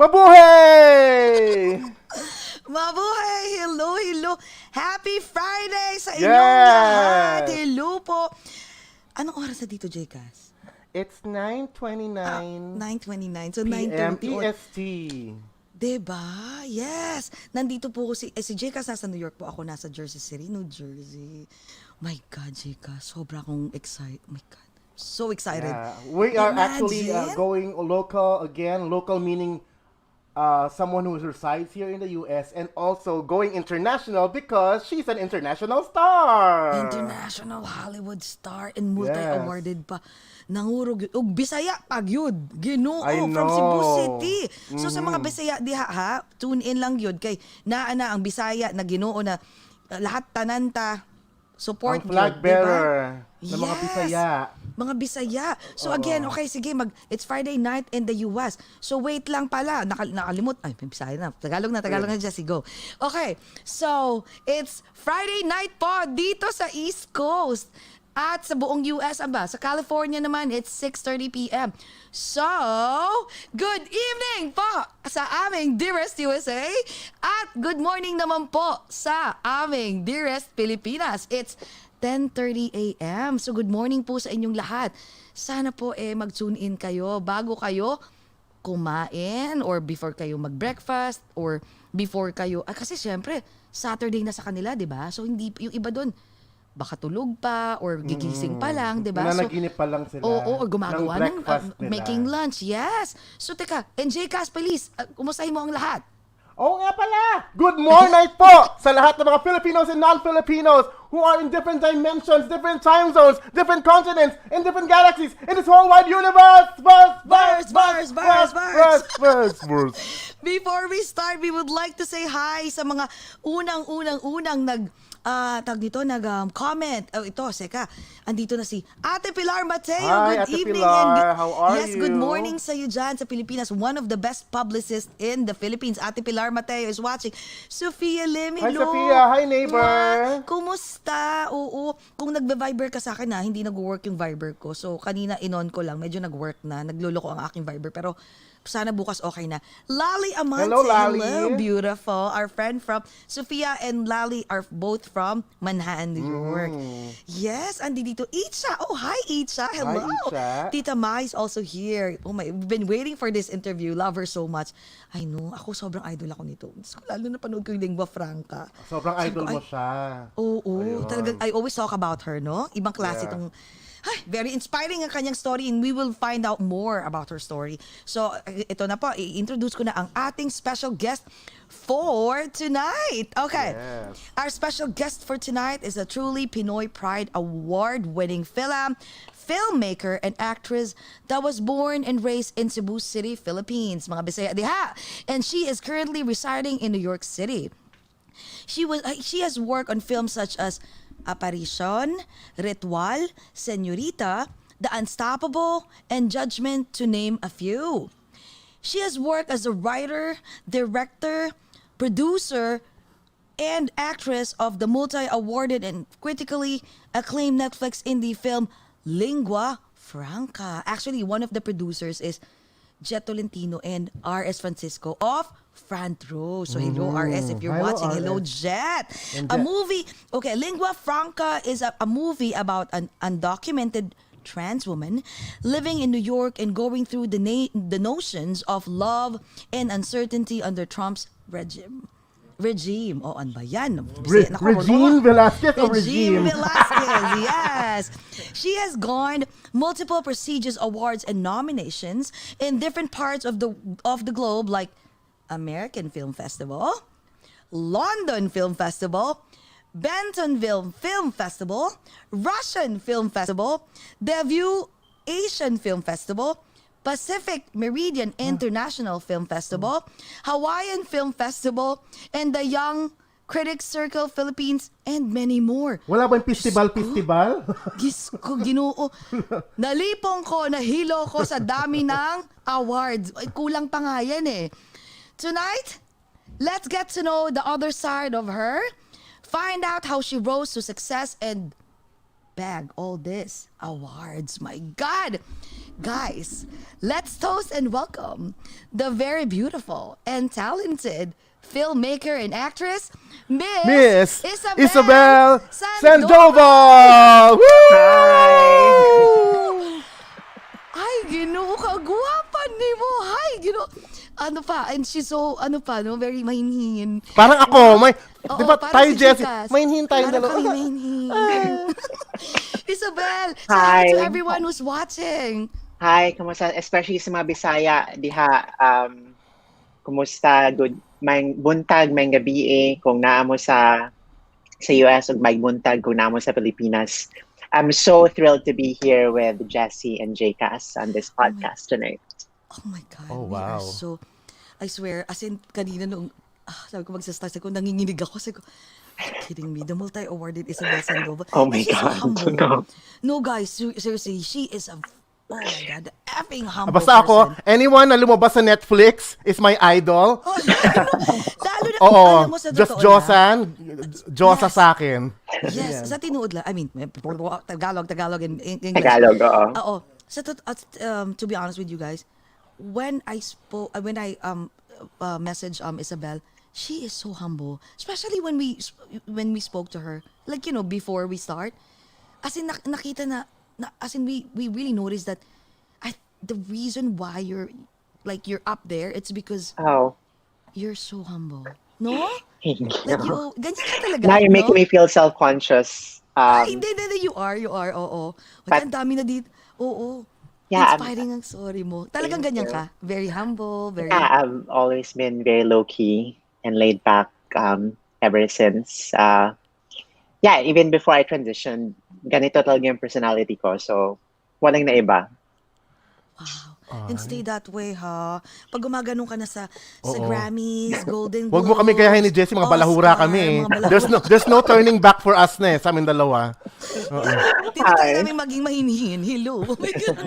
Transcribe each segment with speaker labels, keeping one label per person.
Speaker 1: Mabuhay!
Speaker 2: Mabuhay! Hello! Happy Friday sa inyong lahat! Hello po! Anong oras na dito, Jcas?
Speaker 1: It's 9:29
Speaker 2: 9:29. So,
Speaker 1: PM
Speaker 2: 9:30.
Speaker 1: EST.
Speaker 2: Diba? Yes! Nandito po si Jcas nasa New York po. Ako nasa Jersey City, New Jersey. My God, Jcas. Sobra akong excited. Oh my God. So excited.
Speaker 1: Yeah. We are actually going local again. Local meaning someone who resides here in the US, and also going international because she's an international star.
Speaker 2: International Hollywood star and multi-awarded pa. Nangurog yun. Og Bisaya pag yun. Ginoo from Cebu City. So sa mga Bisaya diha ha, tune in lang yun kay naa na ang Bisaya na Ginoo na lahat tananta support
Speaker 1: ang flag
Speaker 2: yun,
Speaker 1: bearer
Speaker 2: diba?
Speaker 1: ng mga Bisaya.
Speaker 2: Mga Bisaya. So again, okay, sige, it's Friday night in the US. So wait lang pala, nakalimot. Ay, may Bisaya na. Tagalog na Jessie, go. Okay, so it's Friday night po dito sa East Coast. At sa buong US, sa California naman, it's 6:30 p.m. So, good evening po sa aming dearest USA. At good morning naman po sa aming dearest Pilipinas. It's 10:30 a.m. So, good morning po sa inyong lahat. Sana po mag-tune in kayo bago kayo kumain or before kayo mag-breakfast or before kayo... kasi syempre, Saturday na sa kanila, di ba? So, hindi yung iba doon, baka tulog pa or gigising pa lang, di ba?
Speaker 1: Nanaginip pa lang sila.
Speaker 2: Oo, or gumagawa ng making
Speaker 1: nila.
Speaker 2: lunch. Yes. So, teka, and Jcas, please, kumustahin mo ang lahat?
Speaker 1: Oo nga pala! Good morning po sa lahat ng mga Filipinos and non-Filipinos who are in different dimensions, different time zones, different continents, and different galaxies in this whole wide universe! Burst!
Speaker 2: Before we start, we would like to say hi sa mga unang nag-comment. Ito, seka, andito na si Ate Pilar Mateo.
Speaker 1: Hi,
Speaker 2: good
Speaker 1: Ate
Speaker 2: evening.
Speaker 1: Pilar. How are
Speaker 2: yes,
Speaker 1: you?
Speaker 2: good morning sa iyo dyan sa Pilipinas. One of the best publicists in the Philippines. Ate Pilar Mateo is watching. Sophia Lim,
Speaker 1: Hi,
Speaker 2: hello.
Speaker 1: Sophia. Hi, neighbor.
Speaker 2: Kumusta? Oo. Kung nagbe-Viber ka sa akin hindi nag-work yung Viber ko. So, kanina inon ko lang. Medyo nag-work na. Nagluloko ang aking Viber. Pero, sana bukas okay na. Lali Amante.
Speaker 1: Hello, Lali.
Speaker 2: Hello, beautiful. Our friend from Sophia and Lali are both from Manhattan, New York. Yes, andi dito. Icha. Oh, hi, Icha. Hello.
Speaker 1: Hi, Icha.
Speaker 2: Tita Mai is also here. Oh my, we've been waiting for this interview. Love her so much. I know. Ako sobrang idol ako nito. Lalo na panood ko yung Lingua Franca.
Speaker 1: Sobrang idol mo siya.
Speaker 2: Oo. Talagang, I always talk about her, no? Ibang klase itong... very inspiring ang kanyang story and we will find out more about her story. So, ito na po, i-introduce ko na ang ating special guest for tonight. Okay.
Speaker 1: Yes.
Speaker 2: Our special guest for tonight is a truly Pinoy Pride Award-winning Fil-Am filmmaker and actress that was born and raised in Cebu City, Philippines. Mga Bisaya diha. And she is currently residing in New York City. She has worked on films such as Apparition, Ritual, Señorita, The Unstoppable, and Judgment, to name a few. She has worked as a writer, director, producer, and actress of the multi-awarded and critically acclaimed Netflix indie film Lingua Franca. Actually, one of the producers is Jet Tolentino and R.S. Francisco of Front Row. So hello RS if you're watching.
Speaker 1: RS.
Speaker 2: Hello Jet.
Speaker 1: And
Speaker 2: A
Speaker 1: Jet.
Speaker 2: movie, Lingua Franca is a movie about an undocumented trans woman living in New York and going through the notions of love and uncertainty under Trump's regime. Oh, ano ba yan?
Speaker 1: Regine Velasquez o
Speaker 2: Regine
Speaker 1: Regime?
Speaker 2: Velasquez, yes. She has garnered multiple prestigious awards and nominations in different parts of the globe, like American Film Festival, London Film Festival, Bentonville Film Festival, Russian Film Festival, Debut Asian Film Festival, Pacific Meridian International Film Festival, Hawaiian Film Festival, and the Young Critics Circle Philippines, and many more.
Speaker 1: Wala ba yung festival?
Speaker 2: Diyos ko, Ginoo. Nalipong ko, nahilo ko sa dami ng awards. Ay, kulang pa nga yan eh. Tonight, let's get to know the other side of her, find out how she rose to success and bag all this awards. My God! Guys, let's toast and welcome the very beautiful and talented filmmaker and actress,
Speaker 1: Miss
Speaker 2: Isabel
Speaker 1: Isabel
Speaker 2: Sandoval!
Speaker 1: Sandoval! Woo!
Speaker 2: Ay, ginoo ka, guwapan ni mo. Ay, ginoo. Ano pa, and she's so, no, very mahinhin.
Speaker 1: Parang ako, may,
Speaker 2: Oo,
Speaker 1: di ba
Speaker 2: parang
Speaker 1: tayo,
Speaker 2: si
Speaker 1: Jessie,
Speaker 2: Chicas.
Speaker 1: mainhin tayo
Speaker 2: Parang
Speaker 1: dalawa.
Speaker 2: kami mahinhin. Isabel, say hi
Speaker 3: Hi.
Speaker 2: to everyone who's watching.
Speaker 3: Hi, kumusta? Especially sa mga Bisaya, diha, kumusta? Good, may buntag, may gabi kung naamo sa US o may buntag kung naamo sa Pilipinas. I'm so thrilled to be here with Jessie and JCas on this podcast tonight.
Speaker 2: Oh my God,
Speaker 1: Oh,
Speaker 2: we are
Speaker 1: wow.
Speaker 2: so, I swear, as in, kanina nung, sabi ko magsastart, sabi ko, nanginginig ako, sabi ko, are you kidding me? The multi-awarded Isabel Sandoval.
Speaker 3: Oh my
Speaker 2: And she's so
Speaker 3: God,
Speaker 2: humble.
Speaker 3: no.
Speaker 2: No, guys, seriously, she is a, oh my God, effing humble
Speaker 1: Basta ako,
Speaker 2: person.
Speaker 1: anyone na lumabas sa Netflix is my idol.
Speaker 2: Oh, lalo na,
Speaker 1: Oo,
Speaker 2: alam mo sa
Speaker 1: just
Speaker 2: totoo
Speaker 1: Josan, Josa
Speaker 2: Yes.
Speaker 1: sa akin.
Speaker 2: Yes, sa tinuod lang. I mean, Tagalog, and English.
Speaker 3: Tagalog, oo.
Speaker 2: Oo. To be honest with you guys, when I messaged Isabel, she is so humble. Especially when we spoke to her, like before we start, as in nakita as in we really noticed that the reason why you're up there, it's because
Speaker 3: Oh,
Speaker 2: you're so humble. No?
Speaker 3: thank
Speaker 2: Like
Speaker 3: you.
Speaker 2: ganyan ka talaga.
Speaker 3: Now you're making
Speaker 2: no?
Speaker 3: me feel self-conscious.
Speaker 2: Ay, hindi, you are, oo.
Speaker 3: But-
Speaker 2: Ang dami na dito. Oo.
Speaker 3: Yeah,
Speaker 2: Inspiring ang story mo. Talagang
Speaker 3: Thank
Speaker 2: ganyan
Speaker 3: you.
Speaker 2: ka. Very humble, very...
Speaker 3: Yeah, I've always been very low-key and laid back ever since. Yeah, even before I transitioned, ganito talaga yung personality ko. So, walang naiba.
Speaker 2: Wow. And stay that way, ha? Pag gumaganong ka na sa
Speaker 1: Oo.
Speaker 2: Grammys, Golden Globes,
Speaker 1: Huwag mo kami gayahin ni Jessie, mga balahura
Speaker 2: Oscar,
Speaker 1: kami.
Speaker 2: mga balahura.
Speaker 1: There's no turning back for us na sa amin dalawa.
Speaker 2: Dito tayo
Speaker 3: Hi.
Speaker 2: namin maging mahinhin. Hello. Oh my God.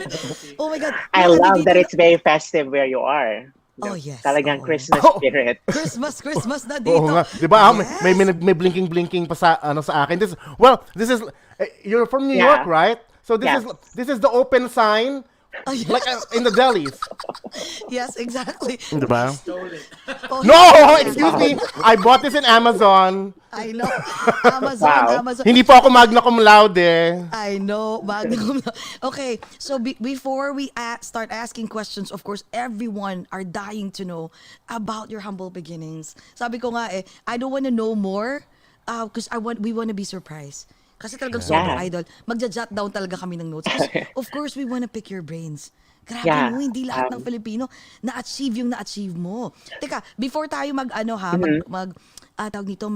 Speaker 2: Oh my God.
Speaker 3: I
Speaker 2: Mga
Speaker 3: love
Speaker 2: nandito
Speaker 3: that
Speaker 2: na-
Speaker 3: it's very festive where you are.
Speaker 2: Oh, yes.
Speaker 3: Talagang
Speaker 2: Oo.
Speaker 3: Christmas
Speaker 1: Oh.
Speaker 3: spirit.
Speaker 2: Christmas na dito.
Speaker 1: Oo nga. Di ba?
Speaker 2: Yes.
Speaker 1: May blinking pa sa sa akin. This is you're from New
Speaker 3: Yeah.
Speaker 1: York, right? So
Speaker 3: Yes.
Speaker 1: this is the open sign
Speaker 2: Oh, yes.
Speaker 1: like in the delis.
Speaker 2: Yes, exactly.
Speaker 1: Di ba?
Speaker 2: Oh,
Speaker 1: No,
Speaker 2: yes.
Speaker 1: excuse me. I bought this in Amazon.
Speaker 2: I know.
Speaker 3: Wow.
Speaker 2: Amazon.
Speaker 1: Hindi po ako magna cum laude.
Speaker 2: I know. Okay, so before we start asking questions, of course, everyone are dying to know about your humble beginnings. Sabi ko nga I don't want to know more because we want to be surprised. Kasi talagang sobrang
Speaker 3: Yeah.
Speaker 2: idol. Magja-jot down talaga kami ng notes. 'Cause of course, we want to pick your brains. Grabe
Speaker 3: Yeah.
Speaker 2: mo, hindi lahat ng Filipino na-achieve yung na-achieve mo. Teka, before tayo tawag nito,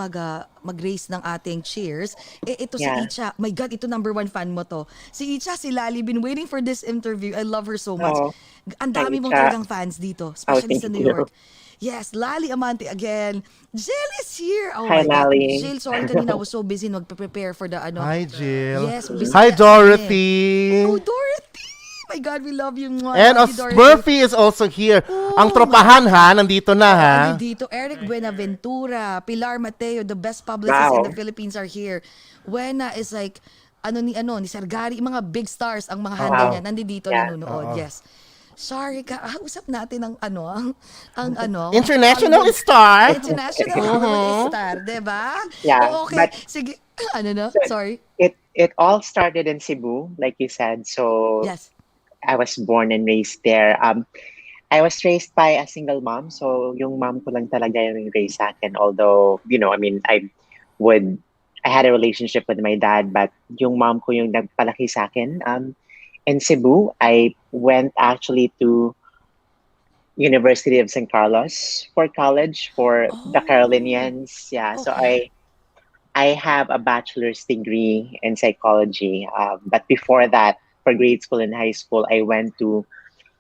Speaker 2: mag-raise ng ating cheers, ito
Speaker 3: Yeah.
Speaker 2: si Icha. My God, ito number one fan mo to. Si Icha, si Lali, been waiting for this interview. I love her so much.
Speaker 3: Oh.
Speaker 2: Ang dami
Speaker 3: Hi,
Speaker 2: mong
Speaker 3: Icha.
Speaker 2: talagang fans dito, especially
Speaker 3: thank
Speaker 2: sa New
Speaker 3: you.
Speaker 2: York. Yes, Lali Amante again. Jill is here. Oh
Speaker 3: Hi,
Speaker 2: my God.
Speaker 3: Lali.
Speaker 2: Jill, sorry kanina, I was so busy nagpe-prepare for the
Speaker 1: Hi, Jill.
Speaker 2: Yes, busy
Speaker 1: Hi,
Speaker 2: ka.
Speaker 1: Dorothy.
Speaker 2: Oh, Dorothy! My God, we love you.
Speaker 1: And
Speaker 2: Love you, Dorothy.
Speaker 1: Murphy is also here. Ang tropahan ha, nandito na ha.
Speaker 2: Ano dito? Eric Buenaventura, Pilar Mateo, the best publicists in the
Speaker 3: Wow.
Speaker 2: Philippines are here. Wena is like, ni Sargari, mga big stars ang mga handa
Speaker 3: Wow.
Speaker 2: niya. Nandito
Speaker 3: Yeah.
Speaker 2: nanonood. Yes. Sorry ka, usap natin ang
Speaker 1: International
Speaker 2: Hollywood-
Speaker 1: star.
Speaker 2: International Hollywood star, diba?
Speaker 3: Yeah,
Speaker 2: Oh, okay.
Speaker 3: but-
Speaker 2: Sige, sorry.
Speaker 3: It all started in Cebu, like you said. So
Speaker 2: Yes.
Speaker 3: I was born and raised there. I was raised by a single mom, so yung mom ko lang talaga yung raised sa akin. Although, I mean, I had a relationship with my dad, but yung mom ko yung nagpalaki sa akin. In Cebu, I went actually to University of San Carlos for college for the
Speaker 2: Oh,
Speaker 3: Carolinians. Yeah, so
Speaker 2: okay.
Speaker 3: I have a bachelor's degree in psychology. But before that, for grade school and high school, I went to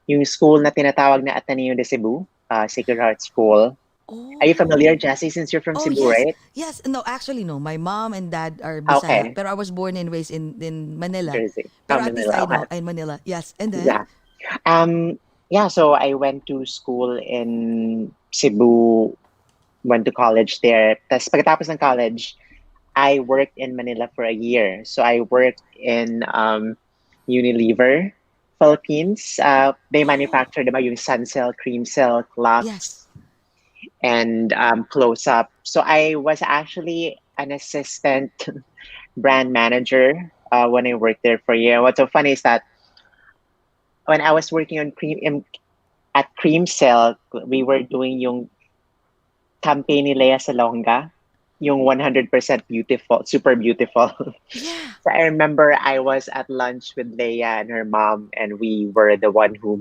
Speaker 3: yung school na tinatawag na Ateneo de Cebu, Sacred Heart School.
Speaker 2: Oh.
Speaker 3: Are you familiar, Jessie, since you're from
Speaker 2: Oh,
Speaker 3: Cebu,
Speaker 2: yes.
Speaker 3: right?
Speaker 2: Yes. No, actually, no. My mom and dad are Bisaya.
Speaker 3: Okay.
Speaker 2: Pero I was born and raised in Manila.
Speaker 3: Jersey.
Speaker 2: Pero at least I
Speaker 3: Manila,
Speaker 2: know in Manila. Yes. And then?
Speaker 3: Yeah. So I went to school in Cebu, went to college there. Tapos pagkatapos ng college, I worked in Manila for a year. So I worked in Unilever, Philippines. They
Speaker 2: Oh,
Speaker 3: manufacture the yung Sunsilk, Cream Silk, Lux,
Speaker 2: yes.
Speaker 3: and Close Up. So I was actually an assistant brand manager when I worked there for a year. What's so funny is that when I was working on at Cream Silk, we were doing yung campaign ni Lea Salonga, yung 100% beautiful, super beautiful.
Speaker 2: Yeah.
Speaker 3: So I remember I was at lunch with Leia and her mom, and we were the one who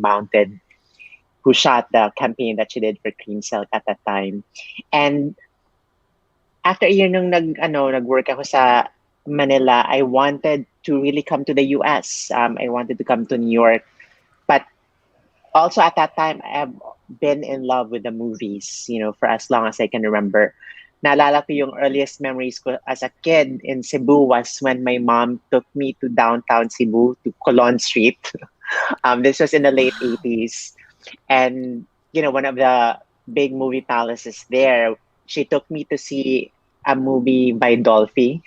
Speaker 3: shot the campaign that she did for Cream Silk at that time. And after a year nung nag-work ako sa Manila, I wanted to really come to the US. I wanted to come to New York. But also at that time, I've been in love with the movies, for as long as I can remember. Naalala ko yung earliest memories ko as a kid in Cebu was when my mom took me to downtown Cebu to Colon Street. This was in the late
Speaker 2: Wow.
Speaker 3: 80s. And, one of the big movie palaces there, she took me to see a movie by Dolphy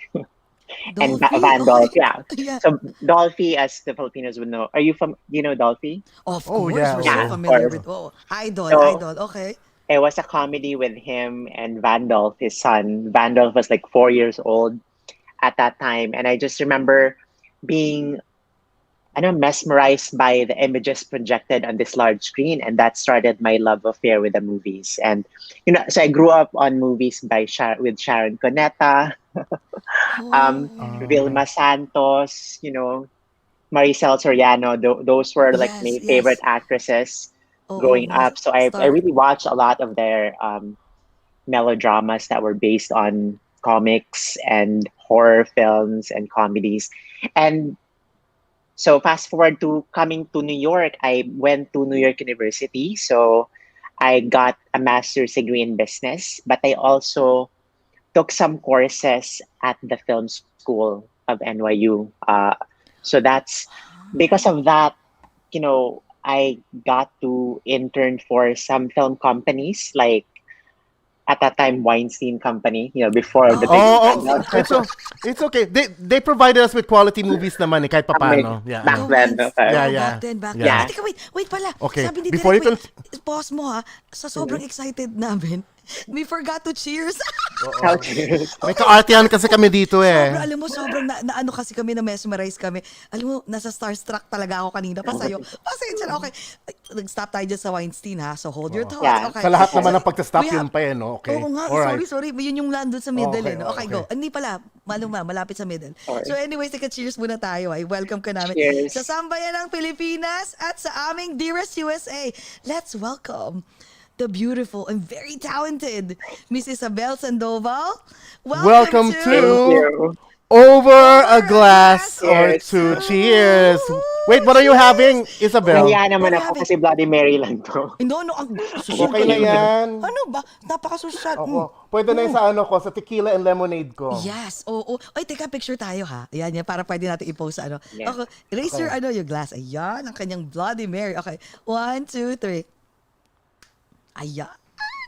Speaker 3: and
Speaker 2: Dolphy?
Speaker 3: Van
Speaker 2: Okay.
Speaker 3: Dolphy. Yeah.
Speaker 2: Yeah.
Speaker 3: So Dolphy, as the Filipinos would know, are you from, Dolphy?
Speaker 2: Of
Speaker 1: Oh
Speaker 2: course,
Speaker 1: yeah,
Speaker 2: we're so
Speaker 3: Yeah,
Speaker 1: oo.
Speaker 3: of
Speaker 2: familiar
Speaker 3: course.
Speaker 2: with, oh, idol,
Speaker 3: So
Speaker 2: idol. Okay.
Speaker 3: it was a comedy with him and Vandolph, his son. Vandolph was like 4 years old at that time, and I just remember being, I know, mesmerized by the images projected on this large screen, and that started my love affair with the movies. And so I grew up on movies with Sharon Cuneta,
Speaker 2: Oh,
Speaker 1: Ah.
Speaker 3: Vilma Santos, Maricel Soriano. Those were like
Speaker 2: yes,
Speaker 3: my favorite
Speaker 2: yes.
Speaker 3: actresses
Speaker 2: Oo,
Speaker 3: growing
Speaker 2: mga
Speaker 3: up. So I
Speaker 2: star.
Speaker 3: really watched a lot of their melodramas that were based on comics and horror films and comedies. And so fast forward to coming to New York, I went to New York University. So I got a master's degree in business, but I also took some courses at the film school of NYU. So that's because of that, I got to intern for some film companies like at that time Weinstein Company, before the big
Speaker 2: Oh,
Speaker 1: Oh,
Speaker 3: scandal.
Speaker 2: okay.
Speaker 1: oh, it's okay. They provided us with quality movies naman kahit
Speaker 3: May-
Speaker 1: papaano. Yeah,
Speaker 3: back
Speaker 2: The
Speaker 3: then,
Speaker 2: wines.
Speaker 3: okay.
Speaker 1: yeah,
Speaker 2: Oo,
Speaker 1: yeah,
Speaker 2: back then, back then. Ay,
Speaker 1: yeah.
Speaker 3: Yeah.
Speaker 2: teka, wait pala.
Speaker 1: Okay,
Speaker 2: Sabi ni
Speaker 1: before
Speaker 2: Direk,
Speaker 1: you
Speaker 2: wait,
Speaker 1: can.
Speaker 2: pause mo ha. Sa sobrang excited namin, we forgot to cheers.
Speaker 3: How
Speaker 1: Oo.
Speaker 3: cheers.
Speaker 1: May
Speaker 2: Okay.
Speaker 1: kaartihan kasi kami dito
Speaker 2: Sobra,
Speaker 1: eh.
Speaker 2: alam mo, sobrang na ano kasi kami, na mesmerize kami. Alam mo, nasa starstruck talaga ako kanina pa sa'yo. Pasensya na, okay. Ay, nag-stop tayo dyan sa Weinstein, ha? So, hold your thoughts.
Speaker 3: Yeah.
Speaker 2: Okay.
Speaker 1: Sa lahat
Speaker 2: So,
Speaker 1: naman ng
Speaker 2: we
Speaker 1: pagsa-stop
Speaker 2: have,
Speaker 1: yun pa eh, no?
Speaker 2: oo
Speaker 1: Okay.
Speaker 2: nga,
Speaker 1: Alright.
Speaker 2: sorry. Yun yung landon sa middle,
Speaker 1: Okay,
Speaker 2: eh. No? Okay,
Speaker 1: okay.
Speaker 2: go. Hindi pala, maluma, malapit sa middle. So,
Speaker 3: Sorry.
Speaker 2: anyways, cheers muna tayo. Ay, welcome ka namin sa
Speaker 3: Cheers.
Speaker 2: sambayan ng Pilipinas at sa aming dearest USA. Let's welcome the beautiful and very talented Miss Isabel Sandoval. Welcome
Speaker 1: Welcome
Speaker 3: Thank
Speaker 2: to
Speaker 1: to
Speaker 3: you.
Speaker 1: Over
Speaker 2: Over
Speaker 1: a
Speaker 2: a Glass
Speaker 1: Glass or
Speaker 2: or
Speaker 3: Cheers.
Speaker 1: Two.
Speaker 2: Two.
Speaker 1: Cheers. Wait,
Speaker 2: Woo!
Speaker 1: what are you
Speaker 2: Cheers!
Speaker 1: having, Isabel?
Speaker 3: Nahiya
Speaker 2: What
Speaker 3: naman
Speaker 2: are you
Speaker 3: ako
Speaker 2: having?
Speaker 3: kasi Bloody Mary lang to.
Speaker 2: No, no, ang social
Speaker 1: Okay
Speaker 2: ka
Speaker 1: na
Speaker 2: naman.
Speaker 1: yan.
Speaker 2: Ano ba? Napaka-social.
Speaker 1: Ako. Pwede na yung sa ano ko, sa tequila and lemonade ko.
Speaker 2: Yes, oo. Ay, teka, picture tayo ha. Ayan, yan, para pwede natin i-post sa ano.
Speaker 3: Yeah.
Speaker 2: Okay, raise your,
Speaker 1: Okay.
Speaker 2: your glass. Ayan, ang kanyang Bloody Mary. Okay, 1, 2, 3. Ayan.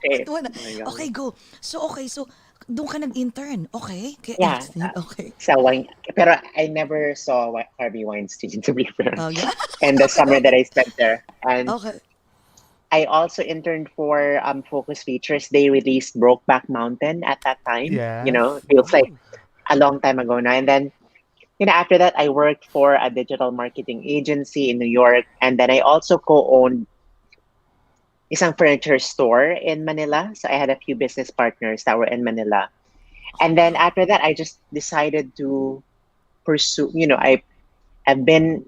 Speaker 3: Eh,
Speaker 2: Ito na.
Speaker 3: oh my God.
Speaker 2: Okay, go. So, doon ka nag-intern. Okay? Kay
Speaker 3: Yeah.
Speaker 2: Epstein. Okay.
Speaker 3: Sa wine. Pero I never saw Harvey Weinstein, to be fair.
Speaker 2: Oh, yeah.
Speaker 3: And the
Speaker 2: Okay,
Speaker 3: summer
Speaker 2: okay.
Speaker 3: that I spent there. And
Speaker 2: Okay.
Speaker 3: I also interned for Focus Features. They released Brokeback Mountain at that time.
Speaker 1: Yes.
Speaker 3: Feels like
Speaker 1: Oh.
Speaker 3: a long time ago now. And then, after that, I worked for a digital marketing agency in New York. And then I also co-owned isang furniture store in Manila. So I had a few business partners that were in Manila. And then after that, I just decided to pursue, I've been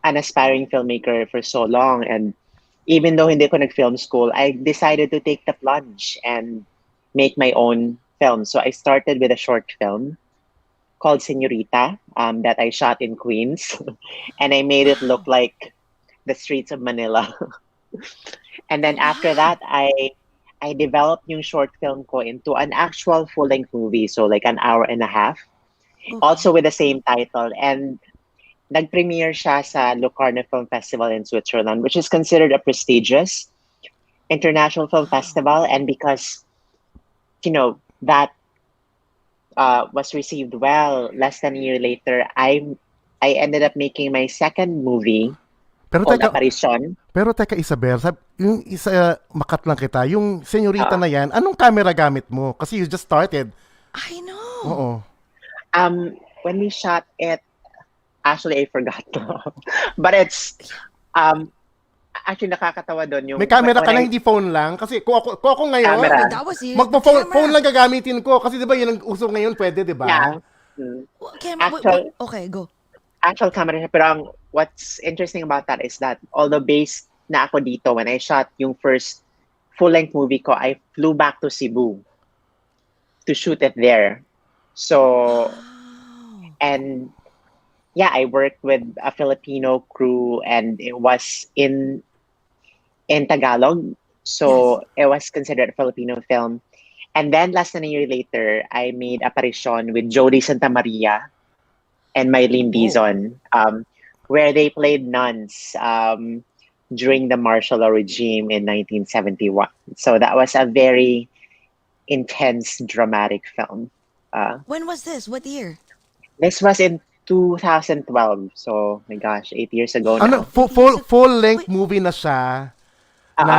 Speaker 3: an aspiring filmmaker for so long. And even though hindi ko nag-film school, I decided to take the plunge and make my own film. So I started with a short film called Senorita that I shot in Queens. And I made it look
Speaker 2: Wow.
Speaker 3: like the streets of Manila. And then after
Speaker 2: Wow.
Speaker 3: that, I developed yung short film ko into an actual full-length movie. So like an hour and a half, also
Speaker 2: Okay.
Speaker 3: with the same title. And nag-premiere siya sa Locarno Film Festival in Switzerland, which is considered a prestigious international film
Speaker 2: Wow.
Speaker 3: festival. And because, that was received well. Less than a year later, I ended up making my second movie
Speaker 1: Pero
Speaker 3: called
Speaker 1: teka,
Speaker 3: Apparition.
Speaker 1: pero teka Isabel, yung isa makat lang kita, yung senyorita
Speaker 3: Uh,
Speaker 1: na yan, anong camera gamit mo? Kasi you just started.
Speaker 2: I know.
Speaker 1: Oo.
Speaker 3: when we shot it, actually I forgot to. But it's um actually nakakatawa doon yung
Speaker 1: May camera
Speaker 3: when
Speaker 1: ka na,
Speaker 3: I
Speaker 1: hindi phone lang. Kasi kung ako ngayon,
Speaker 3: camera.
Speaker 2: Oh, that was years. The
Speaker 1: magpo-phone phone
Speaker 2: camera.
Speaker 1: lang gagamitin ko. Kasi di ba yun ang uso ngayon, pwede, di ba?
Speaker 3: Yeah. Mm.
Speaker 2: Camera.
Speaker 3: Actual
Speaker 2: Okay, go.
Speaker 3: actual camera siya. Pero what's interesting about that is that although based na ako dito, when I shot yung first full-length movie ko, I flew back to Cebu to shoot it there. So,
Speaker 2: Wow.
Speaker 3: and yeah, I worked with a Filipino crew and it was in Tagalog.
Speaker 2: Yes.
Speaker 3: So it was considered a Filipino film. And then less than a year later, I made Apparition with Jody Santa Maria and Mylene
Speaker 2: Oh.
Speaker 3: Dizon, where they played nuns during the martial law regime in 1971. So that was a very intense, dramatic film.
Speaker 2: When was this? What year?
Speaker 3: This was in 2012. So, my gosh, 8 years ago
Speaker 1: Ano,
Speaker 3: now.
Speaker 1: full-length
Speaker 2: Wait.
Speaker 1: movie na siya
Speaker 3: Uh-uh.
Speaker 1: na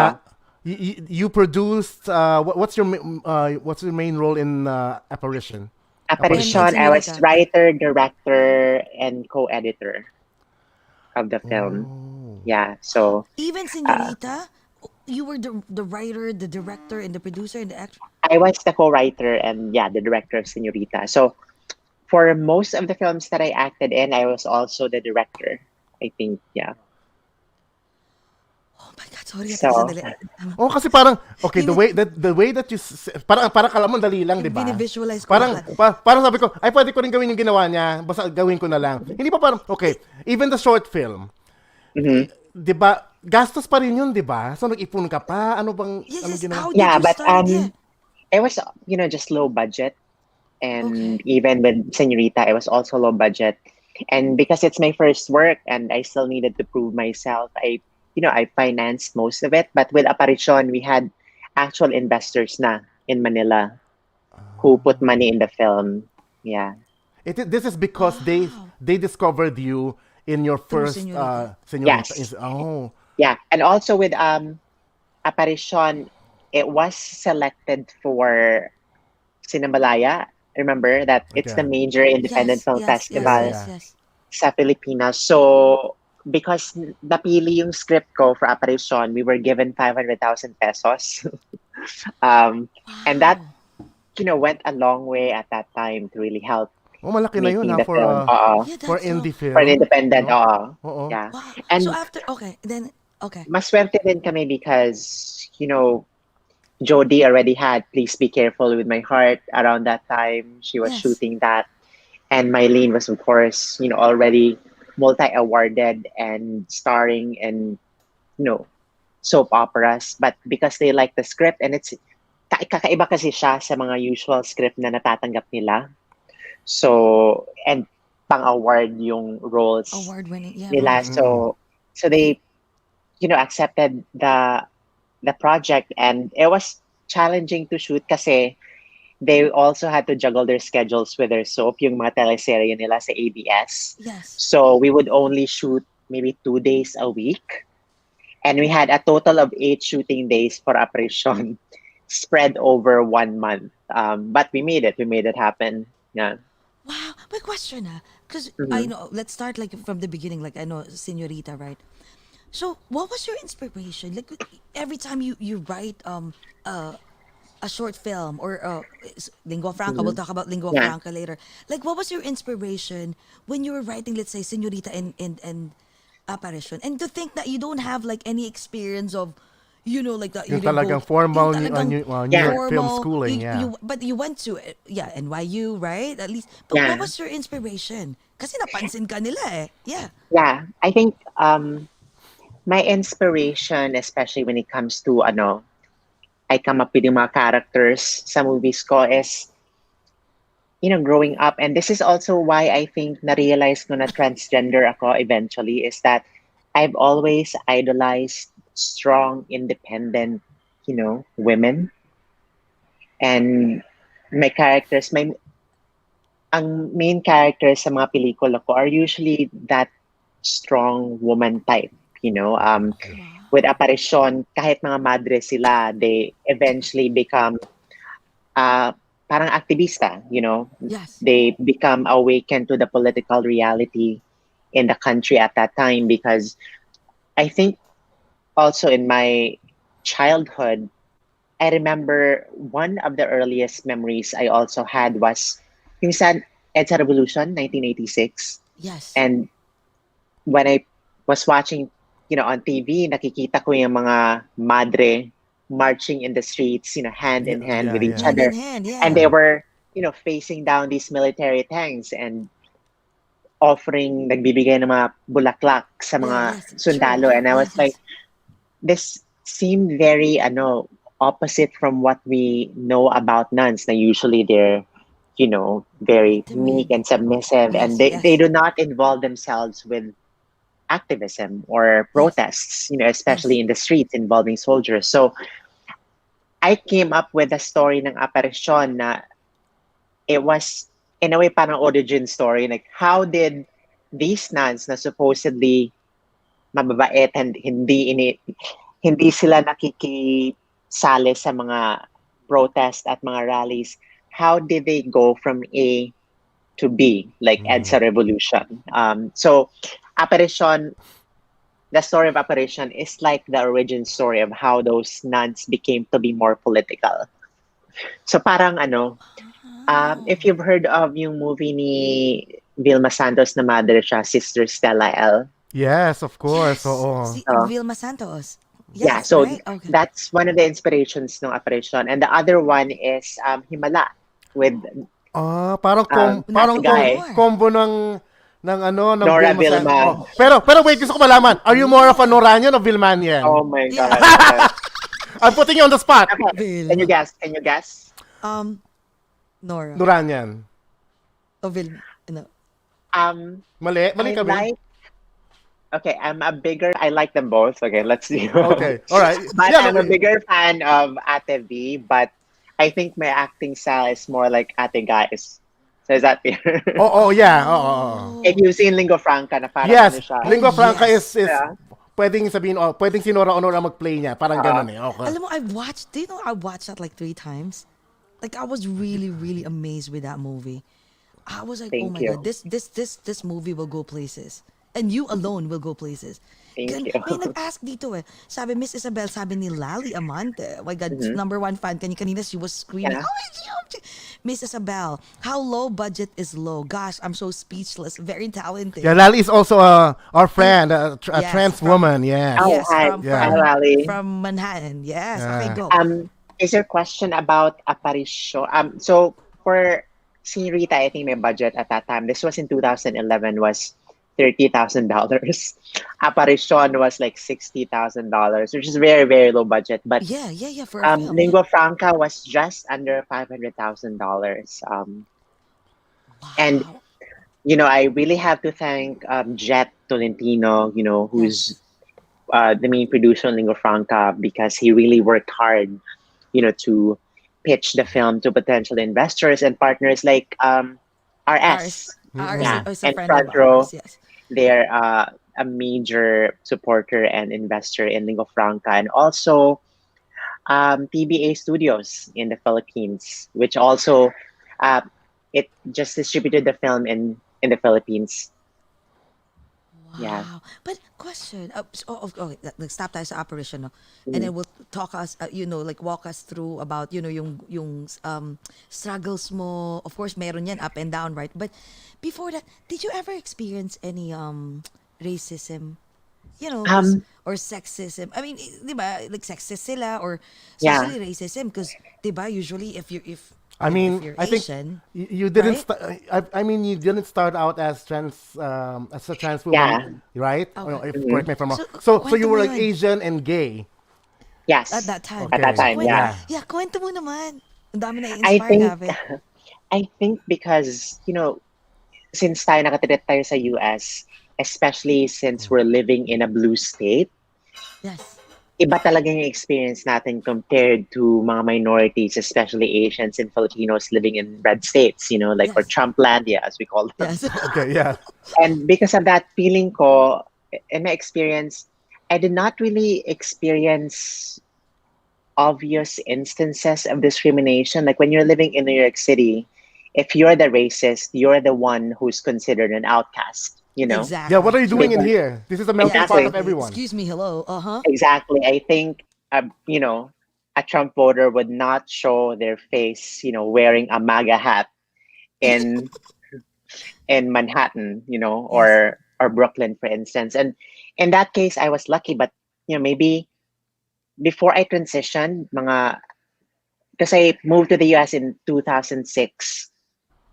Speaker 1: you produced, what's your main role in Apparition?
Speaker 3: Apparition, I was
Speaker 2: Señorita.
Speaker 3: writer, director, and co-editor of the film.
Speaker 1: Oh.
Speaker 3: Yeah, so
Speaker 2: Even Señorita, you were the writer, the director, and the producer and the actor.
Speaker 3: I was the co-writer and yeah, the director of Señorita. So for most of the films that I acted in, I was also the director. I think, yeah.
Speaker 2: Oh my God, sorry.
Speaker 3: So,
Speaker 2: Sandali.
Speaker 1: Oh, kasi parang okay, the way that you parang kala mo dali lang, 'di ba?
Speaker 2: Binivisualize ko
Speaker 1: Parang
Speaker 2: lahat.
Speaker 1: parang sabi ko, ay pwede ko rin gawin yung ginawa niya, basta gawin ko na lang. Hindi pa parang okay, even the short film,
Speaker 3: mhm.
Speaker 1: 'di ba? Gastos pa rin 'yun, 'di ba? So nag-ipon ka pa, ano bang
Speaker 2: Yes,
Speaker 1: ano
Speaker 2: yes.
Speaker 1: ginawa?
Speaker 2: How did
Speaker 3: Yeah,
Speaker 2: you
Speaker 3: but
Speaker 2: start? Yeah.
Speaker 3: it was just low budget, and
Speaker 2: Okay.
Speaker 3: even with Señorita, it was also low budget. And because it's my first work and I still needed to prove myself, I financed most of it. But with Apparition, we had actual investors na in Manila who put money in the film. Yeah.
Speaker 1: This is because
Speaker 2: Wow.
Speaker 1: they discovered you in your
Speaker 2: Through
Speaker 1: first
Speaker 2: Señorita.
Speaker 1: señorita.
Speaker 3: Yes.
Speaker 1: Oh.
Speaker 3: Yeah. And also with Apparition, it was selected for Cinemalaya. Remember that it's the
Speaker 1: Okay.
Speaker 3: major independent
Speaker 2: Yes,
Speaker 3: film
Speaker 2: yes, yes,
Speaker 1: Yeah,
Speaker 3: festival
Speaker 2: yes,
Speaker 1: yeah.
Speaker 2: yes.
Speaker 3: sa Pilipinas. So, because napili yung script ko for Apparition, we were given 500,000 pesos. And that,
Speaker 2: Wow.
Speaker 3: went a long way at that time to really help
Speaker 1: Oh, malaki na 'yun
Speaker 3: making
Speaker 1: ha
Speaker 3: the film.
Speaker 2: Yeah,
Speaker 1: for
Speaker 2: that's so.
Speaker 1: indie
Speaker 3: For an
Speaker 1: film,
Speaker 3: independent,
Speaker 1: no? Oo.
Speaker 3: yeah.
Speaker 2: Wow. So
Speaker 3: And
Speaker 2: after, okay, then, okay.
Speaker 3: maswerte din kami because, Jodie already had Please Be Careful with My Heart around that time. She was
Speaker 2: Yes.
Speaker 3: shooting that. And Mylene was, of course, already multi-awarded and starring in, soap operas. But because they like the script and it's kakaiba kasi siya sa mga usual script na natatanggap nila. So, and pang-award yung roles
Speaker 2: Award-winning. Yeah,
Speaker 3: nila.
Speaker 2: roles.
Speaker 3: So they, accepted the project and it was challenging to shoot kasi they also had to juggle their schedules with their soap, yung mga teleserye nila sa ABS.
Speaker 2: Yes.
Speaker 3: So we would only shoot maybe 2 days a week. And we had a total of 8 shooting days for Apparition spread over 1 month. But we made it. We made it happen. Yeah.
Speaker 2: Wow. My question, because I
Speaker 3: Mhm.
Speaker 2: know, let's start like from the beginning, like I know Señorita, right? So what was your inspiration? Like every time you write a short film or lingua franca, we'll
Speaker 3: Mhm.
Speaker 2: talk about lingua
Speaker 3: Yeah.
Speaker 2: franca later. Like what was your inspiration when you were writing, let's say, Señorita and Apparition? And to think that you don't have like any experience of, like that, you
Speaker 1: Yung
Speaker 2: didn't
Speaker 1: talagang
Speaker 2: go,
Speaker 1: formal
Speaker 2: yung talagang
Speaker 1: New
Speaker 3: Yeah.
Speaker 1: York film
Speaker 2: formal,
Speaker 1: schooling, yeah.
Speaker 2: but you went to NYU, right? At least. But what
Speaker 3: Yeah.
Speaker 2: was your inspiration? Kasi napansin ka nila eh. Yeah.
Speaker 3: Yeah. I think my inspiration, especially when it comes to I come up with yung mga characters sa movies ko is, growing up. And this is also why I think na-realize ko na transgender ako eventually is that I've always idolized strong, independent, women. And my characters, ang main characters sa mga pelikula ko are usually that strong woman type, you know. With Aparisyon, kahit mga madre sila, they eventually become uh, parang aktivista, you know.
Speaker 2: Yes.
Speaker 3: They become awakened to the political reality in the country at that time because I think also in my childhood, I remember one of the earliest memories I also had was yung sa EDSA Revolution, 1986.
Speaker 2: Yes.
Speaker 3: And when I was watching, on TV, nakikita ko yung mga madre marching in the streets, hand in
Speaker 1: Yeah,
Speaker 3: hand
Speaker 1: yeah,
Speaker 3: with each
Speaker 1: yeah.
Speaker 2: Hand in
Speaker 3: other.
Speaker 2: hand,
Speaker 3: And
Speaker 2: yeah.
Speaker 3: they were, facing down these military tanks and offering, nagbibigay ng mga bulaklak sa
Speaker 2: Yeah,
Speaker 3: mga
Speaker 2: yes. True.
Speaker 3: sundalo. And I was
Speaker 2: Yes,
Speaker 3: like,
Speaker 2: yes.
Speaker 3: this seemed very, opposite from what we know about nuns. Na usually they're, very meek
Speaker 2: Timid.
Speaker 3: and submissive, and
Speaker 2: Yes,
Speaker 3: they
Speaker 2: yes.
Speaker 3: do not involve themselves with activism or
Speaker 2: Yes.
Speaker 3: protests, especially
Speaker 2: Yes.
Speaker 3: in the streets involving soldiers. So I came up with a story ng Aparisyon na it was, in a way, parang origin story. Like, how did these nuns na supposedly mababait and hindi sila nakikisali sa mga protest at mga rallies, how did they go from A to B, like EDSA Revolution? So, Apparition, the story of Apparition is like the origin story of how those nuns became to be more political. So parang if
Speaker 2: Oh.
Speaker 3: you've heard of yung movie ni Vilma Santos na mother siya, Sister Stella L.
Speaker 1: Yes, of course.
Speaker 2: Yes.
Speaker 1: Oo.
Speaker 2: Si
Speaker 3: So,
Speaker 2: Vilma Santos.
Speaker 3: yeah,
Speaker 2: Yes,
Speaker 3: so
Speaker 2: right? Okay.
Speaker 3: that's one of the inspirations ng Apparition. And the other one is Himala with
Speaker 1: Parang
Speaker 2: Not
Speaker 3: Ate
Speaker 1: parang
Speaker 3: Guy,
Speaker 2: anymore.
Speaker 1: combo ng ng
Speaker 3: Nora
Speaker 1: Vilma San.
Speaker 3: Vilma.
Speaker 1: Oh. Pero wait, gusto ko malaman. Are you more of a Noranian or Vilmanian?
Speaker 3: Oh my
Speaker 2: Yes.
Speaker 3: God. Okay.
Speaker 1: I'm putting you on the spot.
Speaker 3: Okay. Can you
Speaker 2: Vilma.
Speaker 3: guess? Can you guess?
Speaker 2: Um, Nora.
Speaker 1: Noranian.
Speaker 2: O Vilma. No.
Speaker 1: Mali
Speaker 3: I
Speaker 1: kami.
Speaker 3: like, okay, I like them both. Okay, let's do.
Speaker 1: Okay. All right.
Speaker 3: But
Speaker 1: Yeah, no,
Speaker 3: I'm a bigger fan of Ate V, but I think my acting style is more like Ate Guys. So is that fair?
Speaker 1: yeah. Oo.
Speaker 3: If you've seen Lingua Franca na parang
Speaker 1: Yes,
Speaker 3: ano siya.
Speaker 2: Oh,
Speaker 1: lingua franca
Speaker 2: yes.
Speaker 1: is
Speaker 3: Yeah.
Speaker 1: pwedeng sabihin pwedeng si Nora Honora mag-play niya, parang
Speaker 3: Uh,
Speaker 1: ganoon eh. Okay.
Speaker 2: Alam mo, do you know I watched that like 3 times? Like I was really, really amazed with that movie. I was like, oh
Speaker 3: thank
Speaker 2: my God,
Speaker 3: you.
Speaker 2: this movie will go places. And you alone will go places.
Speaker 3: Thank you.
Speaker 2: May nag-ask dito eh. Sabi, Miss Isabel, sabi ni Lali Amante. Oh my God,
Speaker 3: Mhm.
Speaker 2: #1 fan. Kanina she was screaming,
Speaker 3: Yeah.
Speaker 2: OMG. Miss Isabel, how low budget is low? Gosh, I'm so speechless. Very talented.
Speaker 1: Yeah, Lali is also our friend, a
Speaker 2: Yes,
Speaker 1: trans
Speaker 2: from-
Speaker 1: woman. Yes.
Speaker 3: Oh,
Speaker 2: Yes,
Speaker 3: hi.
Speaker 1: Yeah.
Speaker 3: Hi, Lali.
Speaker 2: from Manhattan. Yes. Okay,
Speaker 1: Yeah.
Speaker 2: go.
Speaker 3: Is your question about Aparicio? So for Senorita, I think my budget at that time, this was in 2011, was $30,000. Aparition was like $60,000, which is very, very low budget. But
Speaker 2: Yeah, for a film.
Speaker 3: Lingua Franca was just under $500,000. And
Speaker 2: Wow.
Speaker 3: I really have to thank Jet Tolentino, who's
Speaker 2: Yes.
Speaker 3: the main producer on Lingua Franca, because he really worked hard, to pitch the film to potential investors and partners like RS.
Speaker 2: Ours
Speaker 3: Yeah,
Speaker 2: is a
Speaker 3: and
Speaker 2: friend of
Speaker 3: Front Row.
Speaker 2: ours. Yes.
Speaker 3: They're a major supporter and investor in Lingua Franca, and also TBA Studios in the Philippines, which also uh, it just distributed the film in the Philippines. Yeah.
Speaker 2: Wow. But question, like stop tayo sa operation, no? And
Speaker 3: Mhm.
Speaker 2: then we'll talk us, like walk us through about, yung struggles mo. Of course, meron yan up and down, right? But before that, did you ever experience any racism? Or sexism. I mean, di ba, like sexist sila or
Speaker 3: Yeah.
Speaker 2: especially racism because, di ba, usually if
Speaker 1: I
Speaker 2: if
Speaker 1: mean,
Speaker 2: you're
Speaker 1: I think
Speaker 2: Asian,
Speaker 1: you didn't.
Speaker 2: right?
Speaker 1: I mean, you didn't start out as as a trans
Speaker 3: Yeah.
Speaker 1: woman, right?
Speaker 2: Okay.
Speaker 1: If
Speaker 3: Mhm.
Speaker 1: correct me if I'm wrong.
Speaker 2: So,
Speaker 1: So you
Speaker 2: kwento
Speaker 1: were
Speaker 2: mo
Speaker 1: like
Speaker 2: yun.
Speaker 1: Asian and gay.
Speaker 2: At
Speaker 3: Yes.
Speaker 2: that time.
Speaker 3: At that
Speaker 1: Okay.
Speaker 3: time, yeah.
Speaker 2: Yeah, kwento mo naman. Ang dami na
Speaker 3: I
Speaker 2: inspire,
Speaker 3: think
Speaker 2: grabe.
Speaker 3: I think because, since tayo nakatira tayo sa US, especially since we're living in a blue state,
Speaker 2: Yes.
Speaker 3: iba talaga yung experience natin compared to mga minorities, especially Asians and Filipinos living in red states, like or
Speaker 2: Yes.
Speaker 3: Trumplandia as we call them.
Speaker 2: Yes.
Speaker 1: Okay, yeah.
Speaker 3: And because of that feeling ko, in my experience, I did not really experience obvious instances of discrimination. Like when you're living in New York City, if you're the racist, you're the one who's considered an outcast,
Speaker 1: Yeah, what are
Speaker 2: Exactly.
Speaker 1: you doing in
Speaker 2: True.
Speaker 3: Because
Speaker 1: here? This is a
Speaker 2: Yeah,
Speaker 1: melting pot
Speaker 3: exactly,
Speaker 1: of
Speaker 2: exactly.
Speaker 1: everyone.
Speaker 2: Excuse me. Hello. Uh-huh.
Speaker 3: exactly. I think, a Trump voter would not show their face, wearing a MAGA hat in Manhattan,
Speaker 2: Yes.
Speaker 3: or Brooklyn, for instance. And in that case, I was lucky, but maybe before I transitioned, because I moved to the US in 2006,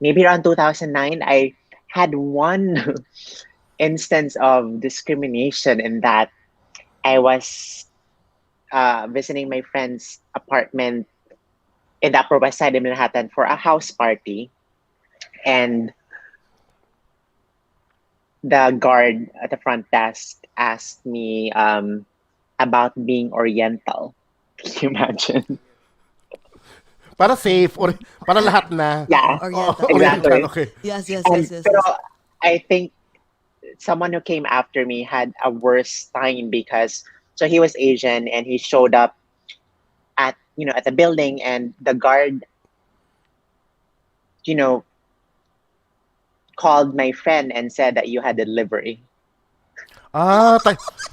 Speaker 3: maybe around 2009, I had one instance of discrimination in that I was visiting my friend's apartment in the Upper West Side of Manhattan for a house party, and the guard at the front desk asked me about being Oriental. Can you imagine?
Speaker 1: Para safe or para lahat na
Speaker 3: Yeah,
Speaker 2: Oriental.
Speaker 1: Oriental,
Speaker 3: exactly.
Speaker 2: Oriental.
Speaker 1: okay.
Speaker 2: Yes, yes, yes,
Speaker 3: And
Speaker 2: yes,
Speaker 3: pero
Speaker 2: yes.
Speaker 3: I think someone who came after me had a worse time because so he was Asian and he showed up at the building, and the guard you know called my friend and said that you had delivery.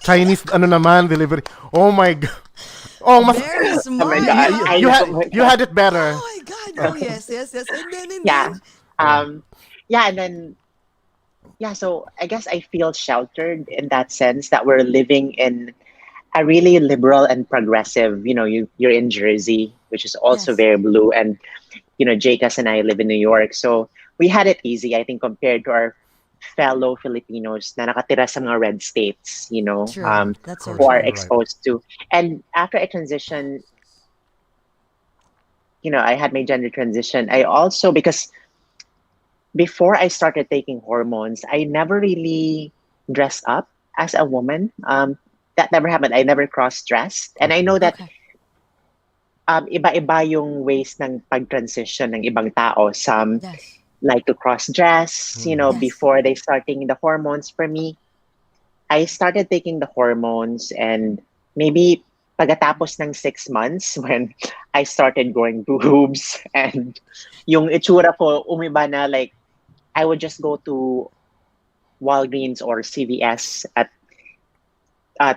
Speaker 1: Chinese ano naman delivery. Oh my god. Oh, mas
Speaker 2: Very
Speaker 3: Oh my
Speaker 2: smart,
Speaker 3: god!
Speaker 2: huh?
Speaker 3: I know. Oh my
Speaker 1: you
Speaker 3: god!
Speaker 1: had it better.
Speaker 2: Oh my God. Oh, yes, yes, yes. And then.
Speaker 3: Yeah.
Speaker 1: Oh.
Speaker 3: Yeah, and then yeah. So I guess I feel sheltered in that sense that we're living in a really liberal and progressive. You're in Jersey, which is also
Speaker 2: Yes.
Speaker 3: very blue, and Jacas and I live in New York, so we had it easy, I think, compared to our fellow Filipinos na nakatira sa mga red states,
Speaker 2: True. That's so
Speaker 3: who are
Speaker 2: true.
Speaker 1: You're right.
Speaker 3: exposed to. And after I transitioned, I had my gender transition. I also, because before I started taking hormones, I never really dressed up as a woman. That never happened. I never cross-dressed. And I
Speaker 1: Okay.
Speaker 3: know that
Speaker 2: Okay.
Speaker 3: iba-iba yung ways ng pag-transition ng ibang tao. Some
Speaker 2: Yes.
Speaker 3: like to cross-dress,
Speaker 2: Yes.
Speaker 3: before they start taking the hormones. For me, I started taking the hormones, and maybe pagkatapos ng 6 months when I started growing boobs and yung itsura ko umiba na, like I would just go to Walgreens or CVS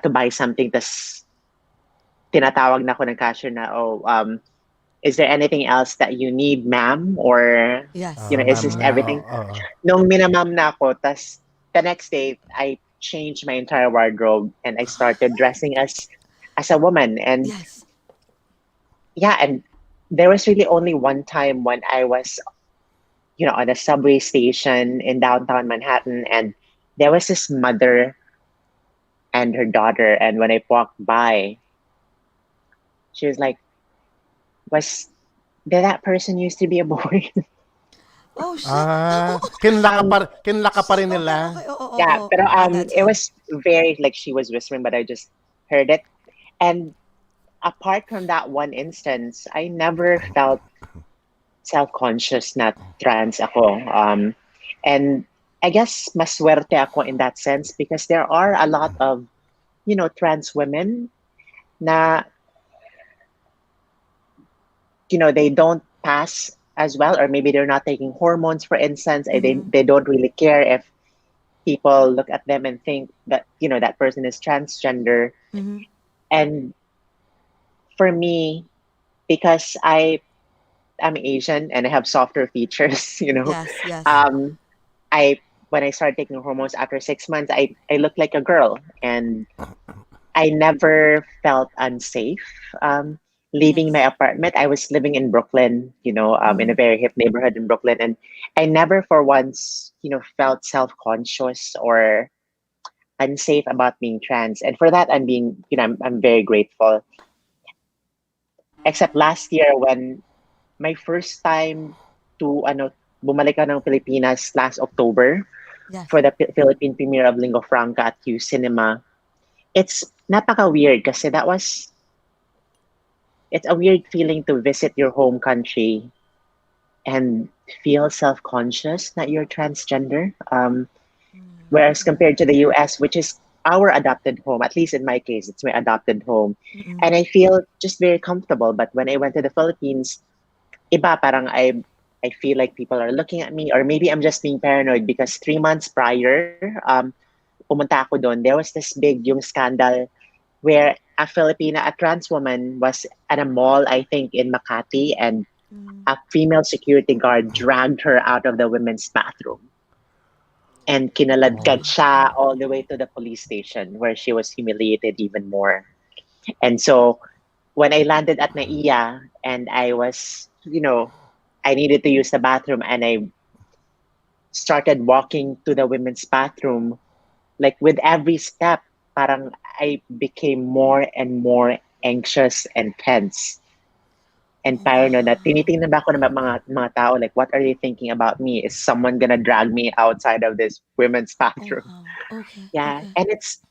Speaker 3: to buy something, tas tinatawag na ako ng cashier na, oh, is there anything else that you need, ma'am? Or,
Speaker 2: Yes.
Speaker 3: is
Speaker 1: Ma'am
Speaker 3: this
Speaker 2: Uh-huh.
Speaker 1: na.
Speaker 3: everything?
Speaker 1: Oo.
Speaker 3: Nung minamam na ako, tas the next day, I changed my entire wardrobe and I started dressing as a woman. And
Speaker 2: Yes.
Speaker 3: yeah, and there was really only one time when I was, on a subway station in downtown Manhattan, and there was this mother and her daughter, and when I walked by, she was like, "Was did that person used to be a boy?"
Speaker 2: Oh, shit. Oh,
Speaker 3: um,
Speaker 1: Kinla ka pa rin
Speaker 2: okay,
Speaker 1: nila.
Speaker 2: okay. Oh,
Speaker 3: yeah,
Speaker 2: oh,
Speaker 3: pero
Speaker 2: oh. That's
Speaker 3: it
Speaker 2: fine.
Speaker 3: was very like she was whispering, but I just heard it. And apart from that one instance, I never felt self-conscious na trans ako. And I guess maswerte ako in that sense because there are a lot of, trans women na, they don't pass as well, or maybe they're not taking hormones, for instance, and
Speaker 2: Mm-hmm.
Speaker 3: they don't really care if people look at them and think that, that person is transgender.
Speaker 2: Mm-hmm.
Speaker 3: And for me, because I'm Asian and I have softer features,
Speaker 2: Yes, yes.
Speaker 3: um, I when I started taking hormones after 6 months, I looked like a girl, and I never felt unsafe leaving my
Speaker 2: Yes.
Speaker 3: apartment. I was living in Brooklyn, in
Speaker 2: Mm-hmm.
Speaker 3: a very hip neighborhood in Brooklyn, and I never for once, felt self-conscious or unsafe about being trans. And for that, I'm very grateful. Except last year when my first time to bumalik ka ng Pilipinas last October
Speaker 2: Yes.
Speaker 3: for the Philippine premiere of Lingua Franca at Q Cinema. It's napaka-weird kasi it's a weird feeling to visit your home country and feel self-conscious that you're transgender. Whereas compared to the US, which is our adopted home, at least in my case, it's my adopted home. And I feel just very comfortable. But when I went to the Philippines, iba parang I feel like people are looking at me, or maybe I'm just being paranoid because 3 months prior, pumunta ako doon, there was this big yung scandal where a trans woman was at a mall, I think in Makati, and a female security guard dragged her out of the women's bathroom and kinaladkad siya all the way to the police station where she was humiliated even more. And so when I landed at Naiya and I was, I needed to use the bathroom and I started walking to the women's bathroom, like with every step, parang I became more and more anxious and tense and paranoid na tinitingnan ba ako ng mga tao, like, what are they thinking about me? Is someone gonna drag me outside of this women's bathroom?
Speaker 2: Okay.
Speaker 3: Yeah,
Speaker 2: Okay.
Speaker 3: and it's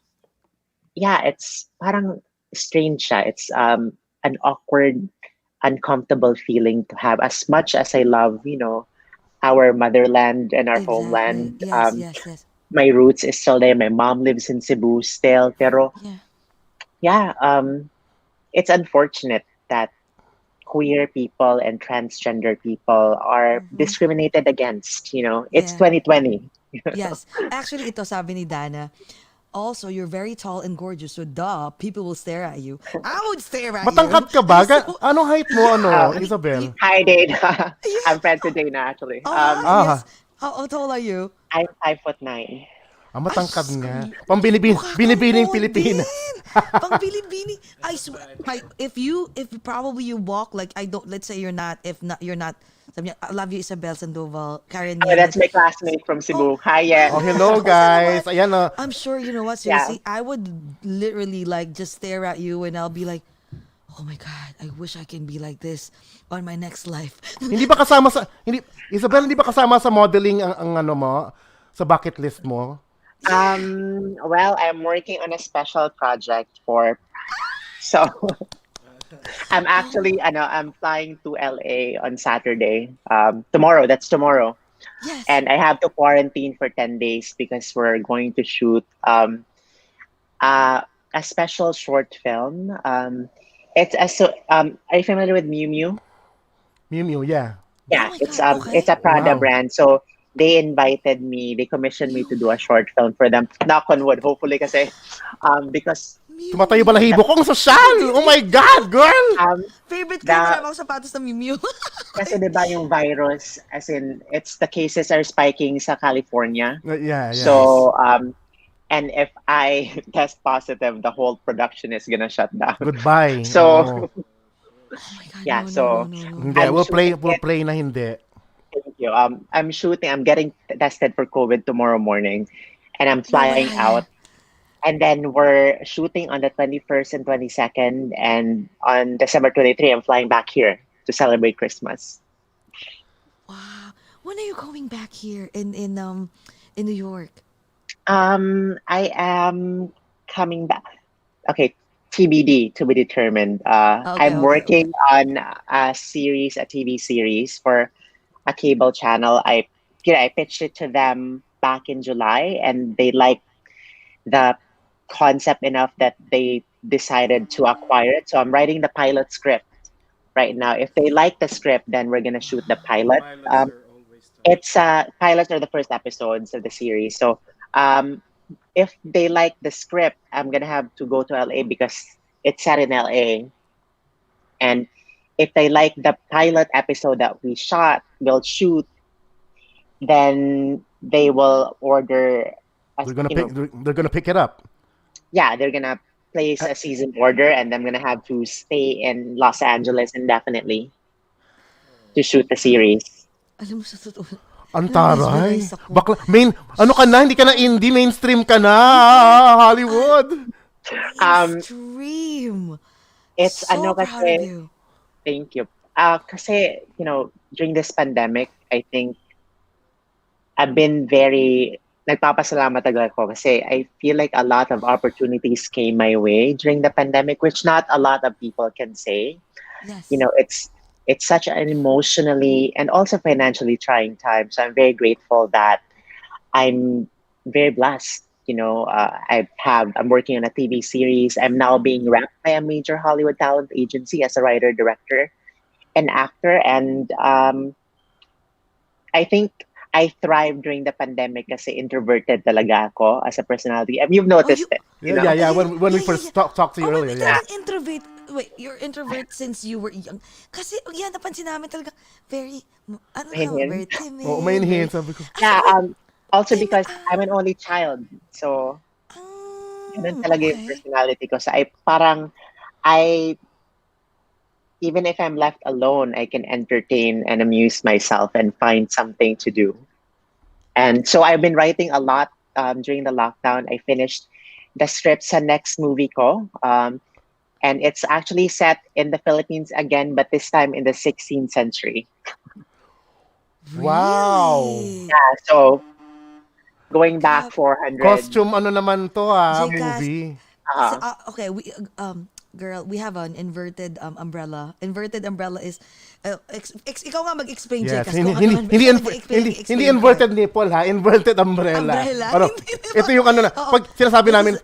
Speaker 3: parang strange siya. It's an awkward, uncomfortable feeling to have. As much as I love, our motherland and our
Speaker 2: Exactly.
Speaker 3: homeland,
Speaker 2: Yes, yes, yes.
Speaker 3: my roots is still there. My mom lives in Cebu still. Pero
Speaker 2: Yeah.
Speaker 3: yeah, it's unfortunate that queer people and transgender people are discriminated against. It's
Speaker 2: Yeah.
Speaker 3: 2020.
Speaker 2: Yes. Actually, ito sabi ni Dana. Also, you're very tall and gorgeous, so duh, people will stare at you. I would stare at you.
Speaker 1: Matangkad ka ba?
Speaker 2: So,
Speaker 1: Anong height mo,
Speaker 2: y-
Speaker 1: Isabel?
Speaker 3: Hi, Dana.
Speaker 2: yeah.
Speaker 3: I'm friends with Dana actually.
Speaker 2: Oh, hi.
Speaker 1: Ah,
Speaker 2: Yes. How tall are you?
Speaker 3: I'm 5'9".
Speaker 2: Ay,
Speaker 1: matangkad
Speaker 2: sus,
Speaker 1: nga.
Speaker 2: mukha kang
Speaker 1: Binibining
Speaker 2: model.
Speaker 1: Pilipinas.
Speaker 2: Pang bili-bini. I swear, if probably you walk like I don't. Let's say you're not. If not, you're not. Sabi niya, I love you, Isabel Sandoval, Karen
Speaker 3: Oh,
Speaker 2: Yan.
Speaker 3: that's my classmate from
Speaker 2: Oh,
Speaker 3: Cebu. Hi,
Speaker 1: Oh,
Speaker 3: Yen.
Speaker 1: hello
Speaker 2: kumusta
Speaker 1: guys.
Speaker 2: naman?
Speaker 1: Ayan na.
Speaker 2: I'm sure you know what.
Speaker 3: Yeah.
Speaker 2: Seriously, I would literally like just stare at you and I'll be like, oh my god, I wish I can be like this on my next life.
Speaker 1: Hindi ba kasama sa Isabel, hindi ba kasama sa modeling ang ano mo sa bucket list mo?
Speaker 3: Well, I'm working on a special project so I'm actually, I'm flying to LA on Saturday. Tomorrow, that's tomorrow.
Speaker 2: Yes.
Speaker 3: And I have to quarantine for 10 days because we're going to shoot a special short film. Are you familiar with Miu Miu?
Speaker 1: Miu Miu, yeah.
Speaker 2: Oh
Speaker 3: Yeah,
Speaker 2: my
Speaker 3: it's
Speaker 2: god. Okay.
Speaker 3: it's a Prada
Speaker 1: Wow.
Speaker 3: brand. So they commissioned me to do a short film for them. Knock on wood, hopefully kasi because
Speaker 2: Miu
Speaker 1: Tumatayo
Speaker 2: Miu.
Speaker 1: balahibo ko. Ang sosyal! Oh my God, girl!
Speaker 3: um
Speaker 2: Favorite ko yung
Speaker 3: the
Speaker 2: maramang sapatos na Miu Miu.
Speaker 3: kasi 'di ba yung virus, as in it's the cases are spiking sa California.
Speaker 1: Yeah, yeah.
Speaker 3: So and if I test positive, the whole production is gonna shut down.
Speaker 1: Goodbye.
Speaker 3: So
Speaker 1: Oo.
Speaker 2: Oh my god.
Speaker 3: yeah,
Speaker 2: No, no, no,
Speaker 3: so
Speaker 2: no, no.
Speaker 1: Hindi,
Speaker 3: I'm shooting
Speaker 1: we'll
Speaker 3: it.
Speaker 1: play na hindi.
Speaker 3: Thank you. I'm getting tested for COVID tomorrow morning, and I'm
Speaker 2: Yeah,
Speaker 3: flying
Speaker 2: yeah, yeah.
Speaker 3: out. And then we're shooting on the 21st and 22nd, and on December 23, I'm flying back here to celebrate Christmas.
Speaker 2: Wow. When are you going back here in New York?
Speaker 3: I am coming back. Okay, TBD, to be determined.
Speaker 2: Okay,
Speaker 3: I'm
Speaker 2: okay, okay.
Speaker 3: working on a TV series for a cable channel. I pitched it to them back in July, and they like the concept enough that they decided to acquire it. So I'm writing the pilot script right now. If they like the script, then we're gonna shoot the pilot. It's pilots are the first episodes of the series. So um, if they like the script, I'm gonna have to go to LA because it's set in LA. And if they like the pilot episode that we'll shoot, then they will order a, you know,
Speaker 1: They're gonna pick it up.
Speaker 3: yeah, they're gonna place a season order, and I'm gonna have to stay in Los Angeles indefinitely to shoot the series.
Speaker 2: Alam mo sa totoo.
Speaker 1: Ang
Speaker 2: Na-mesmerize
Speaker 1: taray.
Speaker 2: ako.
Speaker 1: Ano ka na? Hindi ka na indie, mainstream ka na. Hollywood.
Speaker 3: Um,
Speaker 2: Mainstream.
Speaker 3: it's
Speaker 2: So
Speaker 3: ano
Speaker 2: proud of
Speaker 3: kasi,
Speaker 2: you.
Speaker 3: thank you. Kasi, during this pandemic, I think I've been very nagpapasalamat talaga ako kasi I feel like a lot of opportunities came my way during the pandemic, which not a lot of people can say. You
Speaker 2: Yes.
Speaker 3: know, it's such an emotionally and also financially trying time. So I'm very grateful that I'm very blessed. I'm working on a TV series. I'm now being wrapped by a major Hollywood talent agency as a writer, director, and actor. And I think I thrived during the pandemic kasi introverted talaga ako as a personality. You've
Speaker 2: Oh,
Speaker 3: noticed
Speaker 2: you.
Speaker 3: it, you
Speaker 1: Yeah, yeah,
Speaker 3: know?
Speaker 1: yeah.
Speaker 2: Yeah,
Speaker 1: When we
Speaker 2: yeah, yeah,
Speaker 1: first
Speaker 2: yeah.
Speaker 1: talked to you
Speaker 2: Oh,
Speaker 1: earlier,
Speaker 2: wait,
Speaker 1: yeah.
Speaker 2: talagang introvert. Wait, you're introvert since you were young. Kasi, yeah, napansin namin talaga, very, ano ka, very
Speaker 1: Oo, may
Speaker 2: timid, very,
Speaker 1: inhale, sabi ko.
Speaker 3: Yeah,
Speaker 2: wait,
Speaker 3: also
Speaker 2: timid,
Speaker 3: because I'm an only child. So, ganun talaga yung
Speaker 2: okay.
Speaker 3: personality ko. So, I, even if I'm left alone, I can entertain and amuse myself and find something to do. And so I've been writing a lot during the lockdown. I finished the script sa next movie ko. And it's actually set in the Philippines again, but this time in the 16th century.
Speaker 1: Wow!
Speaker 2: Really?
Speaker 3: Yeah, so going back
Speaker 2: Grab,
Speaker 3: 400.
Speaker 1: Costume ano naman to
Speaker 2: Jcas,
Speaker 1: movie.
Speaker 3: Uh,
Speaker 2: okay, girl, we have an inverted umbrella. Inverted umbrella is, ikaw nga mag-explain,
Speaker 1: Yes,
Speaker 2: Jcas,
Speaker 1: hindi
Speaker 2: kung ano
Speaker 1: hindi
Speaker 2: man,
Speaker 1: hindi,
Speaker 2: ikaw nag-explain,
Speaker 1: hindi
Speaker 2: explain ko.
Speaker 1: inverted nipple ha, inverted umbrella.
Speaker 2: Umbrella?
Speaker 1: Ano,
Speaker 2: Hindi
Speaker 1: ito
Speaker 2: naman.
Speaker 1: yung ano na,
Speaker 2: Oo.
Speaker 1: pag sinasabi
Speaker 2: This
Speaker 1: namin,
Speaker 2: is,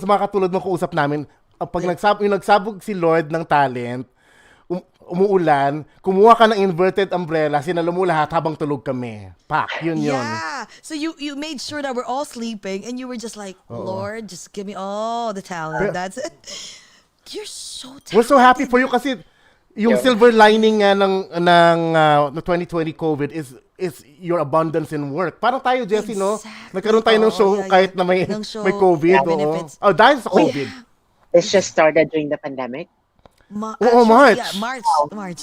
Speaker 1: sa mga katulad mo kausap namin, pag yung nagsabog si Lord ng talent, umuulan, kumuha ka ng inverted umbrella, sinalo mo lahat habang tulog kami. Pak, yun yun.
Speaker 2: yeah. So you made sure that we're all sleeping and you were just like,
Speaker 1: Oo.
Speaker 2: Lord, just give me all the talent.
Speaker 1: Pero,
Speaker 2: That's it. You're so
Speaker 1: we're so happy
Speaker 2: talented.
Speaker 1: for you kasi yung
Speaker 3: yeah.
Speaker 1: silver lining nga ng 2020 COVID is your abundance in work. Parang tayo, Jessie, no?
Speaker 2: Exactly.
Speaker 1: Nagkaroon tayo ng
Speaker 2: Oo,
Speaker 1: show
Speaker 2: yeah, yeah.
Speaker 1: kahit na
Speaker 2: Ng
Speaker 1: may
Speaker 2: show,
Speaker 1: COVID,
Speaker 2: even if
Speaker 1: oo.
Speaker 2: it's,
Speaker 1: Oh, dahil sa
Speaker 3: Oh,
Speaker 1: COVID.
Speaker 2: yeah.
Speaker 3: this just started during the pandemic.
Speaker 1: Oo,
Speaker 2: Actually, yeah,
Speaker 1: March.
Speaker 2: March.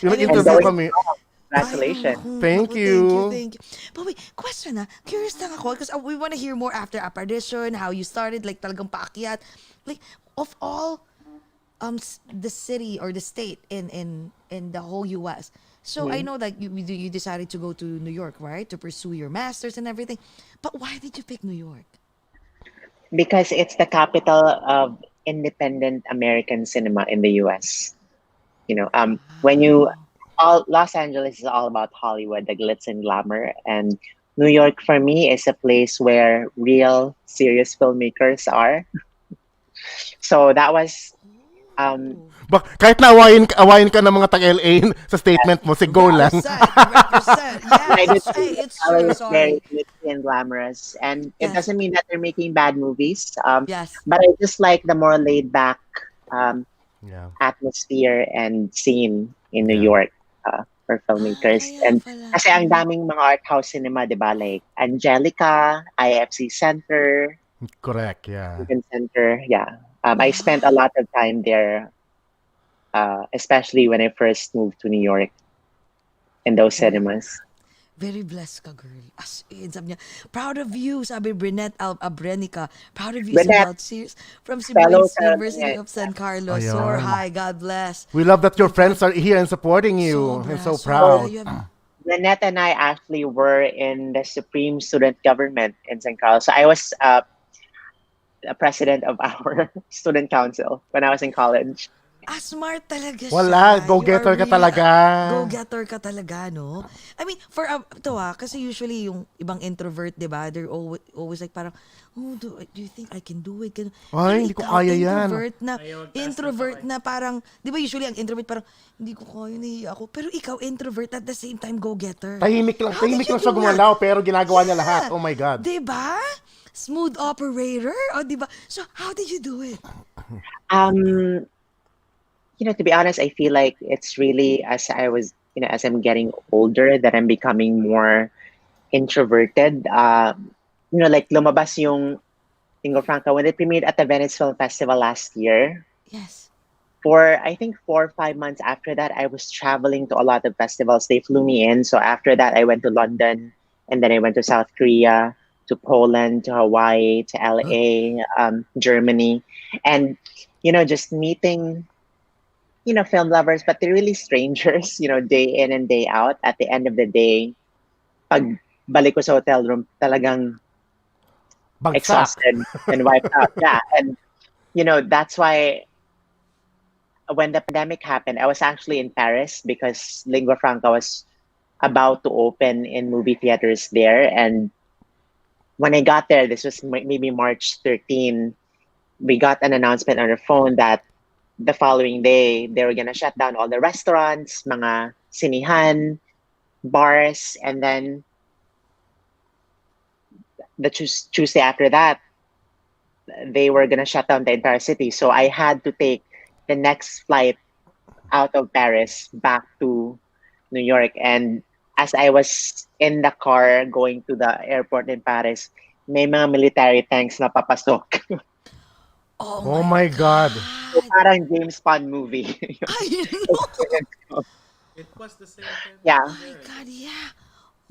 Speaker 1: Yung
Speaker 2: And it
Speaker 3: And
Speaker 2: was
Speaker 1: nag-interview
Speaker 3: going
Speaker 2: like,
Speaker 1: kami.
Speaker 3: strong.
Speaker 2: ay,
Speaker 3: Congratulations.
Speaker 1: Thank
Speaker 2: thank you,
Speaker 1: you.
Speaker 2: thank you. But wait, question curious lang ako because we want to hear more after apparition, how you started, like talagang paakyat. Like, of all the city or the state in the whole US. So I
Speaker 3: Mhm.
Speaker 2: know that you decided to go to New York, right? To pursue your masters and everything. But why did you pick New York?
Speaker 3: Because it's the capital of independent American cinema in the US. When you
Speaker 2: Wow.
Speaker 3: all Los Angeles is all about Hollywood, the glitz and glamour, and New York for me is a place where real serious filmmakers are. So that was um
Speaker 2: Oh.
Speaker 1: Kahit na awayin ka ng mga taga-LA sa statement mo, si Go lang.
Speaker 2: Represent, represent. Yeah,
Speaker 3: I did
Speaker 2: hey,
Speaker 3: think that
Speaker 2: it's true.
Speaker 3: LA is very
Speaker 2: Sorry.
Speaker 3: glitzy and glamorous, and it
Speaker 2: Yes,
Speaker 3: doesn't mean that they're making bad movies.
Speaker 2: yes.
Speaker 3: But I just like the more laid back um,
Speaker 1: Yeah.
Speaker 3: atmosphere and scene in New
Speaker 1: Yeah.
Speaker 3: York for filmmakers.
Speaker 2: Kaya
Speaker 3: And
Speaker 2: pala.
Speaker 3: kasi ang daming mga art house cinema, di ba? Like Angelica, IFC Center,
Speaker 1: Correct, yeah.
Speaker 3: Lincoln Center. Yeah. I spent a
Speaker 2: Wow.
Speaker 3: lot of time there, especially when I first moved to New York in those
Speaker 2: Very
Speaker 3: cinemas.
Speaker 2: Very blessed ka, girl. As in, sabi niya, proud of you, sabi Brinette Abrenica. Proud of you,
Speaker 3: Burnett,
Speaker 2: Isabel. Cheers from
Speaker 3: fellow
Speaker 2: Cebu's
Speaker 3: sa
Speaker 2: University of San Carlos. Soar
Speaker 1: Ayun.
Speaker 2: high, God bless.
Speaker 1: We love that your
Speaker 2: My proud.
Speaker 1: friends are here and supporting you. And
Speaker 2: Sobra,
Speaker 1: so
Speaker 2: sobra.
Speaker 3: so
Speaker 1: proud.
Speaker 2: You have,
Speaker 3: Burnett and I actually were in the Supreme Student Government in San Carlos. So I was a president of our student council when I was in college.
Speaker 2: smart talaga
Speaker 1: Wala,
Speaker 2: siya. You are
Speaker 1: go-getter ka
Speaker 2: really
Speaker 1: talaga.
Speaker 2: go-getter ka talaga, no? I mean, for, kasi usually yung ibang introvert, di ba? They're always like parang, oh, do you think I can do it? Ganun. Pero
Speaker 1: Ay, hindi ko
Speaker 2: ikaw,
Speaker 1: kaya yan.
Speaker 2: introvert na parang, di ba usually ang introvert parang, hindi ko kaya, nahiya ako. Pero ikaw, introvert at the same time, go-getter. How did
Speaker 1: Tahimik
Speaker 2: you
Speaker 1: lang siya
Speaker 2: do it?
Speaker 1: gumalaw pero ginagawa niya lahat.
Speaker 2: Yeah.
Speaker 1: Oh my God.
Speaker 2: Di ba? Smooth operator? O, di ba? So, how did you do it?
Speaker 3: Um, to be honest, I feel like it's really as I'm getting older that I'm becoming more introverted. Like lumabas yung Lingua Franca when it premiered at the Venice Film Festival last year.
Speaker 2: Yes.
Speaker 3: For I think 4 or 5 months after that, I was traveling to a lot of festivals. They flew me in. So after that, I went to London, and then I went to South Korea, to Poland, to Hawaii, to LA, Germany, and just meeting film lovers, but they're really strangers. Day in and day out. At the end of the day, pag balik ko sa hotel room, talagang
Speaker 1: Bagsak.
Speaker 3: exhausted and wiped out. Yeah, and that's why when the pandemic happened, I was actually in Paris because Lingua Franca was about to open in movie theaters there. And when I got there, this was maybe March 13, we got an announcement on our phone that the following day, they were going to shut down all the restaurants, mga sinihan, bars, and then the Tuesday after that, they were going to shut down the entire city. So I had to take the next flight out of Paris back to New York. And as I was in the car going to the airport in Paris, may mga military tanks na papasok.
Speaker 2: Oh
Speaker 1: Oh
Speaker 2: my
Speaker 1: my God.
Speaker 3: So
Speaker 2: God.
Speaker 3: parang James Bond movie.
Speaker 2: I know.
Speaker 4: It was the same time
Speaker 3: Yeah.
Speaker 2: Oh my God, yeah.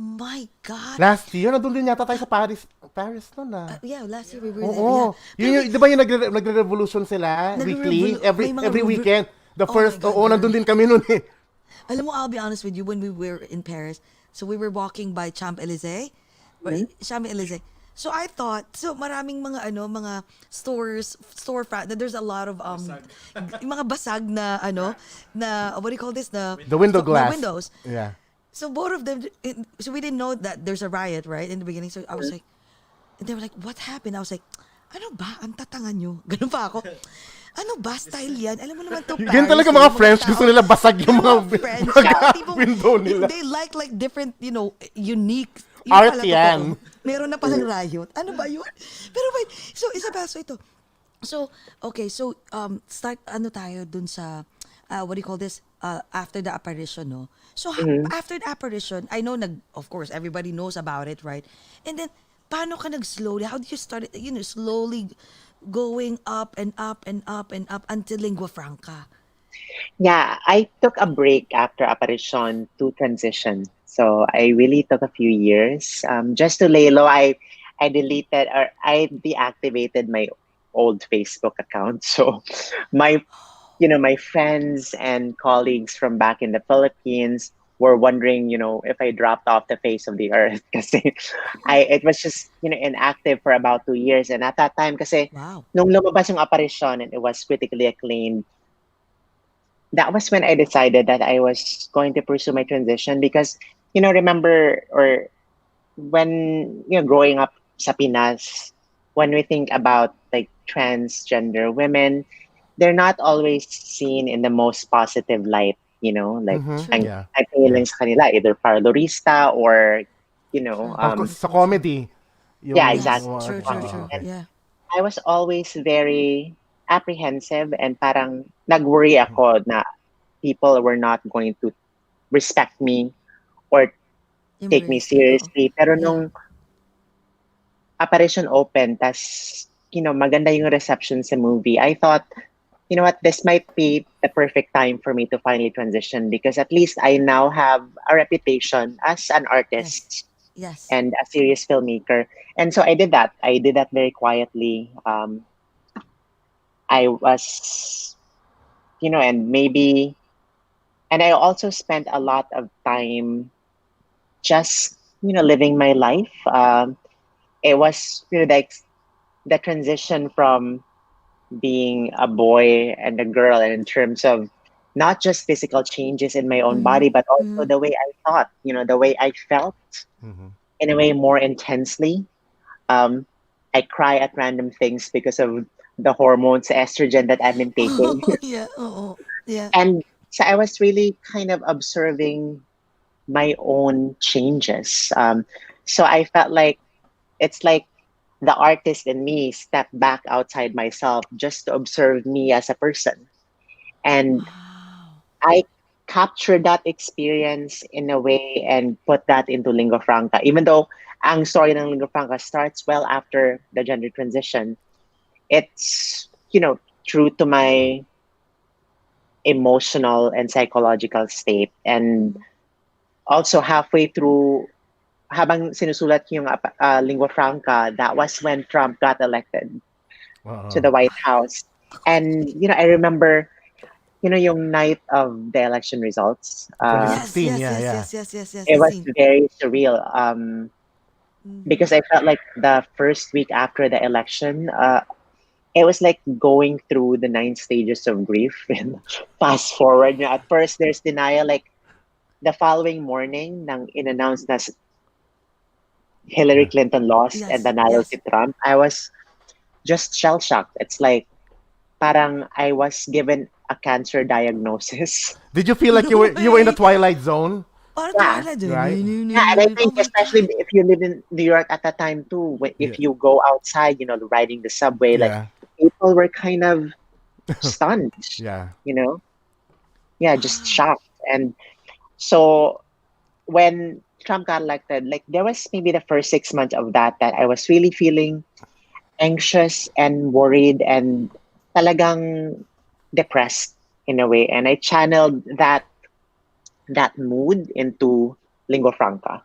Speaker 2: My God.
Speaker 1: Last year, nandun din yata tayo sa Paris. Paris nun
Speaker 2: Yeah, last year we were there.
Speaker 1: Oo.
Speaker 2: Yeah.
Speaker 1: Di ba yung nagre-revolution sila weekly?
Speaker 2: May mga
Speaker 1: Every weekend. The
Speaker 2: Oh
Speaker 1: first,
Speaker 2: my God,
Speaker 1: oo,
Speaker 2: girl.
Speaker 1: nandun din kami nun eh.
Speaker 2: Alam mo, I'll be honest with you, when we were in Paris, so we were walking by Champs-Élysées, right? Champs-Élysées. So I thought, so maraming mga storefront, there's a lot of yung mga basag na na what do you call this?
Speaker 1: The window glass.
Speaker 2: The windows.
Speaker 1: Yeah.
Speaker 2: So both of them, so we didn't know that there's a riot, right, in the beginning. So I was like, and they were like, what happened? I was like, ano ba? Ang tatangan nyo. Ganun pa ako. Ano ba? Style yan? Alam mo naman to Paris.
Speaker 1: Yan talaga mga French.
Speaker 2: tao.
Speaker 1: Gusto nila basag yung mga
Speaker 2: French. Tipong,
Speaker 1: window nila.
Speaker 2: They like different, unique.
Speaker 1: Art
Speaker 2: pala
Speaker 1: yan.
Speaker 2: totoo. Meron na palang riot. Ano ba yun? Pero wait, so Isabel, so ito. So, okay, so start tayo dun sa, what do you call this? After the apparition, no? So, after the apparition, I know, of course, everybody knows about it, right? And then, paano ka nag-slowly? How did you start it, slowly going up and up and up and up until Lingua Franca?
Speaker 3: Yeah, I took a break after apparition to transition. So I really took a few years. Just to lay low, I deleted or I deactivated my old Facebook account. So my my friends and colleagues from back in the Philippines were wondering, if I dropped off the face of the earth. Kasi it was just, inactive for about 2 years. And at that time, kasi
Speaker 2: Wow.
Speaker 3: nung lumabas yung apparition and it was critically acclaimed, that was when I decided that I was going to pursue my transition because, remember, or when, growing up sa Pinas, when we think about like transgender women, they're not always seen in the most positive light, like ang
Speaker 1: Yeah.
Speaker 3: tingin sa kanila, either parlorista or,
Speaker 1: Sa comedy. Yung,
Speaker 3: Yeah, exactly.
Speaker 2: True.
Speaker 1: okay.
Speaker 2: Yeah.
Speaker 3: I was always very apprehensive and parang nag-worry ako na people were not going to respect me or take me
Speaker 2: Embrace it, oo.
Speaker 3: seriously. Pero
Speaker 2: Yeah.
Speaker 3: nung apparition open, tas, maganda yung reception sa movie, I thought, you know what, this might be the perfect time for me to finally transition because at least I now have a reputation as an artist
Speaker 2: Yes.
Speaker 3: and a serious filmmaker. And so I did that. I did that very quietly. I was, and I also spent a lot of time just, living my life. It was, like the transition from being a boy and a girl, and in terms of not just physical changes in my own body, but also the way I thought, the way I felt in a way more intensely. I cry at random things because of the hormones, estrogen that I've been taking.
Speaker 2: Yeah. Oh. Yeah.
Speaker 3: And so I was really kind of observing my own changes. So I felt like it's like the artist in me stepped back outside myself just to observe me as a person. And
Speaker 2: Wow.
Speaker 3: I captured that experience in a way and put that into Lingua Franca. Even though ang story ng Lingua Franca starts well after the gender transition, it's, true to my emotional and psychological state. And also halfway through, habang sinusulat yung Lingua Franca, that was when Trump got elected to the White House. And, I remember, yung night of the election results.
Speaker 2: Yes.
Speaker 1: 2016, yeah.
Speaker 2: Yes.
Speaker 3: It was
Speaker 2: the scene.
Speaker 3: very surreal. because I felt like the first week after the election, it was like going through the 9 stages of grief. And fast forward, at first there's denial. Like the following morning, nang in-announce na Hillary
Speaker 1: Yeah.
Speaker 3: Clinton lost and
Speaker 2: Yes,
Speaker 3: nanalo
Speaker 2: yes.
Speaker 3: si Trump, I was just shell shocked. It's like parang I was given a cancer diagnosis.
Speaker 1: Did you feel like
Speaker 2: No
Speaker 1: you were in the
Speaker 2: way.
Speaker 1: twilight zone?
Speaker 2: Parang
Speaker 3: Yeah.
Speaker 2: Twilight.
Speaker 1: Right?
Speaker 3: Yeah, and I
Speaker 2: Oh
Speaker 3: think
Speaker 2: my
Speaker 3: especially
Speaker 2: God.
Speaker 3: if you live in New York at that time too,
Speaker 1: Yeah.
Speaker 3: if you go outside, riding the subway, like
Speaker 1: Yeah.
Speaker 3: people were kind of stunned,
Speaker 1: Yeah.
Speaker 3: you know? Yeah, just
Speaker 2: Wow.
Speaker 3: shocked. And so when Trump got elected, like there was maybe the first 6 months of that I was really feeling anxious and worried and talagang depressed in a way. And I channeled that mood into Lingua Franca.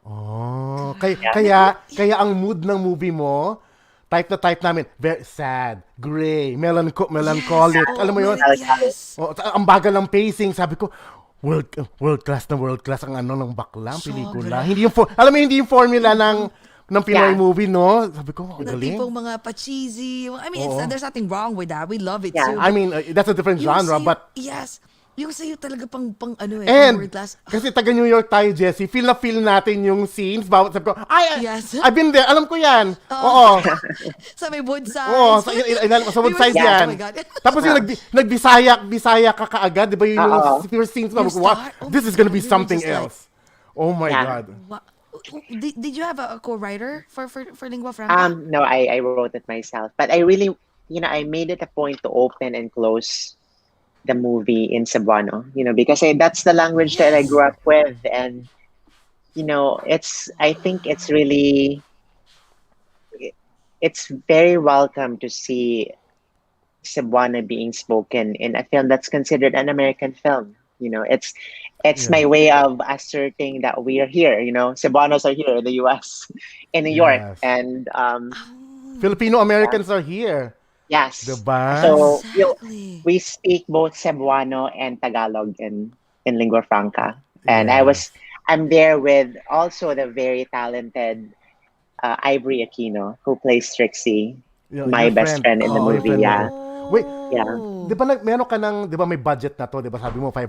Speaker 1: Oh, kaya,
Speaker 3: Yeah.
Speaker 2: Grabe.
Speaker 1: kaya, kaya ang mood ng movie mo, type na type namin, very sad, gray,
Speaker 2: Yes.
Speaker 1: melancholic.
Speaker 2: Oh,
Speaker 1: Alam mo yun?
Speaker 2: yes.
Speaker 1: Oh, ang bagal ng pacing. Sabi ko, world class na world class ang ano ng bakla, ang pelikula.
Speaker 2: Sobra.
Speaker 1: Hindi yung alam mo hindi yung formula ng Pinoy
Speaker 3: Yeah.
Speaker 1: movie, no? Sabi ko, ang
Speaker 2: Na
Speaker 1: galing.
Speaker 2: tipong mga pa-cheesy. I mean,
Speaker 1: Oo.
Speaker 2: there's nothing wrong with that. We love it
Speaker 3: Yeah.
Speaker 2: too.
Speaker 1: I
Speaker 2: But
Speaker 1: mean, that's a different
Speaker 2: yung
Speaker 1: genre,
Speaker 2: sa'yo,
Speaker 1: but
Speaker 2: yes. Yung sa'yo talaga pang ano pang
Speaker 1: and
Speaker 2: world class.
Speaker 1: kasi taga New York tayo, Jessie, feel na feel natin yung scenes. Bawat sabi ko,
Speaker 2: Yes.
Speaker 1: I've been there. Alam ko yan.
Speaker 2: Oh.
Speaker 1: Oo.
Speaker 2: Sa may wood
Speaker 1: Oo,
Speaker 2: signs.
Speaker 1: sa wood
Speaker 2: We were
Speaker 1: size
Speaker 2: just-
Speaker 1: yan.
Speaker 2: Oh my God.
Speaker 1: Tapos yung nagbisaya ka kaagad, di ba yun yung
Speaker 3: Oo.
Speaker 1: first scenes mo?
Speaker 2: Yung
Speaker 1: Wow,
Speaker 2: start? Oh
Speaker 1: this
Speaker 2: my
Speaker 1: is gonna
Speaker 2: God,
Speaker 1: be
Speaker 2: we were
Speaker 1: something
Speaker 2: just like-
Speaker 1: else. Oh my
Speaker 3: Yeah.
Speaker 1: God.
Speaker 2: Wow. Did you have a co-writer for Lingua Franca?
Speaker 3: No, I wrote it myself, but I really, I made it a point to open and close the movie in Cebuano, because that's the language that I
Speaker 2: Yes.
Speaker 3: grew up with, and I think it's very welcome to see Cebuano being spoken in a film that's considered an American film. It's
Speaker 1: Yeah.
Speaker 3: my way of asserting that we are here. Cebuanos are here in the U.S., in New York,
Speaker 1: Yes.
Speaker 3: and
Speaker 2: Oh,
Speaker 1: Filipino Americans are here.
Speaker 3: yes.
Speaker 1: Diba?
Speaker 3: So
Speaker 2: exactly.
Speaker 3: we speak both Cebuano and Tagalog in Lingua Franca, and
Speaker 1: Yes.
Speaker 3: I'm there with also the very talented Ivory Aquino, who plays Trixie, my
Speaker 1: Your
Speaker 3: best
Speaker 1: friend.
Speaker 3: friend in the
Speaker 1: Oh, your
Speaker 3: movie.
Speaker 1: friend mo
Speaker 3: Yeah,
Speaker 1: din. Wait,
Speaker 3: yeah.
Speaker 1: di ba meron ka ng, di ba may budget na to, di ba sabi mo
Speaker 3: Uh-uh.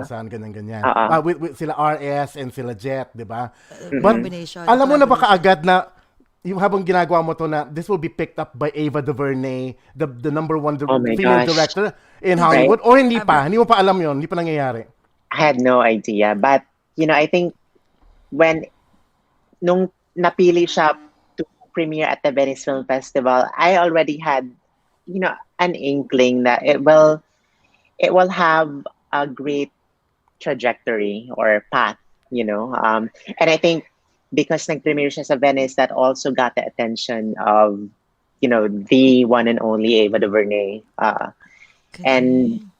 Speaker 1: 500,000, ganyan-ganyan.
Speaker 3: Uh-uh.
Speaker 1: With sila RS and sila Jet, di ba? But,
Speaker 3: Mm-mm.
Speaker 2: Combination.
Speaker 1: alam mo na ba
Speaker 2: collaboration.
Speaker 1: kaagad na, yung habang ginagawa mo to na, this will be picked up by Ava DuVernay, the number one
Speaker 3: Oh my
Speaker 1: female
Speaker 3: gosh.
Speaker 1: director in Hollywood, o hindi pa?
Speaker 2: Ever.
Speaker 1: Hindi mo pa alam yon, hindi pa nangyayari.
Speaker 3: I had no idea, but I think when nung napili siya to premiere at the Venice Film Festival, I already had an inkling that it will have a great trajectory or path, and I think because nag-premiere siya sa Venice, that also got the attention of the one and only Ava DuVernay, and
Speaker 2: Galing.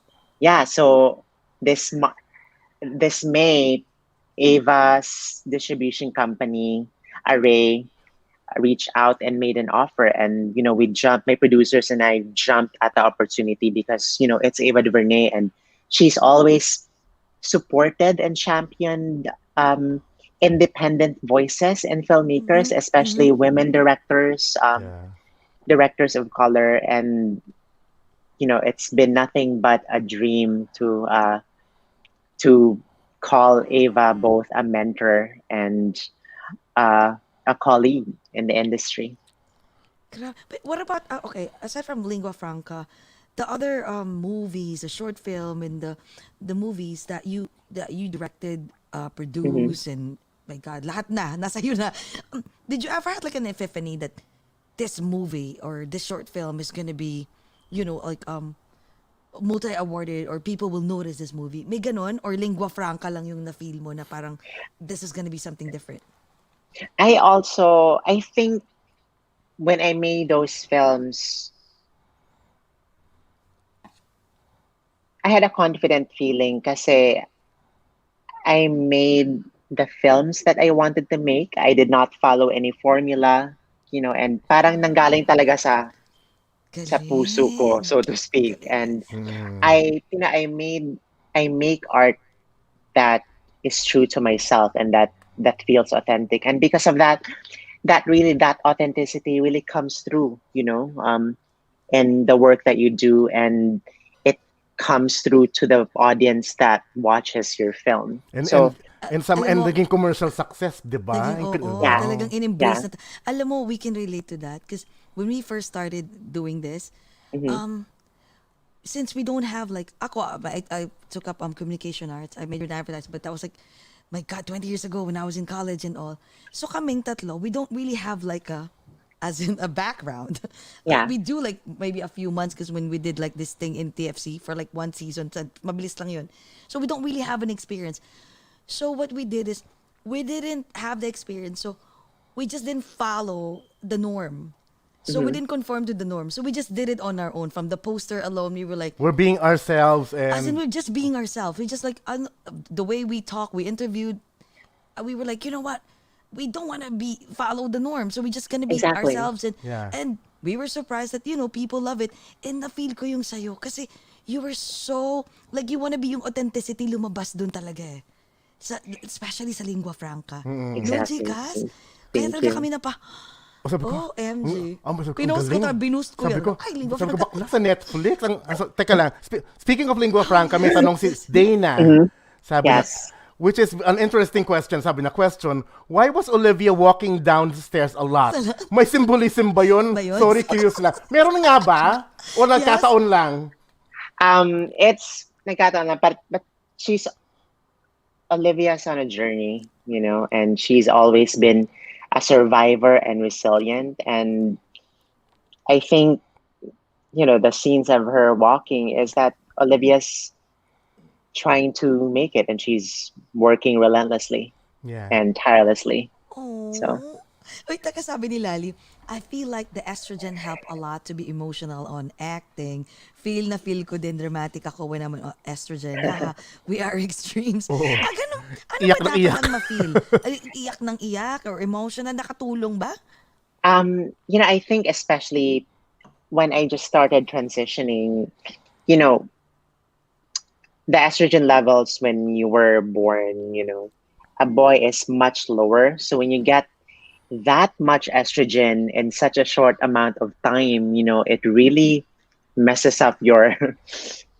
Speaker 3: yeah, so this May, Ava's distribution company, Array, reached out and made an offer. And, my producers and I jumped at the opportunity because, it's Ava DuVernay, and she's always supported and championed independent voices and filmmakers, especially women directors,
Speaker 1: Yeah.
Speaker 3: directors of color. And, it's been nothing but a dream to call Ava both a mentor and a colleague in the industry.
Speaker 2: But what about okay? Aside from Lingua Franca, the other movies, the short film, and the movies that you directed,
Speaker 3: Mhm.
Speaker 2: produced, and my God, lahat na nasa iyo na. Did you ever have like an epiphany that this movie or this short film is gonna be, like multi-awarded or people will notice this movie? May ganon or Lingua Franca lang yung na-feel mo na parang this is gonna be something different?
Speaker 3: I think when I made those films, I had a confident feeling kasi I made the films that I wanted to make. I did not follow any formula, and parang nanggaling talaga sa puso ko,
Speaker 2: Galing.
Speaker 3: so to speak.
Speaker 2: Galing.
Speaker 3: And I make art that is true to myself and that that feels authentic. And because of that, that authenticity really comes through, in the work that you do, and it comes through to the audience that watches your film.
Speaker 1: And
Speaker 3: So
Speaker 2: Alam mo,
Speaker 1: naging commercial success, 'di ba?
Speaker 2: naging oo,
Speaker 3: yeah,
Speaker 2: talagang in-embrace
Speaker 3: yeah.
Speaker 2: na. Alam mo, we can relate to that because when we first started doing this,
Speaker 3: Hmm.
Speaker 2: since we don't have like ako, I took up communication arts. I majored in advertising, but that was like my God, 20 years ago when I was in college and all. So kaming tatlo, we don't really have like a as in a background.
Speaker 3: Yeah.
Speaker 2: We do like maybe a few months because when we did like this thing in TFC for like one season, so mabilis lang yun. So we don't really have an experience. So what we did is we didn't have the experience, so we just didn't follow the norm. So we
Speaker 3: Hmm.
Speaker 2: didn't conform to the norm. So we just did it on our own. From the poster alone, we were like,
Speaker 1: We're being ourselves
Speaker 2: as in
Speaker 1: and
Speaker 2: we're just being ourselves. We just like the way we talk, we interviewed. We were like, you know what? We don't want to be follow the norm, so we just gonna be
Speaker 3: Exactly.
Speaker 2: ourselves. And
Speaker 1: Yeah.
Speaker 2: and we were surprised that people love it. And na-feel ko yung sayo kasi you were so like you wanna be yung authenticity lumabas dun talaga eh. Especially sa lingua franca. No,
Speaker 3: Exactly.
Speaker 2: Jikas? Kaya
Speaker 3: Thank
Speaker 2: talaga
Speaker 3: you.
Speaker 2: kami na pa,
Speaker 1: oh, sabi ko,
Speaker 2: OMG.
Speaker 1: sabi ko,
Speaker 2: Pinost ko
Speaker 1: galing.
Speaker 2: binoost ko
Speaker 1: Sabi
Speaker 2: yan.
Speaker 1: ko,
Speaker 2: Ay, lingua
Speaker 1: sabi ko,
Speaker 2: franca.
Speaker 1: bakla sa Netflix. Teka lang, speaking of lingua franca, may tanong si Dana. Sabi na,
Speaker 3: Yes.
Speaker 1: which is an interesting question. Sabi na, question, why was Olivia walking down the stairs a lot? May symbolism ba yun?
Speaker 2: Ba yun?
Speaker 1: Sorry, curious lang. Meron nga ba? O nagkataon lang?
Speaker 3: It's nagkataon na, but she's Olivia's on a journey, and she's always been a survivor and resilient. And I think, the scenes of her walking is that Olivia's trying to make it, and she's working relentlessly
Speaker 1: Yeah.
Speaker 3: and tirelessly. So,
Speaker 2: Oh. Wait, taka sabi ni Lali, I feel like the estrogen help a lot to be emotional on acting. Feel ko din dramatic ako when I'm on estrogen. Haha, we are extremes.
Speaker 1: Oo.
Speaker 2: Ganun. Ano
Speaker 1: Iyak
Speaker 2: ba
Speaker 1: ng
Speaker 2: dapat
Speaker 1: iyak.
Speaker 2: ang ma-feel? Iyak ng iyak or emotional? Nakatulong ba?
Speaker 3: I think especially when I just started transitioning, you know, the estrogen levels when you were born, a boy is much lower. So when you get that much estrogen in such a short amount of time, it really messes up your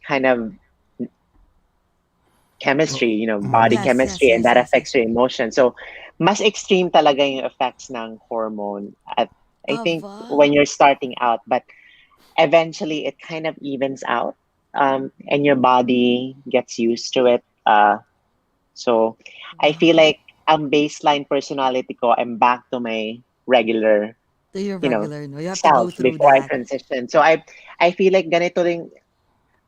Speaker 3: kind of chemistry, body
Speaker 2: Yes, yes,
Speaker 3: chemistry, and
Speaker 2: yes,
Speaker 3: that
Speaker 2: yes, yes.
Speaker 3: affects your emotion. So mas extreme talaga yung effects ng hormone. At I think
Speaker 2: Aba.
Speaker 3: when you're starting out, but eventually it kind of evens out, and your body gets used to it. So I feel like ang baseline personality ko, I'm back to my regular,
Speaker 2: To your
Speaker 3: you know,
Speaker 2: regular, no? You have to go
Speaker 3: self
Speaker 2: through
Speaker 3: before I
Speaker 2: that.
Speaker 3: transition. So I feel like ganito rin,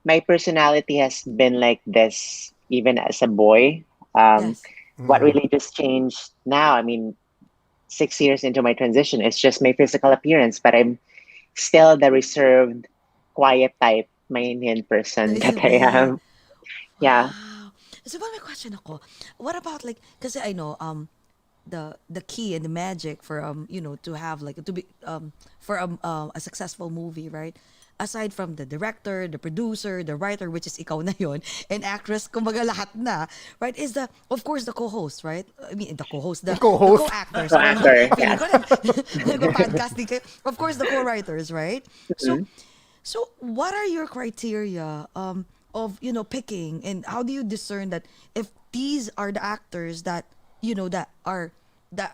Speaker 3: my personality has been like this even as a boy.
Speaker 2: Yes.
Speaker 3: What really just changed now, I mean, 6 years into my transition, it's just my physical appearance, but I'm still the reserved, quiet type, maintain
Speaker 2: Na
Speaker 3: person that I
Speaker 2: Isabel.
Speaker 3: am. Yeah.
Speaker 2: Wow. So, may question ako. What about like, kasi I know, the key and the magic for to have like to be for a successful movie, right? Aside from the director, the producer, the writer, which is ikaw na yon, and actress, kumbaga lahat na, right? Is the of course the co-host, right? I mean the co-host, the
Speaker 1: Co-host.
Speaker 2: co-actors.
Speaker 3: Co-actor,
Speaker 2: Feeling
Speaker 3: yes.
Speaker 2: ko nag-podcasting kayo. Of course the co-writers, right? So so what are your criteria of picking, and how do you discern that if these are the actors that that are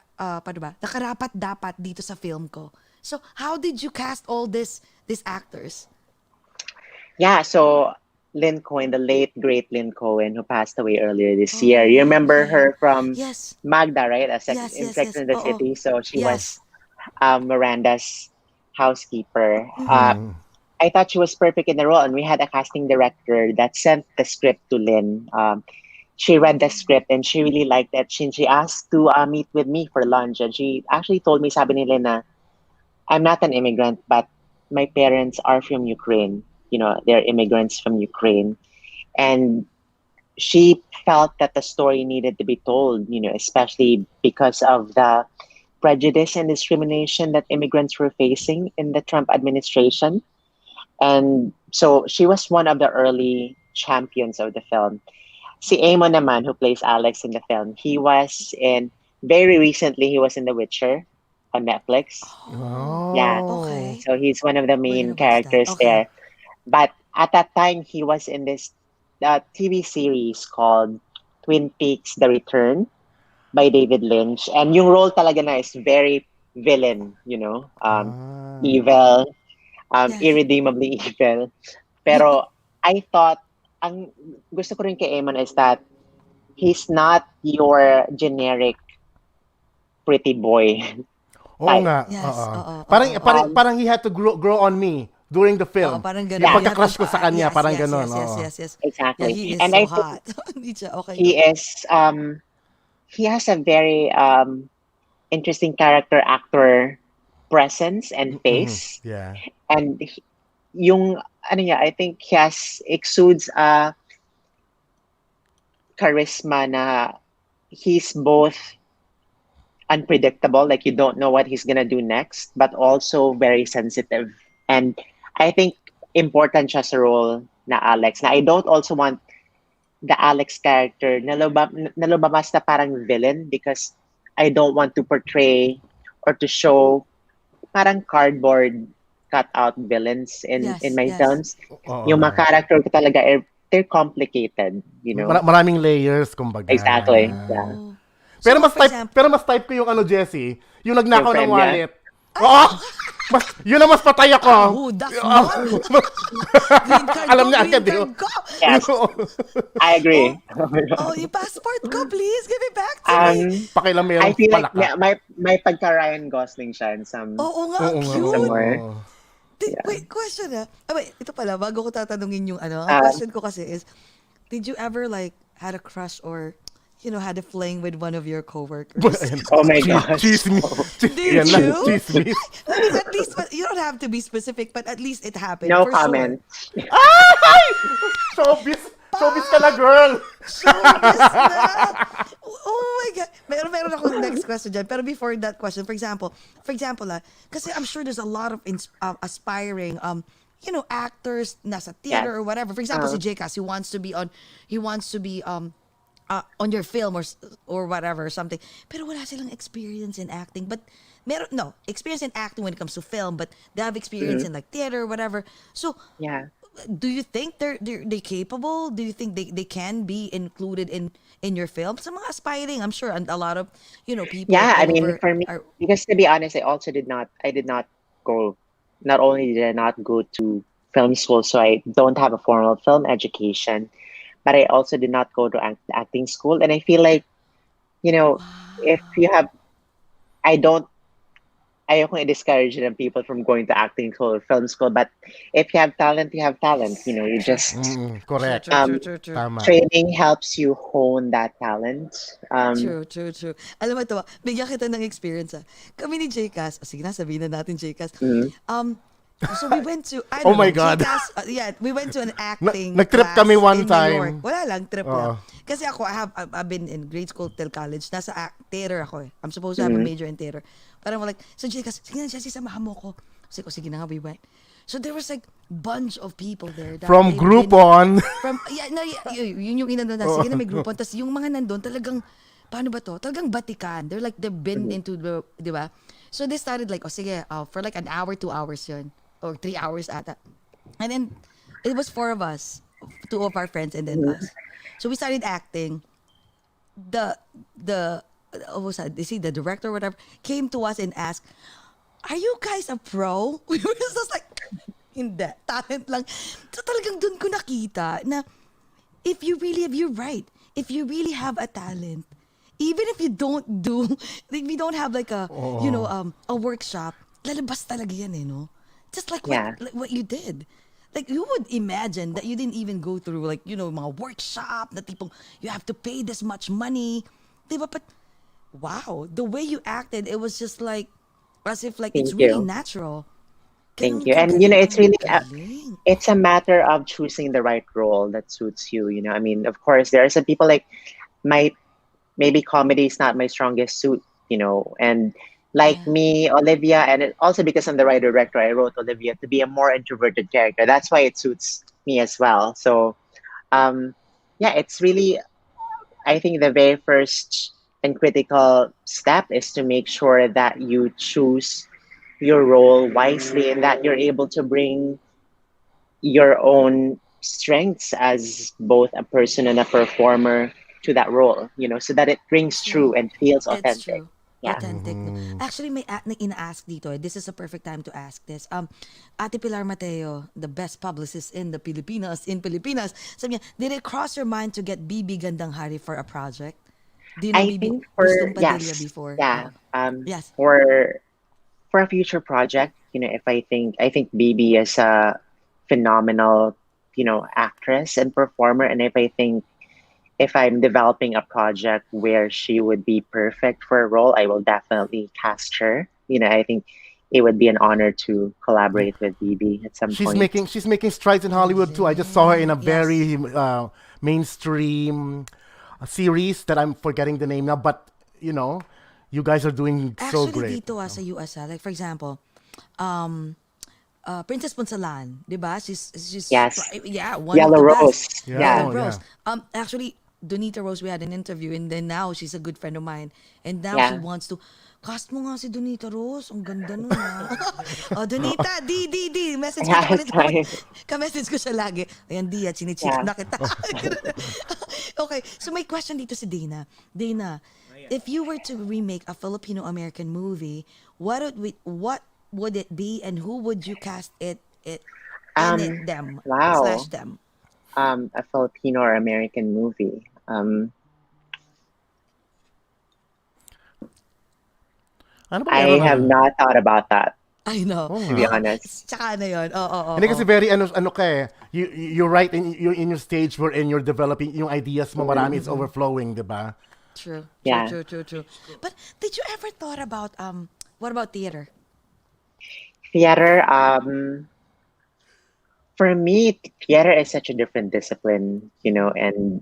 Speaker 2: paano ba, na karapat dapat dito sa film ko? So how did you cast all these actors?
Speaker 3: Yeah, so Lynn Cohen, the late great Lynn Cohen, who passed away earlier this year. You
Speaker 2: Oh,
Speaker 3: remember
Speaker 2: okay.
Speaker 3: her from
Speaker 2: Yes.
Speaker 3: Magda, right?
Speaker 2: Yes,
Speaker 3: In
Speaker 2: yes,
Speaker 3: Sex
Speaker 2: yes.
Speaker 3: and the
Speaker 2: Oo.
Speaker 3: City. So she
Speaker 2: Yes.
Speaker 3: was Miranda's housekeeper.
Speaker 2: Mm-hmm.
Speaker 3: I thought she was perfect in the role, and we had a casting director that sent the script to Lynn. She read the script and she really liked it. She asked to meet with me for lunch, and she actually told me, sabi ni Lynn na, I'm not an immigrant, but my parents are from Ukraine. They're immigrants from Ukraine. And she felt that the story needed to be told, especially because of the prejudice and discrimination that immigrants were facing in the Trump administration. And so she was one of the early champions of the film. Si Amon naman, who plays Alex in the film, he was in very recently he was in The Witcher on Netflix. Yeah,
Speaker 1: Oh.
Speaker 2: Okay.
Speaker 3: so he's one of the
Speaker 2: We're
Speaker 3: main
Speaker 2: gonna watch that.
Speaker 3: characters
Speaker 2: Okay.
Speaker 3: there. But at that time, he was in this TV series called Twin Peaks: The Return by David Lynch. And yung role talaga na is very villain,
Speaker 1: Ah.
Speaker 3: evil,
Speaker 2: Yes.
Speaker 3: irredeemably evil. Pero I thought, ang gusto ko rin kay Eamon is that he's not your generic pretty boy
Speaker 1: Oo
Speaker 3: type.
Speaker 1: nga.
Speaker 2: Yes.
Speaker 1: Oo.
Speaker 2: Oo,
Speaker 1: Parang,
Speaker 2: oo,
Speaker 1: parang,
Speaker 2: oo.
Speaker 3: Um,
Speaker 1: parang he had to grow on me during the
Speaker 2: Oo,
Speaker 1: film.
Speaker 2: parang
Speaker 1: Yung
Speaker 2: ganun.
Speaker 3: yeah,
Speaker 2: You have to,
Speaker 1: pagka-crush ko sa kanya,
Speaker 2: yes,
Speaker 1: parang
Speaker 2: yes,
Speaker 1: ganun.
Speaker 2: yes, yes,
Speaker 1: Oo.
Speaker 2: yes, yes. Yeah,
Speaker 3: exactly.
Speaker 2: he is
Speaker 3: And
Speaker 2: so
Speaker 3: I think
Speaker 2: hot. Hindi siya, okay,
Speaker 3: he
Speaker 2: go.
Speaker 3: is he has a very interesting character actor presence and
Speaker 1: Mhm.
Speaker 3: face.
Speaker 1: Yeah.
Speaker 3: And yung ano niya, I think he has exudes a charisma na he's both unpredictable, like you don't know what he's gonna do next, but also very sensitive. And I think important siya sa role na Alex. Na I don't also want the Alex character na lumabas na parang villain because I don't want to portray or to show parang cardboard cutout villains in
Speaker 2: Yes,
Speaker 3: my
Speaker 2: yes.
Speaker 3: films. Yung mga
Speaker 1: Oo.
Speaker 3: character ko talaga, they're complicated, you know?
Speaker 1: Maraming layers, kumbaga.
Speaker 3: Exactly. Yeah.
Speaker 1: Yeah.
Speaker 2: Oh.
Speaker 1: Pero
Speaker 2: So,
Speaker 1: mas
Speaker 2: for
Speaker 1: type,
Speaker 2: example,
Speaker 1: pero mas type ko yung ano, Jessie, yung
Speaker 3: Yung
Speaker 1: nagnakaw ng
Speaker 3: friend niya.
Speaker 1: wallet. Oo! Yun ang mas patay ako.
Speaker 2: hudas mo. Green card
Speaker 1: Alam
Speaker 2: ko,
Speaker 1: niya
Speaker 2: green
Speaker 1: agad
Speaker 2: card
Speaker 1: yun.
Speaker 2: ko.
Speaker 3: Yes, I
Speaker 2: Oh,
Speaker 3: agree.
Speaker 2: oh, yung passport ko, please. Give it back to me.
Speaker 3: um,
Speaker 1: Pakialam
Speaker 3: I
Speaker 1: merong
Speaker 3: feel like
Speaker 1: palaka.
Speaker 3: may pagka Ryan Gosling siya in
Speaker 2: Oo nga, ang
Speaker 1: Oo nga, oo nga.
Speaker 2: cute.
Speaker 3: somewhere.
Speaker 1: Oo.
Speaker 3: Yeah.
Speaker 2: Wait, question wait, ito pala, bago ko tatanungin yung ano, ang
Speaker 3: Um,
Speaker 2: question ko kasi is, did you ever like had a crush or, had a fling with one of your coworkers?
Speaker 1: Ayan.
Speaker 3: oh my gosh.
Speaker 1: Chismis.
Speaker 2: Did
Speaker 1: Yan na,
Speaker 2: you?
Speaker 1: chismis.
Speaker 2: I mean, at least, you don't have to be specific, but at least it happened,
Speaker 3: No
Speaker 2: for sure.
Speaker 3: comment.
Speaker 1: Ay! Showbiz! Showbiz ka na, girl!
Speaker 2: Showbiz na! Oh my God. Meron akong next question dyan. Pero before that question, for example, kasi I'm sure there's a lot of aspiring, actors nasa
Speaker 3: Yes.
Speaker 2: theater or whatever. For example, si Jcas, he wants to be on your film or whatever, something. Pero wala silang experience in acting. But experience in acting when it comes to film, but they have experience in like theater or whatever. So,
Speaker 3: Yeah.
Speaker 2: do you think they're capable? Do you think they can be included in your film? Sa mga aspiring, I'm sure, and a lot of people
Speaker 3: Yeah, I
Speaker 2: all
Speaker 3: mean,
Speaker 2: over
Speaker 3: for me,
Speaker 2: are.
Speaker 3: because to be honest, I did not go, not only did I not go to film school, so I don't have a formal film education, but I also did not go to acting school. And I feel like, if you have, I don't, ayokong i-discourage ng people from going to acting school or film school, but if you have talent, you have talent. You
Speaker 2: True,
Speaker 3: just,
Speaker 2: true,
Speaker 1: Correct.
Speaker 2: true, true, true, true.
Speaker 1: Tama.
Speaker 3: training helps you hone that talent.
Speaker 2: True, true, true. Alam mo ito, bigyan kita ng experience. Kami ni Jcas, sige na, sabihin na natin Jcas.
Speaker 3: Mm.
Speaker 2: So we went to, I
Speaker 1: Oh
Speaker 2: don't
Speaker 1: my
Speaker 2: know,
Speaker 1: God.
Speaker 2: Jcas, we went to an acting
Speaker 1: Nag-trip
Speaker 2: class
Speaker 1: kami one
Speaker 2: in New York.
Speaker 1: time.
Speaker 2: Wala lang, trip
Speaker 1: Oo.
Speaker 2: lang. Kasi ako, I've been in grade school till college. Nasa theater ako eh. I'm supposed to have a major in theater. Parang like, so Jcas, sige na, Jessie, samahan mo ko. Sige na nga, we went. So there was like bunch of people there. That
Speaker 1: From
Speaker 2: they've
Speaker 1: Groupon.
Speaker 2: yun yung inano na, sige na may Groupon. Tapos yung mga nandun, talagang, paano ba to? Talagang batikan. They've been into the, di ba? So they started like, sige, for like an hour, 2 hours yun. Or 3 hours ata. And then, it was 4 of us. 2 of our friends and then us. So we started acting. The the director or whatever came to us and asked, "Are you guys a pro?" We were just like, hindi, talent lang. So talagang dun ko nakita na if you're right, if you really have a talent, even if you don't do, like we don't have like a workshop, lalabas talaga yan no? Just like
Speaker 3: Yeah.
Speaker 2: what you did. Like, you would imagine that you didn't even go through, like, mga workshop, na tipong, you have to pay this much money. Diba? But, wow, the way you acted, it was just like, as if, like, it's
Speaker 3: Thank
Speaker 2: really
Speaker 3: you.
Speaker 2: natural.
Speaker 3: Thank
Speaker 2: Ganun
Speaker 3: you. And
Speaker 2: kagaling
Speaker 3: it's
Speaker 2: ang
Speaker 3: really
Speaker 2: galing.
Speaker 3: it's a matter of choosing the right role that suits you. I mean, of course, there are some people like maybe comedy is not my strongest suit. And like
Speaker 2: Yeah.
Speaker 3: me, Olivia, and also because I'm the writer director, I wrote Olivia to be a more introverted character. That's why it suits me as well. So, yeah, it's really, I think the very first and critical step is to make sure that you choose your role wisely and that you're able to bring your own strengths as both a person and a performer to that role, so that it rings true
Speaker 2: True.
Speaker 3: and feels
Speaker 2: It's
Speaker 3: authentic.
Speaker 2: true.
Speaker 3: Yeah.
Speaker 2: Authentic. No? Actually, may ina-ask dito. This is a perfect time to ask this. Ate Pilar Mateo, the best publicist in the Pilipinas, sabi niya, did it cross your mind to get BB Gandang Hari for a project? Do you know
Speaker 3: I
Speaker 2: BB
Speaker 3: think
Speaker 2: Gustong
Speaker 3: for
Speaker 2: Padilla
Speaker 3: yes,
Speaker 2: before?
Speaker 3: yeah.
Speaker 2: Oh. Yes.
Speaker 3: For a future project, if I think BB is a phenomenal, actress and performer, and if I'm developing a project where she would be perfect for a role, I will definitely cast her. I think it would be an honor to collaborate with BB at some point.
Speaker 1: She's making strides in Hollywood too. I just saw her in a
Speaker 2: Yes.
Speaker 1: very mainstream series that I'm forgetting the name now, but you guys are doing so
Speaker 2: Actually,
Speaker 1: great.
Speaker 2: dito sa US, like for example, um, Princess Ponsalan, 'di ba?
Speaker 3: Yes,
Speaker 2: Yeah, one of
Speaker 3: Yellow
Speaker 2: the best.
Speaker 3: Rose.
Speaker 1: Yeah,
Speaker 2: Yellow
Speaker 3: Yeah,
Speaker 1: oh yeah.
Speaker 2: Rose. Actually, Donita Rose, we had an interview, and then now she's a good friend of mine, and now she
Speaker 3: yeah.
Speaker 2: wants to cast mo nga si Donita Rose. Ang ganda nun, ah. Oh, Donita, D. Message
Speaker 3: Yeah,
Speaker 2: kita ulit.
Speaker 3: it's fine.
Speaker 2: Ka-message ko siya lagi. Ayan, Di, at chinichika
Speaker 3: Yeah.
Speaker 2: na kita. Okay, so may question dito si Dana. Dana, if you were to remake a Filipino-American movie, what would it be, and who would you cast it in it,
Speaker 3: Um,
Speaker 2: them, slash
Speaker 3: wow.
Speaker 2: them?
Speaker 3: A Filipino or American movie.
Speaker 1: Ano ba meron
Speaker 3: I
Speaker 1: na?
Speaker 3: have not thought about that,
Speaker 2: I know.
Speaker 1: Oo
Speaker 3: to be
Speaker 1: nga.
Speaker 2: Oh,
Speaker 3: honest.
Speaker 2: tsaka na yun.
Speaker 1: Hindi kasi
Speaker 2: Oo.
Speaker 1: very ano ka eh. You're right in your stage wherein you're developing yung ideas mo marami, it's overflowing, 'di ba?
Speaker 2: True.
Speaker 3: Yeah.
Speaker 2: But did you ever thought about what about theater?
Speaker 3: Theater, for me, theater is such a different discipline, and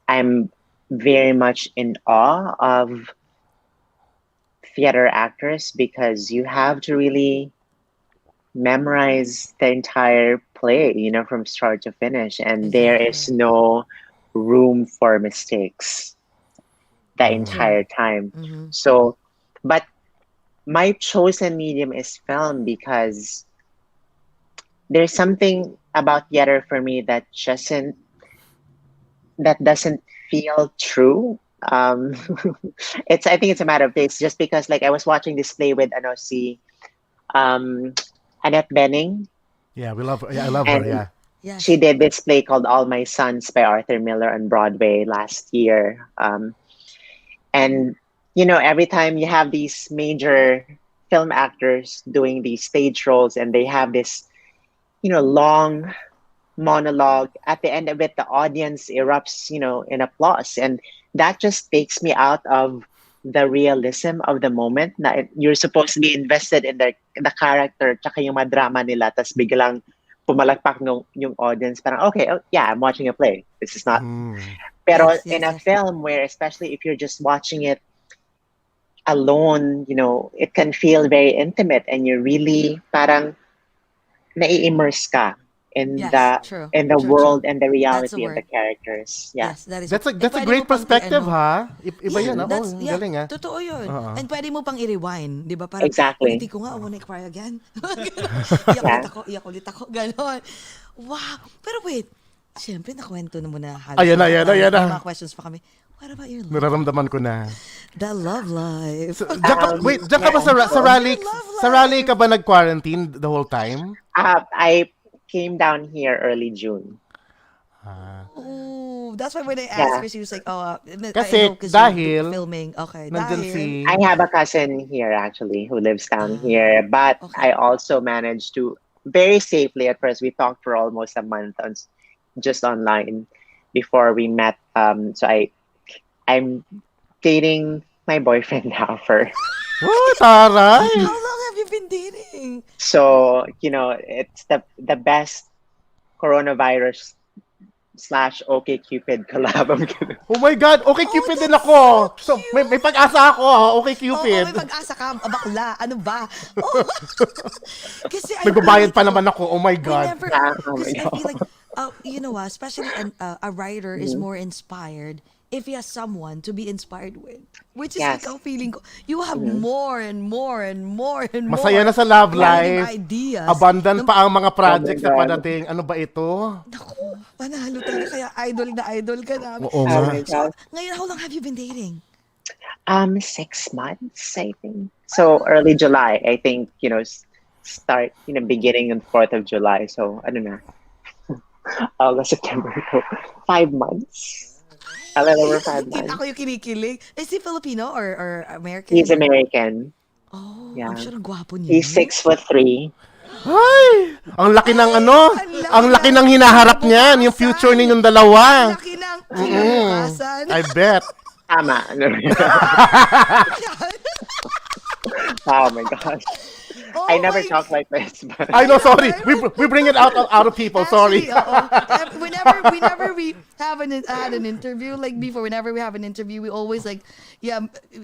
Speaker 3: I'm very much in awe of theater actors because you have to really memorize the entire play, from start to finish, and there is
Speaker 2: Exactly.
Speaker 3: no room for mistakes the
Speaker 2: True.
Speaker 3: entire time. So, but my chosen medium is film because there's something about theater for me that doesn't feel true. Um, I think it's a matter of taste. Just because, like, I was watching this play with um, Annette Bening,
Speaker 1: Yeah, we love her. Yeah, I love her,
Speaker 3: and
Speaker 1: yeah.
Speaker 3: she
Speaker 2: Yes.
Speaker 3: did this play called All My Sons by Arthur Miller on Broadway last year. And every time you have these major film actors doing these stage roles, and they have this, long monologue. At the end of it, the audience erupts, in applause. And that just takes me out of the realism of the moment na you're supposed to be invested in the character tsaka yung mga drama nila tas biglang pumalakpak yung audience parang okay, oh, yeah, I'm watching a play. This is not. Pero
Speaker 2: Yes.
Speaker 3: in
Speaker 2: Yes.
Speaker 3: a
Speaker 2: Yes.
Speaker 3: film where, especially if you're just watching it alone, it can feel very intimate and you're really parang nai-immerse ka in
Speaker 2: Yes.
Speaker 3: the
Speaker 2: True.
Speaker 3: in the
Speaker 2: True.
Speaker 3: world and the
Speaker 2: That's a
Speaker 3: reality of the
Speaker 2: word.
Speaker 3: characters. Yeah.
Speaker 2: Yes, that is.
Speaker 1: That's a
Speaker 2: And
Speaker 1: that's a
Speaker 2: pwede mo
Speaker 1: great
Speaker 2: pang
Speaker 1: perspective,
Speaker 2: i-ano.
Speaker 1: ha? Iba
Speaker 2: Yeah,
Speaker 1: yan, ah. Oh,
Speaker 2: that's,
Speaker 1: ang
Speaker 2: yeah,
Speaker 1: galing, ah.
Speaker 2: totoo yun.
Speaker 1: Oo.
Speaker 2: And pwede mo pang i-rewind, di ba? Parang,
Speaker 3: Exactly.
Speaker 2: ulitin ko nga, I wanna cry again.
Speaker 3: Yeah.
Speaker 2: Iyak ulit ako, ganon. Wow. Pero wait, siyempre, nakwento na muna halos.
Speaker 1: Ayan na,
Speaker 2: lahat
Speaker 1: ayan na,
Speaker 2: tayo.
Speaker 1: ayan na.
Speaker 2: May mga questions pa kami. What about your love?
Speaker 1: Nararamdaman ko na.
Speaker 2: The love life.
Speaker 1: So, diyan ka ba
Speaker 3: Yeah.
Speaker 1: sa rally?
Speaker 2: Love
Speaker 1: Sa rally ka ba nag-quarantine the whole time?
Speaker 3: I came down here early June.
Speaker 2: Ooh, that's why when I asked
Speaker 3: Yeah.
Speaker 2: her, she was like, oh,
Speaker 1: Kasi
Speaker 2: I know 'cause
Speaker 1: dahil
Speaker 2: you're filming. Okay,
Speaker 1: nandyan
Speaker 2: dahil.
Speaker 3: I have a cousin here actually who lives down here, but
Speaker 2: okay.
Speaker 3: I also managed to very safely at first. We talked for almost a month just online before we met. So I'm dating my boyfriend now for
Speaker 1: Oh, taray!
Speaker 2: How long have you been dating?
Speaker 3: so it's the best coronavirus / OK Cupid collab.
Speaker 1: Oh my God! Okay, Cupid din
Speaker 2: that's
Speaker 1: ako!
Speaker 2: so
Speaker 1: So, may pag-asa ako, ha? Okay,
Speaker 2: Oo,
Speaker 1: Cupid.
Speaker 2: may pag-asa ka, bakla. Ano ba? Oh. Kasi I
Speaker 1: Nagbabayad
Speaker 2: relate
Speaker 1: pa
Speaker 2: ako.
Speaker 1: naman ako. Oh my God.
Speaker 2: Whenever,
Speaker 3: Yeah, oh my
Speaker 2: kasi I
Speaker 3: God.
Speaker 2: feel like, especially a writer is more inspired if he has someone to be inspired with. Which is
Speaker 3: Yes.
Speaker 2: ikaw feeling ko, you have more and more and more and
Speaker 1: Masaya
Speaker 2: more
Speaker 1: na sa love
Speaker 2: creative
Speaker 1: life.
Speaker 2: ideas.
Speaker 1: Abundant pa ang mga
Speaker 3: Oh my
Speaker 1: projects na
Speaker 3: God.
Speaker 1: padating. Ano ba ito?
Speaker 2: Naku, panalo talaga. Kaya idol na idol ka namin.
Speaker 1: Oo
Speaker 3: Oh
Speaker 1: nga.
Speaker 3: my
Speaker 2: So,
Speaker 3: God.
Speaker 2: ngayon, how long have you been dating?
Speaker 3: 6 months, I think. So early July, I think, start, beginning on 4th of July. So, I don't know, August, September, so 5 months. A little over five
Speaker 2: Ako
Speaker 3: months.
Speaker 2: yung kinikilig. Is he Filipino or
Speaker 3: He's
Speaker 2: American? Or...
Speaker 3: American.
Speaker 2: Oh, I'm
Speaker 3: Yeah.
Speaker 2: sure ang gwapo niya.
Speaker 3: He's 6'3".
Speaker 1: Ay! Ang laki ng ano? Ang laki ng hinaharap niyan. Yung future ninyong
Speaker 2: Ang
Speaker 1: dalawa.
Speaker 2: laki ng kinabukasan.
Speaker 1: I bet.
Speaker 3: Tama. Oh my gosh.
Speaker 2: Oh
Speaker 3: I never
Speaker 2: my
Speaker 3: talk like this, but
Speaker 1: I know, sorry. We bring it out of people. Sorry.
Speaker 2: Actually, oo. Whenever we have had an interview, like before, whenever we have an interview, we always like, yeah,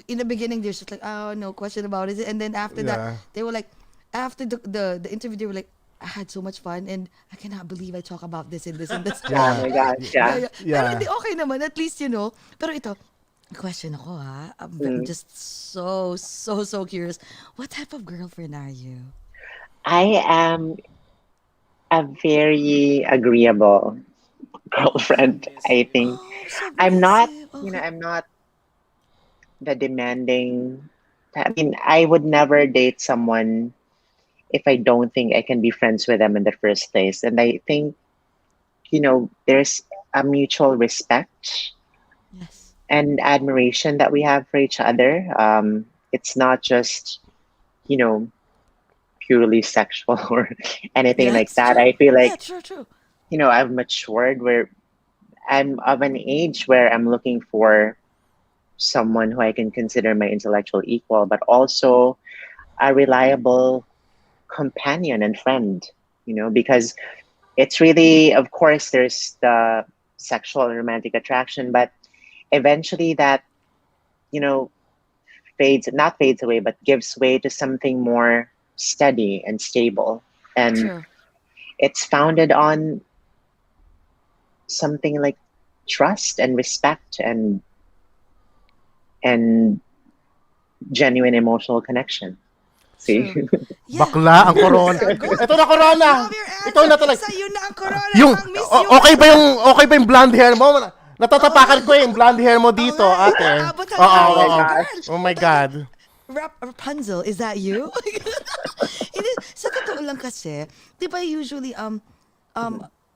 Speaker 2: in the beginning, there's just like, oh, no question about it. And then after
Speaker 1: Yeah.
Speaker 2: that, they were like, after the interview, they were like, I had so much fun and I cannot believe I talk about this and this and this.
Speaker 3: oh my gosh, yeah.
Speaker 1: Yeah.
Speaker 2: Pero hindi, okay naman, at least, Pero ito, question ako ha. I'm just so curious. What type of girlfriend are you?
Speaker 3: I am a very agreeable girlfriend, I think.
Speaker 2: Oh,
Speaker 3: I'm not,
Speaker 2: submissive. Okay.
Speaker 3: I'm not the demanding. I mean, I would never date someone if I don't think I can be friends with them in the first place. And I think, there's a mutual respect
Speaker 2: Yes.
Speaker 3: and admiration that we have for each other. It's not just, you know, purely sexual or anything like
Speaker 2: Yes,
Speaker 3: that.
Speaker 2: true.
Speaker 3: I feel
Speaker 2: Yeah,
Speaker 3: like,
Speaker 2: true.
Speaker 3: I've matured where I'm of an age where I'm looking for someone who I can consider my intellectual equal, but also a reliable companion and friend, because it's really, of course, there's the sexual and romantic attraction, but eventually that, you know, not fades away, but gives way to something more steady and stable. And
Speaker 2: True.
Speaker 3: it's founded on something like trust and respect and genuine emotional connection. See?
Speaker 2: True. Yeah.
Speaker 1: Bakla ang corona.
Speaker 2: Sagot.
Speaker 1: Ito na corona.
Speaker 2: Love your answer.
Speaker 1: Ikaw na talaga.
Speaker 2: Sa'yo na ang corona.
Speaker 1: Yung
Speaker 2: Ang miss you.
Speaker 1: okay ba yung blonde hair mo? Natatapakan ko yung blonde hair mo dito,
Speaker 2: Oo nga,
Speaker 1: ate.
Speaker 2: abot hanggang
Speaker 1: Oo.
Speaker 2: ngayon, girl.
Speaker 1: Oh my God.
Speaker 2: Rapunzel, is that you? Hindi, sa totoo lang kasi, di ba usually,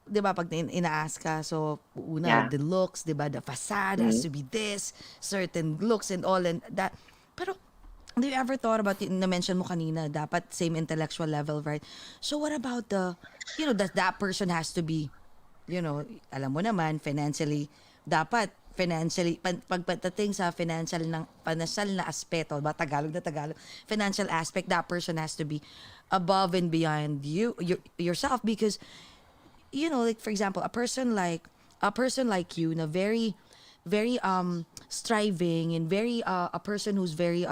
Speaker 2: di ba pag ina-ask ka, so una,
Speaker 3: Yeah.
Speaker 2: the looks, di ba, the facade has to be this, certain looks and all and that. Pero, have you ever thought about, na-mention mo kanina, dapat same intellectual level, right? So what about that person has to be, alam mo naman, dapat financially, pagpatating sa financial na aspeto, ba Tagalog na Tagalog, financial aspect, that person has to be above and beyond yourself because, like for example, a person like you, na very, very striving and very a person who's very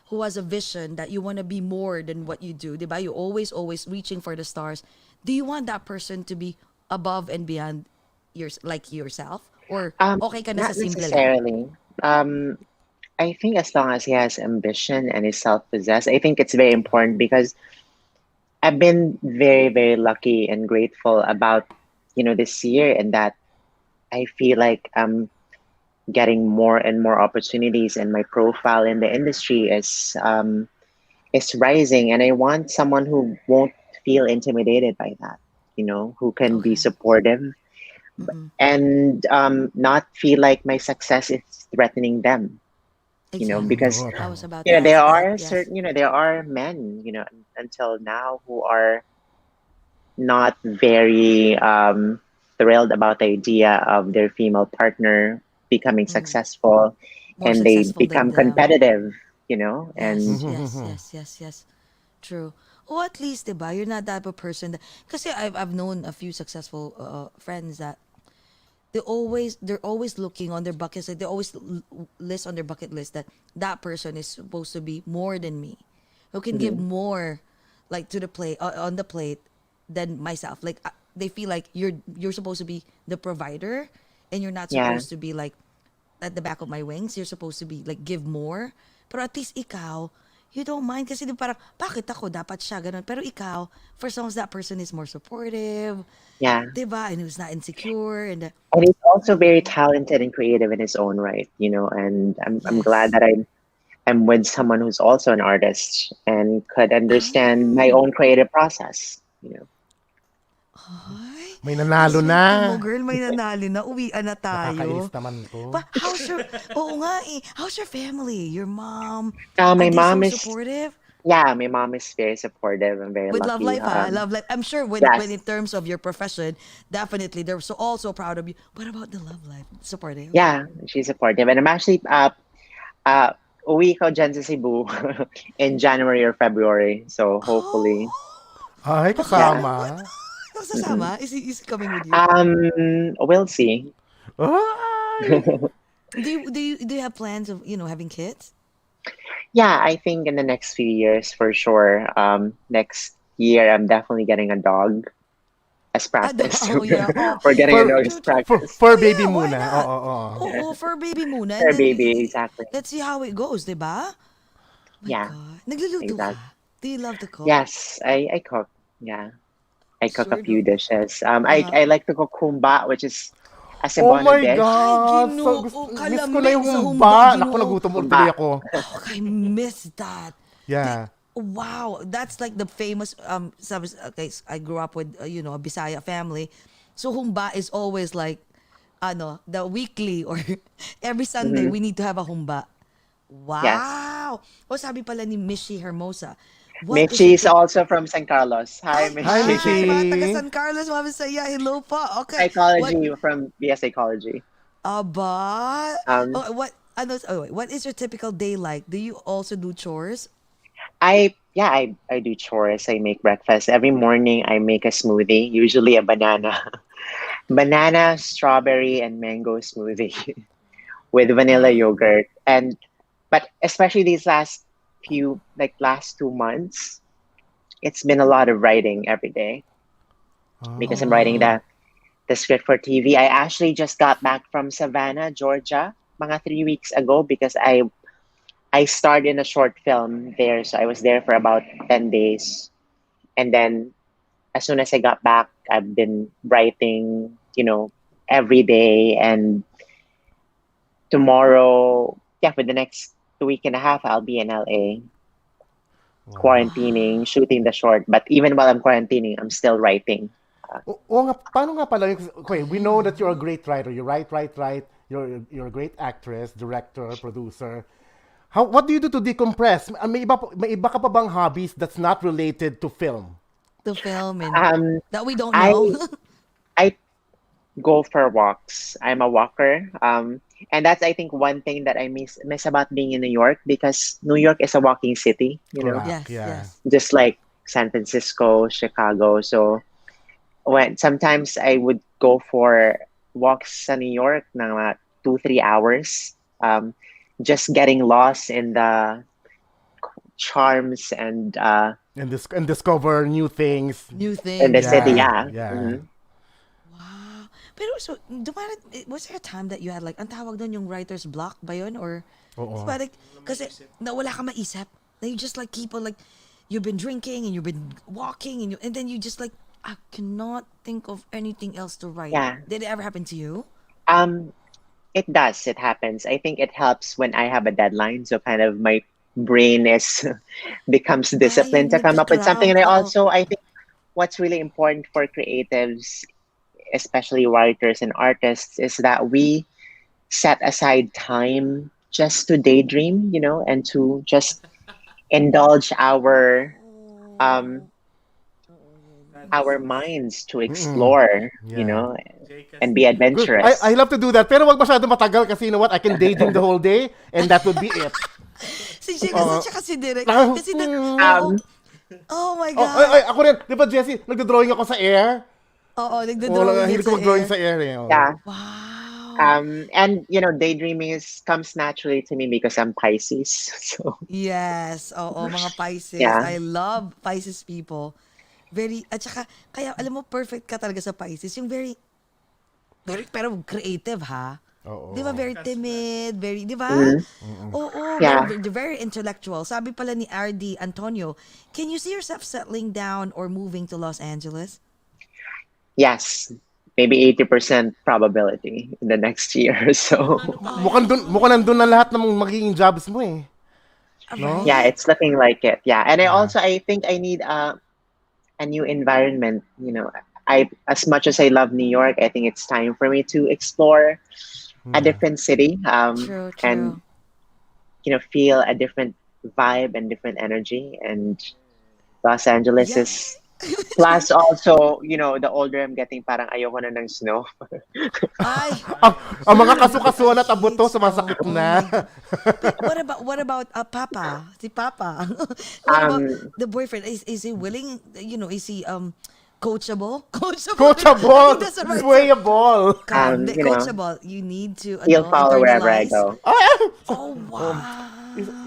Speaker 2: who has a vision that you want to be more than what you do, diba? You always reaching for the stars. Do you want that person to be above and beyond yourself? Or okay ka na sa
Speaker 3: Not
Speaker 2: simple lang?
Speaker 3: necessarily. I think as long as he has ambition and is self-possessed, I think it's very important because I've been very, very lucky and grateful about, this year and that I feel like I'm getting more and more opportunities and my profile in the industry is rising and I want someone who won't feel intimidated by that, who can be
Speaker 2: Okay.
Speaker 3: supportive
Speaker 2: Mm-mm.
Speaker 3: and not feel like my success is threatening them,
Speaker 2: Exactly.
Speaker 3: because
Speaker 1: Oo,
Speaker 2: I
Speaker 1: tama.
Speaker 2: was about to ask
Speaker 3: there
Speaker 2: that,
Speaker 3: are
Speaker 2: yes.
Speaker 3: certain, there are men, until now who are not very thrilled about the idea of their female partner becoming successful
Speaker 2: More
Speaker 3: and they
Speaker 2: successful than
Speaker 3: become
Speaker 2: them.
Speaker 3: competitive,
Speaker 2: Yes,
Speaker 3: and
Speaker 2: yes. True. Or at least, diba, you're not that type of person that, kasi I've known a few successful friends that they're always looking on their bucket list. They always list on their bucket list that person is supposed to be more than me, who can give more, like to the plate on the plate than myself. Like they feel like you're supposed to be the provider, and you're not
Speaker 3: Yeah.
Speaker 2: supposed to be like at the back of my wings. You're supposed to be like give more. Pero at least ikaw, you don't mind kasi di parang, bakit ako? Dapat siya, ganun. Pero ikaw, for as long as that person is more supportive,
Speaker 3: Yeah.
Speaker 2: diba? And who's not insecure. And
Speaker 3: And he's also very talented and creative in his own right, and I'm glad
Speaker 2: yes.
Speaker 3: that I'm with someone who's also an artist and could understand my
Speaker 2: Oh.
Speaker 3: own creative process.
Speaker 2: Ay,
Speaker 1: May
Speaker 2: ang
Speaker 1: nanalo
Speaker 2: swerte mo,
Speaker 1: na.
Speaker 2: girl. May nanalo na. Uwian na
Speaker 1: Nakakainis
Speaker 2: tayo.
Speaker 1: naman to.
Speaker 2: But how's your, oo nga eh, how's your family? Your mom? Are
Speaker 3: My
Speaker 2: they so
Speaker 3: mom is
Speaker 2: supportive?
Speaker 3: Yeah, my mom is very supportive. I'm very
Speaker 2: With love
Speaker 3: lucky.
Speaker 2: life, ha? Love life. I'm sure when in
Speaker 3: Yes,
Speaker 2: terms of your profession, definitely they're so also proud of you. What about the love life? Supportive?
Speaker 3: yeah, she's supportive, and I'm actually uwi ko dyan sa Cebu in January or February. So
Speaker 2: Oh,
Speaker 3: hopefully,
Speaker 1: Ay,
Speaker 2: baka,
Speaker 3: yeah.
Speaker 2: what?
Speaker 1: kasama.
Speaker 3: Mm-mm.
Speaker 2: Sasama? Is he coming with you?
Speaker 3: We'll see.
Speaker 1: Ay!
Speaker 2: Do you have plans of, having kids?
Speaker 3: Yeah, I think in the next few years for sure. Next year I'm definitely getting a dog as practice.
Speaker 2: Oh, yeah. Oh,
Speaker 3: We're getting a
Speaker 2: cute,
Speaker 3: dog as
Speaker 2: cute.
Speaker 3: practice.
Speaker 1: For
Speaker 2: Oh,
Speaker 1: baby
Speaker 2: yeah, why
Speaker 1: muna.
Speaker 2: not?
Speaker 1: Oo, oo.
Speaker 2: Oo, for baby muna. And
Speaker 3: For
Speaker 2: then,
Speaker 3: baby, exactly.
Speaker 2: let's see how it goes, diba? My
Speaker 3: Yeah,
Speaker 2: God. Nagluluto
Speaker 3: exactly.
Speaker 2: ka? Do you love to cook?
Speaker 3: Yes, I cook. Yeah, I cook a
Speaker 2: Sure
Speaker 3: few
Speaker 2: do.
Speaker 3: dishes.
Speaker 2: Uh-huh.
Speaker 3: I like to cook humba, which is a
Speaker 1: Oh
Speaker 3: Cebuano
Speaker 1: my
Speaker 3: dish.
Speaker 2: Ay,
Speaker 1: God! So,
Speaker 2: ginoo,
Speaker 1: miss ko na
Speaker 2: kalami
Speaker 1: yung
Speaker 2: sa humba,
Speaker 1: humba. Naku,
Speaker 2: ginoo.
Speaker 1: nagutom ulit tuloy
Speaker 3: Humba.
Speaker 1: ako.
Speaker 2: Oh, I miss that.
Speaker 1: Yeah.
Speaker 2: Wow, that's like the famous okay, I grew up with a Bisaya family. So humba is always like the weekly or every Sunday
Speaker 3: Hmm.
Speaker 2: we need to have a humba.
Speaker 3: Yes.
Speaker 2: Wow. O sabi pala ni Mishi Hermosa, what is your
Speaker 3: Michi is
Speaker 2: tip?
Speaker 3: also from San Carlos. Hi,
Speaker 2: Ay,
Speaker 1: Hi,
Speaker 2: hi,
Speaker 3: Michi.
Speaker 2: mga taga
Speaker 1: Michi.
Speaker 2: San Carlos, mga Bisaya, hello pa. Okay, what
Speaker 3: Psychology from BS Psychology.
Speaker 2: aba?
Speaker 3: Um,
Speaker 2: What is your typical day like? Do you also do chores?
Speaker 3: I do chores. I make breakfast every morning. I make a smoothie, usually a banana, banana, strawberry, and mango smoothie with vanilla
Speaker 2: Wow.
Speaker 3: yogurt. But especially these last 2 months, it's been a lot of writing every day because I'm writing
Speaker 1: Oh.
Speaker 3: the script for TV. I actually just got back from Savannah, Georgia, mga 3 weeks ago because I starred in a short film there. So I was there for about 10 days, and then as soon as I got back, I've been writing, every day. And tomorrow, yeah, for the next week and a half, I'll be in LA
Speaker 1: Wow.
Speaker 3: quarantining, shooting the short. But even while I'm quarantining, I'm still writing.
Speaker 1: Oo nga, paano nga pala? Okay, we know that you're a great writer. You write. You're a great actress, director, producer. What do you do to decompress? May iba ka pa bang hobbies that's not related to film?
Speaker 2: The film and
Speaker 3: Um,
Speaker 2: that we don't
Speaker 3: I
Speaker 2: know.
Speaker 3: I go for walks. I'm a walker. And that's, I think, one thing that I miss about being in New York, because New York is a walking city,
Speaker 1: Correct,
Speaker 2: Yes,
Speaker 1: yeah.
Speaker 2: yes.
Speaker 3: just like San Francisco, Chicago. So when sometimes I would go for walks in New York na mga 2-3 hours, just getting lost in the charms
Speaker 1: And discover new things.
Speaker 2: New
Speaker 3: in the
Speaker 2: things,
Speaker 3: city.
Speaker 2: right?
Speaker 1: Yeah,
Speaker 3: Yeah.
Speaker 1: yeah.
Speaker 3: Hmm.
Speaker 2: Wow. Pero so, was there a time that you had like, ang tawag doon yung writer's block ba yun? Or,
Speaker 1: Oo.
Speaker 2: diba, like, kasi na wala ka maisip. Na you just like keep on like, you've been drinking and you've been walking and then you just like, I cannot think of anything else to write.
Speaker 3: Yeah.
Speaker 2: Did it ever happen to you?
Speaker 3: Um, it does. It happens. I think it helps when I have a deadline. So kind of my brain is becomes disciplined
Speaker 2: Yung
Speaker 3: to come up with something.
Speaker 2: nagka-cramp.
Speaker 3: And
Speaker 2: Oo.
Speaker 3: I think what's really important for creatives, especially writers and artists, is that we set aside time just to daydream, and to just indulge um our
Speaker 4: Fantasies.
Speaker 3: minds to
Speaker 1: Mm-mm.
Speaker 3: explore,
Speaker 1: Yeah.
Speaker 4: Jay
Speaker 3: and be
Speaker 4: kasi.
Speaker 1: Good. I
Speaker 3: adventurous.
Speaker 1: love to do that. Pero wag masyado matagal kasi you know what? I can daydream the whole day and that would be it.
Speaker 2: Si Jay kasi
Speaker 1: Oo.
Speaker 2: siya kasi direct.
Speaker 1: Ah,
Speaker 2: Kasi oo.
Speaker 3: Um,
Speaker 2: Oh my
Speaker 1: Oh, ay,
Speaker 2: God.
Speaker 1: ako rin. Di ba, Jessie, nagdo-drawing ako sa air?
Speaker 2: Oo,
Speaker 1: Oh,
Speaker 2: nagdo-drawing yan
Speaker 1: hilig ko
Speaker 2: sa
Speaker 1: mag-drawing
Speaker 2: air.
Speaker 1: sa air eh. Oh.
Speaker 3: yeah.
Speaker 2: Wow.
Speaker 3: And daydreaming comes naturally to me because I'm Pisces. So
Speaker 2: Yes. Oo, mga Pisces.
Speaker 3: yeah.
Speaker 2: I love Pisces people. At saka, kaya alam mo, perfect ka talaga sa Pisces. Yung very, pero creative ha.
Speaker 1: Oo.
Speaker 2: Di ba, very timid, very, di ba? Oo,
Speaker 3: Yeah.
Speaker 2: very, very intellectual. Sabi pala ni RD Antonio, can you see yourself settling down or moving to Los Angeles?
Speaker 3: Yes. Maybe 80% probability in the next year or so.
Speaker 4: Ano pa
Speaker 1: Mukhang nandun na lahat ng magiging jobs mo eh. No?
Speaker 3: Yeah,
Speaker 2: Right?
Speaker 3: it's looking like it. Yeah. And
Speaker 1: Yeah.
Speaker 3: I think I need a new environment. I as much as I love New York, I think it's time for me to explore a
Speaker 1: Yeah.
Speaker 3: different city,
Speaker 2: True,
Speaker 3: and
Speaker 2: true.
Speaker 3: feel a different vibe and different energy. And Los Angeles
Speaker 2: Yeah.
Speaker 3: is plus also, the older I'm getting, parang ayoko na ng snow.
Speaker 2: Ay,
Speaker 1: Ang mga kasukasuan at abuto
Speaker 2: hates,
Speaker 1: sumasakit
Speaker 2: oh
Speaker 1: na.
Speaker 2: my God. But what about Papa? Si Papa. What about
Speaker 3: Um,
Speaker 2: the boyfriend? Is he willing, is he coachable? Coachable. I think
Speaker 1: Coachable,
Speaker 2: that's the right term.
Speaker 1: swayable.
Speaker 2: Come on,
Speaker 3: you know,
Speaker 2: coachable. You need to
Speaker 3: he'll follow wherever I
Speaker 2: internalize.
Speaker 3: go.
Speaker 1: Ay!
Speaker 2: Oh, wow.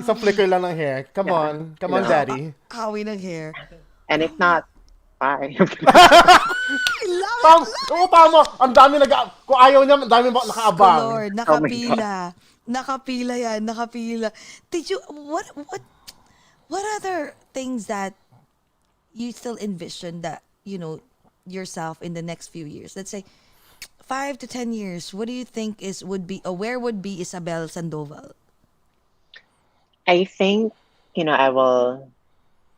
Speaker 1: Isang flicker lang ng hair. Come
Speaker 3: Yeah,
Speaker 1: on. Come
Speaker 3: you
Speaker 1: on,
Speaker 3: know.
Speaker 1: daddy.
Speaker 2: Hawi ng hair.
Speaker 3: And if not, bye.
Speaker 2: I love it.
Speaker 1: Oo, tama. Ang dami kung ayaw niya, ang dami
Speaker 2: Ko,
Speaker 1: nakaabang.
Speaker 2: Lord,
Speaker 3: Oh my God.
Speaker 2: nakapila yan, nakapila. Did you, what other things that you still envision that, yourself in the next few years? Let's say 5 to 10 years. What do you think where would be Isabel Sandoval?
Speaker 3: I think, I will,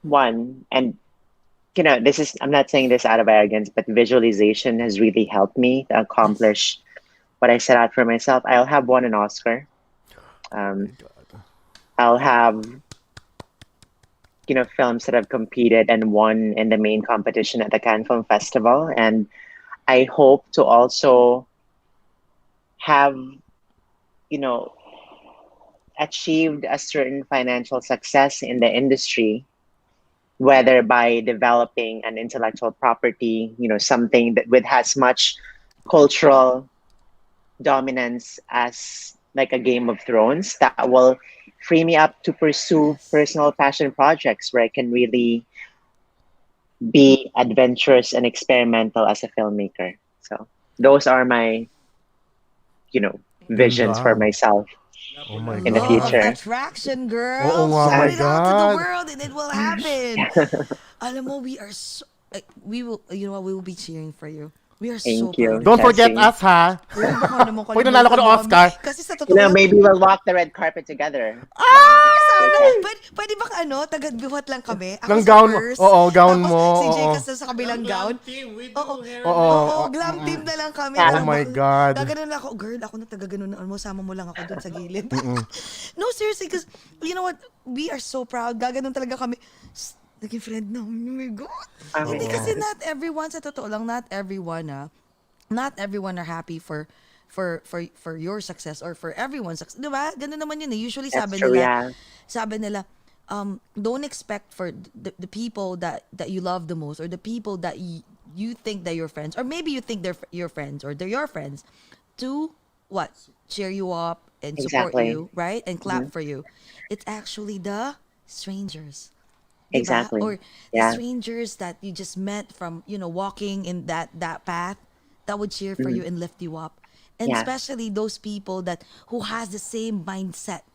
Speaker 3: one, and, I'm not saying this out of arrogance, but visualization has really helped me to
Speaker 2: Yes.
Speaker 3: accomplish what I set out for myself. I'll have won an Oscar. Um, I'll have, films that have competed and won in the main competition at the Cannes Film Festival. And I hope to also have, you know, achieved a certain financial success in the industry, whether by developing an intellectual property, something that with as much cultural dominance as like a Game of Thrones, that will free me up to pursue
Speaker 2: Yes.
Speaker 3: personal passion projects where I can really be adventurous and experimental as a filmmaker. So those are my, visions for
Speaker 1: Ganda.
Speaker 3: myself
Speaker 1: Oh my
Speaker 3: in the
Speaker 2: Law of
Speaker 1: God.
Speaker 3: future.
Speaker 2: attraction,
Speaker 1: Oo
Speaker 2: girl.
Speaker 1: nga,
Speaker 2: Shout
Speaker 1: my
Speaker 2: it out to the
Speaker 1: God.
Speaker 2: world and it will happen. Alam mo, we are so, we will, you know what, we will be cheering for you. We are so
Speaker 3: Thank you.
Speaker 2: proud of
Speaker 1: Don't
Speaker 2: you.
Speaker 1: forget
Speaker 3: Tessie.
Speaker 1: us, ha?
Speaker 2: Uy, baka naman
Speaker 1: Pag nanalo ko ng
Speaker 2: kalimutan mo kami.
Speaker 1: Oscar.
Speaker 2: Kasi sa totoo lang,
Speaker 3: Maybe we'll walk the red carpet together.
Speaker 2: sana, pwede bang taga-buhat lang kami? Ako
Speaker 1: Ng
Speaker 2: sa
Speaker 1: gown mo.
Speaker 2: first.
Speaker 1: Oo, gown
Speaker 2: Tapos
Speaker 1: mo.
Speaker 2: si Jay
Speaker 1: Oo.
Speaker 2: kasi sa kabilang gown.
Speaker 4: Team, we do
Speaker 2: Oo.
Speaker 4: hair
Speaker 1: Oo.
Speaker 4: and
Speaker 2: Oo, glam team na lang kami.
Speaker 3: Oh
Speaker 2: Pero
Speaker 1: my God.
Speaker 2: Gaganon ako. Girl, ako na taga-ganon mo. Sama mo lang ako dun sa gilid. No, seriously, because you know what? We are so proud. Gaganon talaga kami. Naging friend na. Oh my God. Hindi kasi not everyone, sa totoo lang, not everyone are happy for your success or for everyone's success. 'Di ba? Ganun naman yun eh. Usually
Speaker 3: That's
Speaker 2: sabi
Speaker 3: true,
Speaker 2: nila,
Speaker 3: yeah.
Speaker 2: don't expect for the people that you love the most or the people that you think that you're friends or maybe you think they're your friends or they're your friends to what? Cheer you up and support
Speaker 3: Exactly.
Speaker 2: you, right? And clap for you. It's actually the strangers. Diba?
Speaker 3: Exactly.
Speaker 2: Or the
Speaker 3: Yeah.
Speaker 2: strangers that you just met from, walking in that path that would cheer for you and lift you up. And
Speaker 3: Yeah.
Speaker 2: especially those people who has the same mindset,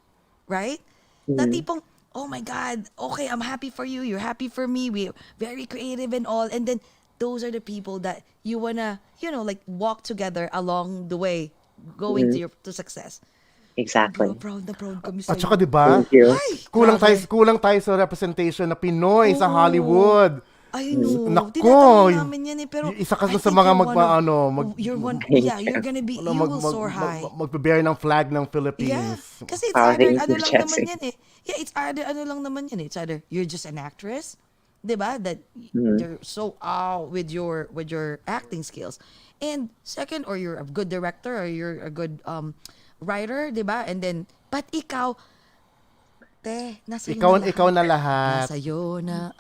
Speaker 2: right? Na tipong, oh my God, okay, I'm happy for you, you're happy for me, we're very creative and all. And then those are the people that you wanna, like walk together along the way, going to success.
Speaker 3: Exactly.
Speaker 2: Girl, proud na proud kami
Speaker 1: At
Speaker 2: sa'yo.
Speaker 1: saka, di ba?
Speaker 3: Thank you.
Speaker 2: Ay,
Speaker 1: Kulang tayo,
Speaker 2: grabe.
Speaker 1: kulang tayo sa representation na Pinoy sa
Speaker 2: Oo.
Speaker 1: Hollywood.
Speaker 2: I know.
Speaker 1: Nako,
Speaker 2: Tinatanong namin yan eh. Pero
Speaker 1: isa ka
Speaker 2: I
Speaker 1: sa
Speaker 2: think
Speaker 1: mga
Speaker 2: you're one of- you're one,
Speaker 3: Thank
Speaker 2: yeah, you're gonna be, you will soar high.
Speaker 1: magbe-bear ng flag ng
Speaker 2: Yeah.
Speaker 1: Philippines.
Speaker 2: Kasi it's
Speaker 3: Oh,
Speaker 2: either,
Speaker 3: thank
Speaker 2: ano
Speaker 3: you,
Speaker 2: lang naman
Speaker 3: Jessie.
Speaker 2: yan eh. Yeah, it's either, ano lang naman yan eh. It's either you're just an actress, di ba? That you're so with your acting skills. And second, or you're a good director or you're a good writer, di ba? And then, but ikaw, nasa
Speaker 1: Ikaw na lahat.
Speaker 2: Sa'yo na.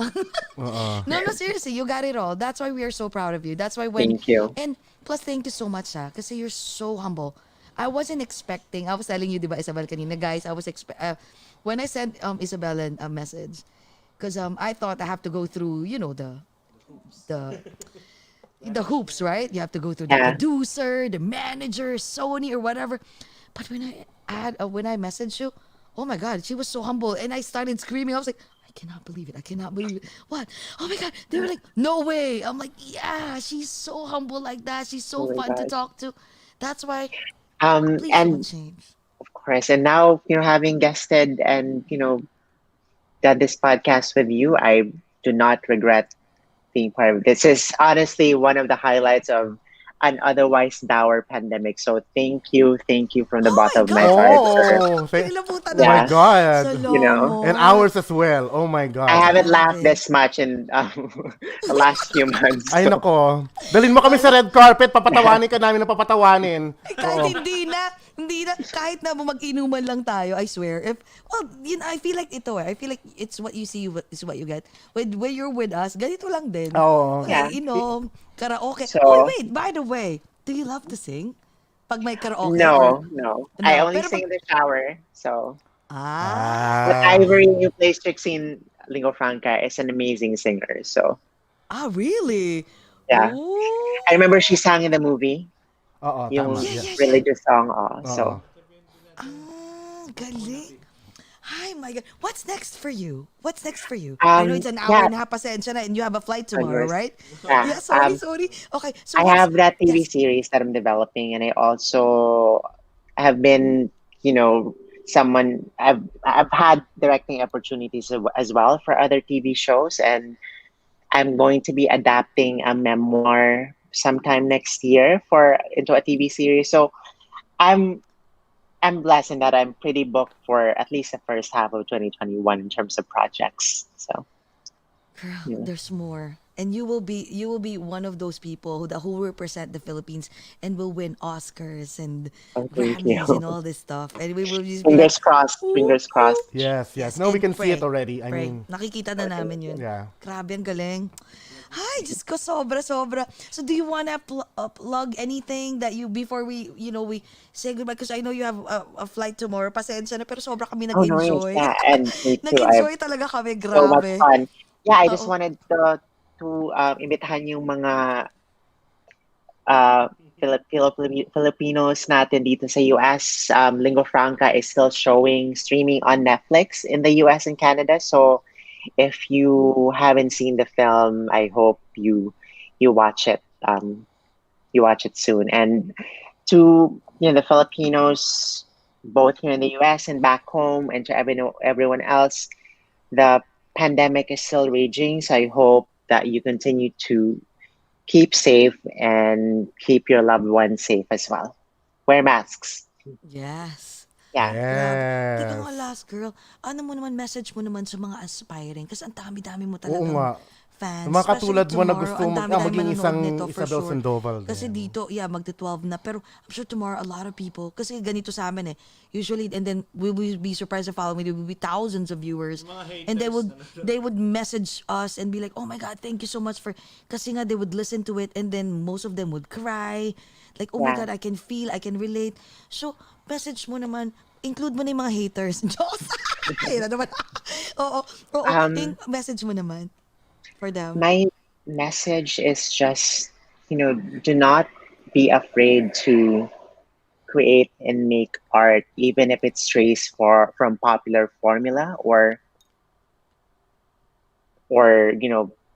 Speaker 2: No, seriously, you got it all. That's why we are so proud of you. That's why
Speaker 3: Thank you.
Speaker 2: And plus, thank you so much, kasi you're so humble. I wasn't expecting, I was telling you, di ba, Isabel, kanina, guys, when I sent Isabel a message, because I thought I have to go through, the the hoops, right? You have to go through the
Speaker 3: Yeah.
Speaker 2: producer, the manager, Sony or whatever. But when I messaged you, oh my God, she was so humble, and I started screaming. I was like, I cannot believe it. I cannot believe it. What? Oh my God. They were like, no way. I'm like, yeah, she's so humble like that. She's so
Speaker 3: Oh my
Speaker 2: fun to
Speaker 3: gosh.
Speaker 2: talk to. That's why, please don't
Speaker 3: And
Speaker 2: change.
Speaker 3: of course, and now, having guested and, done this podcast with you, I do not regret being part of it. This is honestly one of the highlights of an otherwise dour pandemic. So thank you from the
Speaker 2: Oh my
Speaker 3: bottom of my
Speaker 2: God!
Speaker 3: heart for,
Speaker 1: Oh,
Speaker 2: Kinilabutan
Speaker 1: oh my
Speaker 3: yeah,
Speaker 2: ako.
Speaker 1: God. And
Speaker 2: Salamat.
Speaker 1: ours as well. Oh my
Speaker 3: I
Speaker 1: God.
Speaker 3: haven't laughed
Speaker 2: Grabe.
Speaker 3: this much in the last few months.
Speaker 1: Ay
Speaker 3: So
Speaker 1: nako. Dalhin mo kami sa red carpet, papatawanin ka namin ng papatawanin.
Speaker 2: Eh, kahit
Speaker 1: Oo.
Speaker 2: hindi na, kahit na mag-inuman lang tayo, I swear. Well, I feel like I feel like it's what you see is what you get. When you're with us, ganito lang din.
Speaker 1: Oo.
Speaker 3: yeah.
Speaker 2: Okay, inom, karaoke. Oh,
Speaker 3: So
Speaker 2: wait, by the way, do you love to sing? Pag may karaoke or,
Speaker 3: no. I
Speaker 2: no,
Speaker 3: only
Speaker 2: pero
Speaker 3: sing
Speaker 2: pag,
Speaker 3: in the shower. So but
Speaker 2: ah,
Speaker 1: Ah.
Speaker 3: Ivory, who plays Trixie in Lingua Franca, is an amazing singer. So
Speaker 2: really?
Speaker 3: yeah.
Speaker 2: Oh,
Speaker 3: I remember she sang in the movie,
Speaker 1: Oo, tama.
Speaker 3: yung
Speaker 2: yeah,
Speaker 1: Yeah.
Speaker 2: yeah, yeah.
Speaker 3: religious song.
Speaker 1: Oo.
Speaker 3: So
Speaker 2: Galing. Hi, my God. What's next for you? What's next for you? I know it's an hour
Speaker 3: yeah,
Speaker 2: and a half, pasensya na, and you have a flight tomorrow,
Speaker 3: yours.
Speaker 2: right?
Speaker 3: Yeah.
Speaker 2: Yeah, sorry. Okay, so
Speaker 3: I
Speaker 2: what's,
Speaker 3: have that TV
Speaker 2: yes.
Speaker 3: series that I'm developing, and I also have been, someone I've had directing opportunities as well for other TV shows, and I'm going to be adapting a memoir sometime next year for into a TV series. So I'm I'm blessed in that I'm pretty booked for at least the first half of 2021 in terms of projects. So
Speaker 2: Girl,
Speaker 3: yeah.
Speaker 2: there's more. And you will be one of those people who will represent the Philippines and will win Oscars and
Speaker 3: Oh, thank
Speaker 2: Grammys and
Speaker 3: you.
Speaker 2: all this stuff. And we will just be like,
Speaker 3: Fingers crossed.
Speaker 2: woo,
Speaker 3: Fingers crossed.
Speaker 1: Yes, yes.
Speaker 2: yes,
Speaker 1: No, we
Speaker 2: and
Speaker 1: can see it
Speaker 2: pray.
Speaker 1: already. I
Speaker 2: Pray.
Speaker 1: mean,
Speaker 2: Nakikita na namin yun.
Speaker 1: yeah.
Speaker 2: Grabe, ang galing. Hi, Diyos ko, sobra. So do you wanna plug anything that you, before we say goodbye? Because I know you have a flight tomorrow. Pasensya na, pero sobra kami
Speaker 3: Oh, nice.
Speaker 2: nag-enjoy.
Speaker 3: Yeah, and me too. I have
Speaker 2: Nag-enjoy talaga kami,
Speaker 3: so much
Speaker 2: grabe.
Speaker 3: fun. Yeah, I just
Speaker 2: Oo.
Speaker 3: wanted to imbitahan yung mga uh, Filipinos natin dito sa US. Lingua Franca is still streaming on Netflix in the US and Canada. So if you haven't seen the film, I hope you watch it. You watch it soon. And to the Filipinos, both here in the US and back home, and to everyone else, the pandemic is still raging. So I hope that you continue to keep safe and keep your loved ones safe as well. Wear masks.
Speaker 2: Yes.
Speaker 3: Yeah.
Speaker 2: Grabe. Teka nga,
Speaker 1: Yes.
Speaker 2: last girl, ano mo naman, message mo naman sa mga aspiring? Kasi ang dami-dami mo
Speaker 1: Oo
Speaker 2: talagang
Speaker 1: nga.
Speaker 2: fans.
Speaker 1: Yung mga
Speaker 2: Especially
Speaker 1: katulad mo na
Speaker 2: tomorrow,
Speaker 1: gusto
Speaker 2: ang dami-dami
Speaker 1: maging
Speaker 2: manonood
Speaker 1: isang
Speaker 2: nito for
Speaker 1: Isabel
Speaker 2: sure.
Speaker 1: Sandoval
Speaker 2: Kasi
Speaker 1: din.
Speaker 2: dito, magti-12 na. Pero I'm sure tomorrow, a lot of people, kasi ganito sa amin eh. Usually, and then we will be surprised the following day, there will be thousands of viewers.
Speaker 4: Mga
Speaker 2: And
Speaker 4: haters,
Speaker 2: they would message us and be like, oh my God, thank you so much for, kasi nga they would listen to it and then most of them would cry. Like, oh my
Speaker 3: Yeah.
Speaker 2: God, I can feel, I can relate. So, message mo naman, include mo na yung mga haters. Diyos! Ayun na naman. Oo, oo.
Speaker 3: Um,
Speaker 2: Message mo naman for them.
Speaker 3: my message is just, do not be afraid to create and make art, even if it strays from popular formula or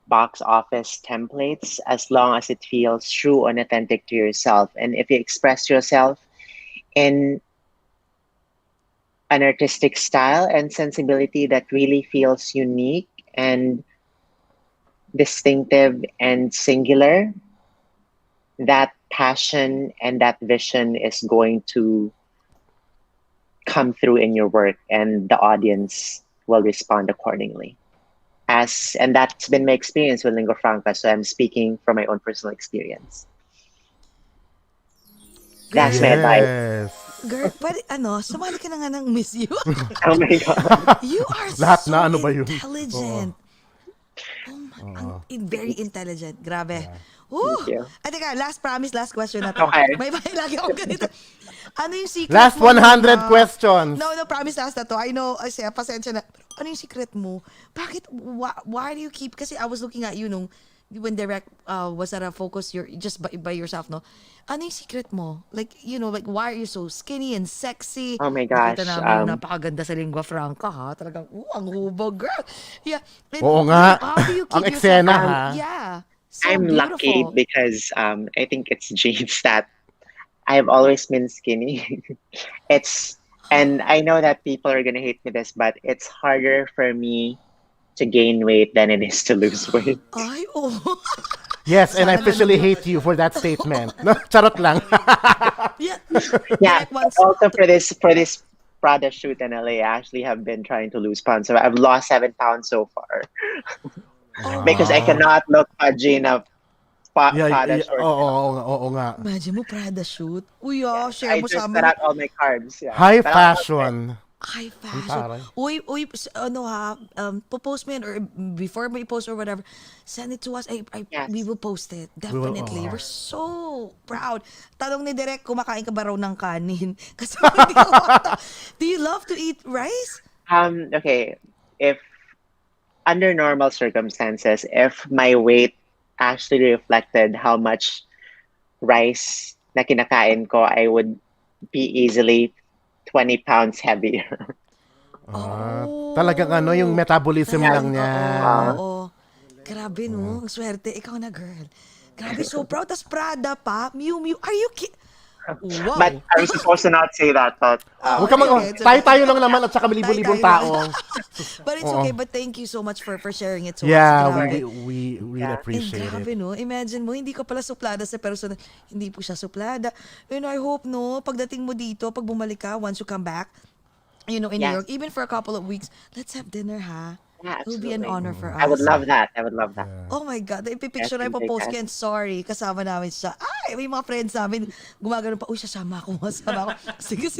Speaker 3: box office templates, as long as it feels true and authentic to yourself. And if you express yourself in an artistic style and sensibility that really feels unique and distinctive and singular, that passion and that vision is going to come through in your work, and the audience will respond accordingly. And that's been my experience with Lingua Franca, so I'm speaking from my own personal experience. That's my advice.
Speaker 1: Yes.
Speaker 2: Girl, pwede, sumali ka na nga ng Miss You.
Speaker 3: Oh my god.
Speaker 2: You are
Speaker 1: Lahat
Speaker 2: so
Speaker 1: na, ano ba yun?
Speaker 2: intelligent. Oh my, very intelligent. Grabe. Woo!
Speaker 3: Thank you.
Speaker 2: Ay, teka, last promise, last question na to.
Speaker 3: Okay.
Speaker 2: May lagi akong ganito. Ano yung secret
Speaker 1: Last
Speaker 2: mo?
Speaker 1: 100 questions.
Speaker 2: No, promise last na to. I know, pasensya na. Pero ano yung secret mo? Bakit, why do you keep, kasi I was looking at you nung when direct was at a focus, you're just by yourself, no? Ano yung secret mo? Like, like, why are you so skinny and sexy?
Speaker 3: Oh my
Speaker 2: Nakita
Speaker 3: gosh.
Speaker 2: namin yung napakaganda sa Lingua Franca, ha? Talagang, ang hubog, girl. Yeah. And,
Speaker 1: Oo nga.
Speaker 2: how do you keep
Speaker 1: Ang eksena,
Speaker 2: yourself?
Speaker 1: ha?
Speaker 2: Yeah. So
Speaker 3: I'm lucky
Speaker 2: beautiful.
Speaker 3: because I think it's genes that I've always been skinny. It's and I know that people are gonna hate me this, but it's harder for me to gain weight than it is to lose weight.
Speaker 2: Ay, oh.
Speaker 1: Yes, and I
Speaker 2: Sana
Speaker 1: officially
Speaker 2: ganun.
Speaker 1: hate you for that statement. No, charot lang.
Speaker 2: Yeah.
Speaker 3: Yeah.
Speaker 2: Direct wants
Speaker 3: Also for this Prada shoot in LA, I actually have been trying to lose pounds. So I've lost 7 pounds so far because I
Speaker 1: Wow.
Speaker 3: cannot look pudgy in a
Speaker 1: Yeah,
Speaker 3: Prada
Speaker 1: yeah,
Speaker 3: short.
Speaker 1: oo nga.
Speaker 2: Imagine mo, Prada shoot. Uy, share
Speaker 3: I
Speaker 2: mo
Speaker 3: just
Speaker 2: sa
Speaker 3: cut
Speaker 2: amin.
Speaker 3: out all my carbs. Yeah.
Speaker 1: High
Speaker 3: But I'll
Speaker 1: fashion.
Speaker 2: High
Speaker 1: taray.
Speaker 2: fashion. Uy, ano ha, post mo yan or before mo i-post or whatever, send it to us.
Speaker 3: Yes.
Speaker 2: We will post it.
Speaker 1: will,
Speaker 2: Definitely.
Speaker 1: oo.
Speaker 2: We're so proud. Tanong ni Direk, kumakain ka ba raw ng kanin? Kasi hindi ko mata. Do you love to eat rice?
Speaker 3: Okay. If under normal circumstances, if my weight actually reflected how much rice na kinakain ko, I would be easily 20 pounds heavier.
Speaker 1: Talagang yung metabolism lang niya.
Speaker 2: Oo. Grabe, no? Ang swerte. Ikaw na, girl. Grabe, so proud. Tas Prada pa. Miu Miu. Are you Wow.
Speaker 3: But I'm supposed to not say that, but
Speaker 1: Huwag ka
Speaker 2: Okay, it's okay.
Speaker 1: tayo lang naman at saka libo-libong
Speaker 2: Tayo-tayo
Speaker 1: tao.
Speaker 2: But it's
Speaker 1: Oo.
Speaker 2: okay. But thank you so much for sharing it to
Speaker 1: Yeah,
Speaker 2: us. Grabe.
Speaker 1: we really
Speaker 3: Yeah.
Speaker 1: appreciate
Speaker 2: And grabe,
Speaker 1: it.
Speaker 2: no? Imagine mo, hindi ka pala suplada sa person. Hindi po siya suplada. And I hope, no, pagdating mo dito, pag bumalik ka, once you come back, in New
Speaker 3: Yes.
Speaker 2: York, even for a couple of weeks, let's have dinner, ha?
Speaker 3: yeah,
Speaker 2: It will be an
Speaker 3: absolutely.
Speaker 2: honor for us.
Speaker 3: I would love that. I would love that.
Speaker 2: Oh my God, ipipicture
Speaker 3: Yes,
Speaker 2: na ipopost
Speaker 3: yes.
Speaker 2: ko yan. Sorry, kasama namin siya. Ay, may mga friends namin, gumagano pa, uy, sasama ako, masama ako. Sige,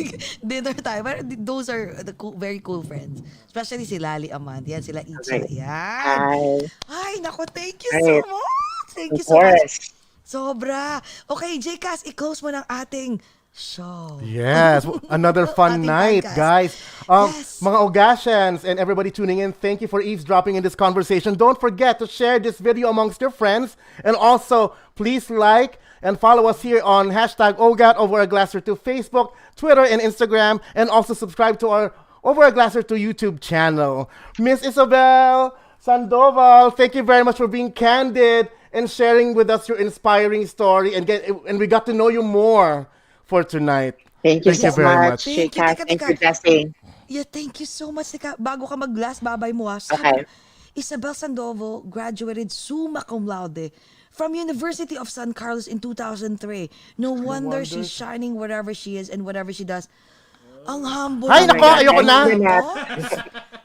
Speaker 2: dinner tayo. But those are the very cool friends. Especially si Lali Amand. Yan, sila Icha.
Speaker 3: Okay.
Speaker 2: Yan.
Speaker 3: Hi.
Speaker 2: Ay, nako, thank you
Speaker 3: Right.
Speaker 2: so much. Thank you
Speaker 3: Of
Speaker 2: so much.
Speaker 3: course.
Speaker 2: Sobra. Okay, Jcas, i-close mo ng ating show.
Speaker 1: Yes, another fun
Speaker 2: Ating
Speaker 1: night,
Speaker 2: podcast.
Speaker 1: guys.
Speaker 2: Yes.
Speaker 1: Mga Ogashans and everybody tuning in, thank you for eavesdropping in this conversation. Don't forget to share this video amongst your friends. And also, please like and follow us here on hashtag OGAT Over a Glass or Two Facebook, Twitter, and Instagram. And also subscribe to our Over a Glass or Two YouTube channel. Miss Isabel Sandoval, thank you very much for being candid and sharing with us your inspiring story. And we got to know you more for tonight.
Speaker 3: Thank you so
Speaker 1: very
Speaker 3: much,
Speaker 1: much.
Speaker 2: Thank you.
Speaker 3: Chikas.
Speaker 2: Teka,
Speaker 3: Thank
Speaker 2: teka.
Speaker 3: you, Jesse.
Speaker 2: Yeah, thank you so much. Teka, bago ka mag-last, babay mo ha.
Speaker 3: Okay.
Speaker 2: Isabel Sandoval graduated summa cum laude from University of San Carlos in 2003. No wonder she's shining wherever she is and whatever she does. Ang humble.
Speaker 1: Ay, nako,
Speaker 3: God,
Speaker 1: ayoko
Speaker 3: thank
Speaker 1: na.
Speaker 3: you, Nat.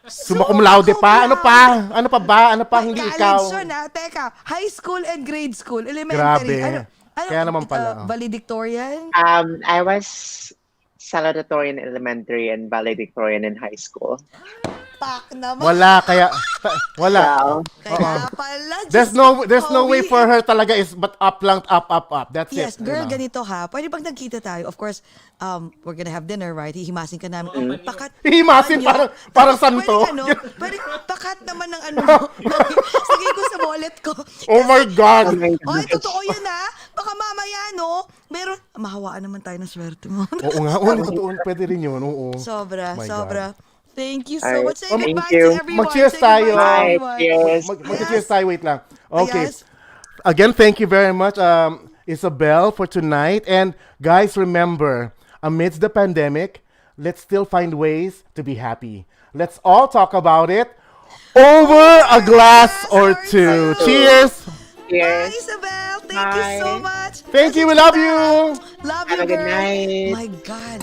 Speaker 1: Summa cum laude pa. Ano pa? Ano pa ba? Ano pa hindi ikaw?
Speaker 2: College yun, ha? Teka, high school and grade school, elementary.
Speaker 1: Grabe. Kaya naman pala.
Speaker 2: Valedictorian?
Speaker 3: I was salutatorian in elementary and valedictorian in high school.
Speaker 2: Pak naman.
Speaker 1: Wala, wala.
Speaker 3: Wow.
Speaker 2: Kaya pala.
Speaker 1: There's
Speaker 2: Diyos
Speaker 1: no way
Speaker 2: Howie.
Speaker 1: for her talaga is but up lang, up. That's
Speaker 2: Yes,
Speaker 1: it.
Speaker 2: girl,
Speaker 1: You know.
Speaker 2: ganito ha. Pwede bang nagkita tayo? Of course, we're gonna have dinner, right? Hihimasin ka namin. Pakat.
Speaker 1: Hihimasin,
Speaker 2: Ano?
Speaker 1: parang santo.
Speaker 2: Pwede, pakat naman ng ano. Sige ko sa wallet ko.
Speaker 1: Oh my God.
Speaker 2: Oy, totoo yun ha. Baka mamaya, no? Meron, mahawaan naman tayo ng swerte mo.
Speaker 1: Oo nga, totoo. Pwede rin yun. Oo.
Speaker 2: Sobra,
Speaker 1: My
Speaker 2: sobra. Thank you so
Speaker 3: Alright.
Speaker 2: much. Say
Speaker 3: Thank
Speaker 2: goodbye
Speaker 3: you.
Speaker 2: to everyone.
Speaker 1: Mag-cheers
Speaker 2: Say goodbye
Speaker 1: tayo.
Speaker 2: to
Speaker 3: Bye.
Speaker 2: everyone.
Speaker 3: Cheers.
Speaker 1: Mag-cheers tayo, wait lang. Okay.
Speaker 2: Yes.
Speaker 1: Again, thank you very much, Isabel, for tonight. And guys, remember, amidst the pandemic, let's still find ways to be happy. Let's all talk about it over a glass or two. Cheers.
Speaker 2: Bye,
Speaker 3: Cheers.
Speaker 2: Isabel. Thank you so
Speaker 3: Bye.
Speaker 2: much.
Speaker 1: Thank you. We love you.
Speaker 2: Love
Speaker 3: Have
Speaker 2: you,
Speaker 3: a good
Speaker 2: girl.
Speaker 3: night.
Speaker 2: My God.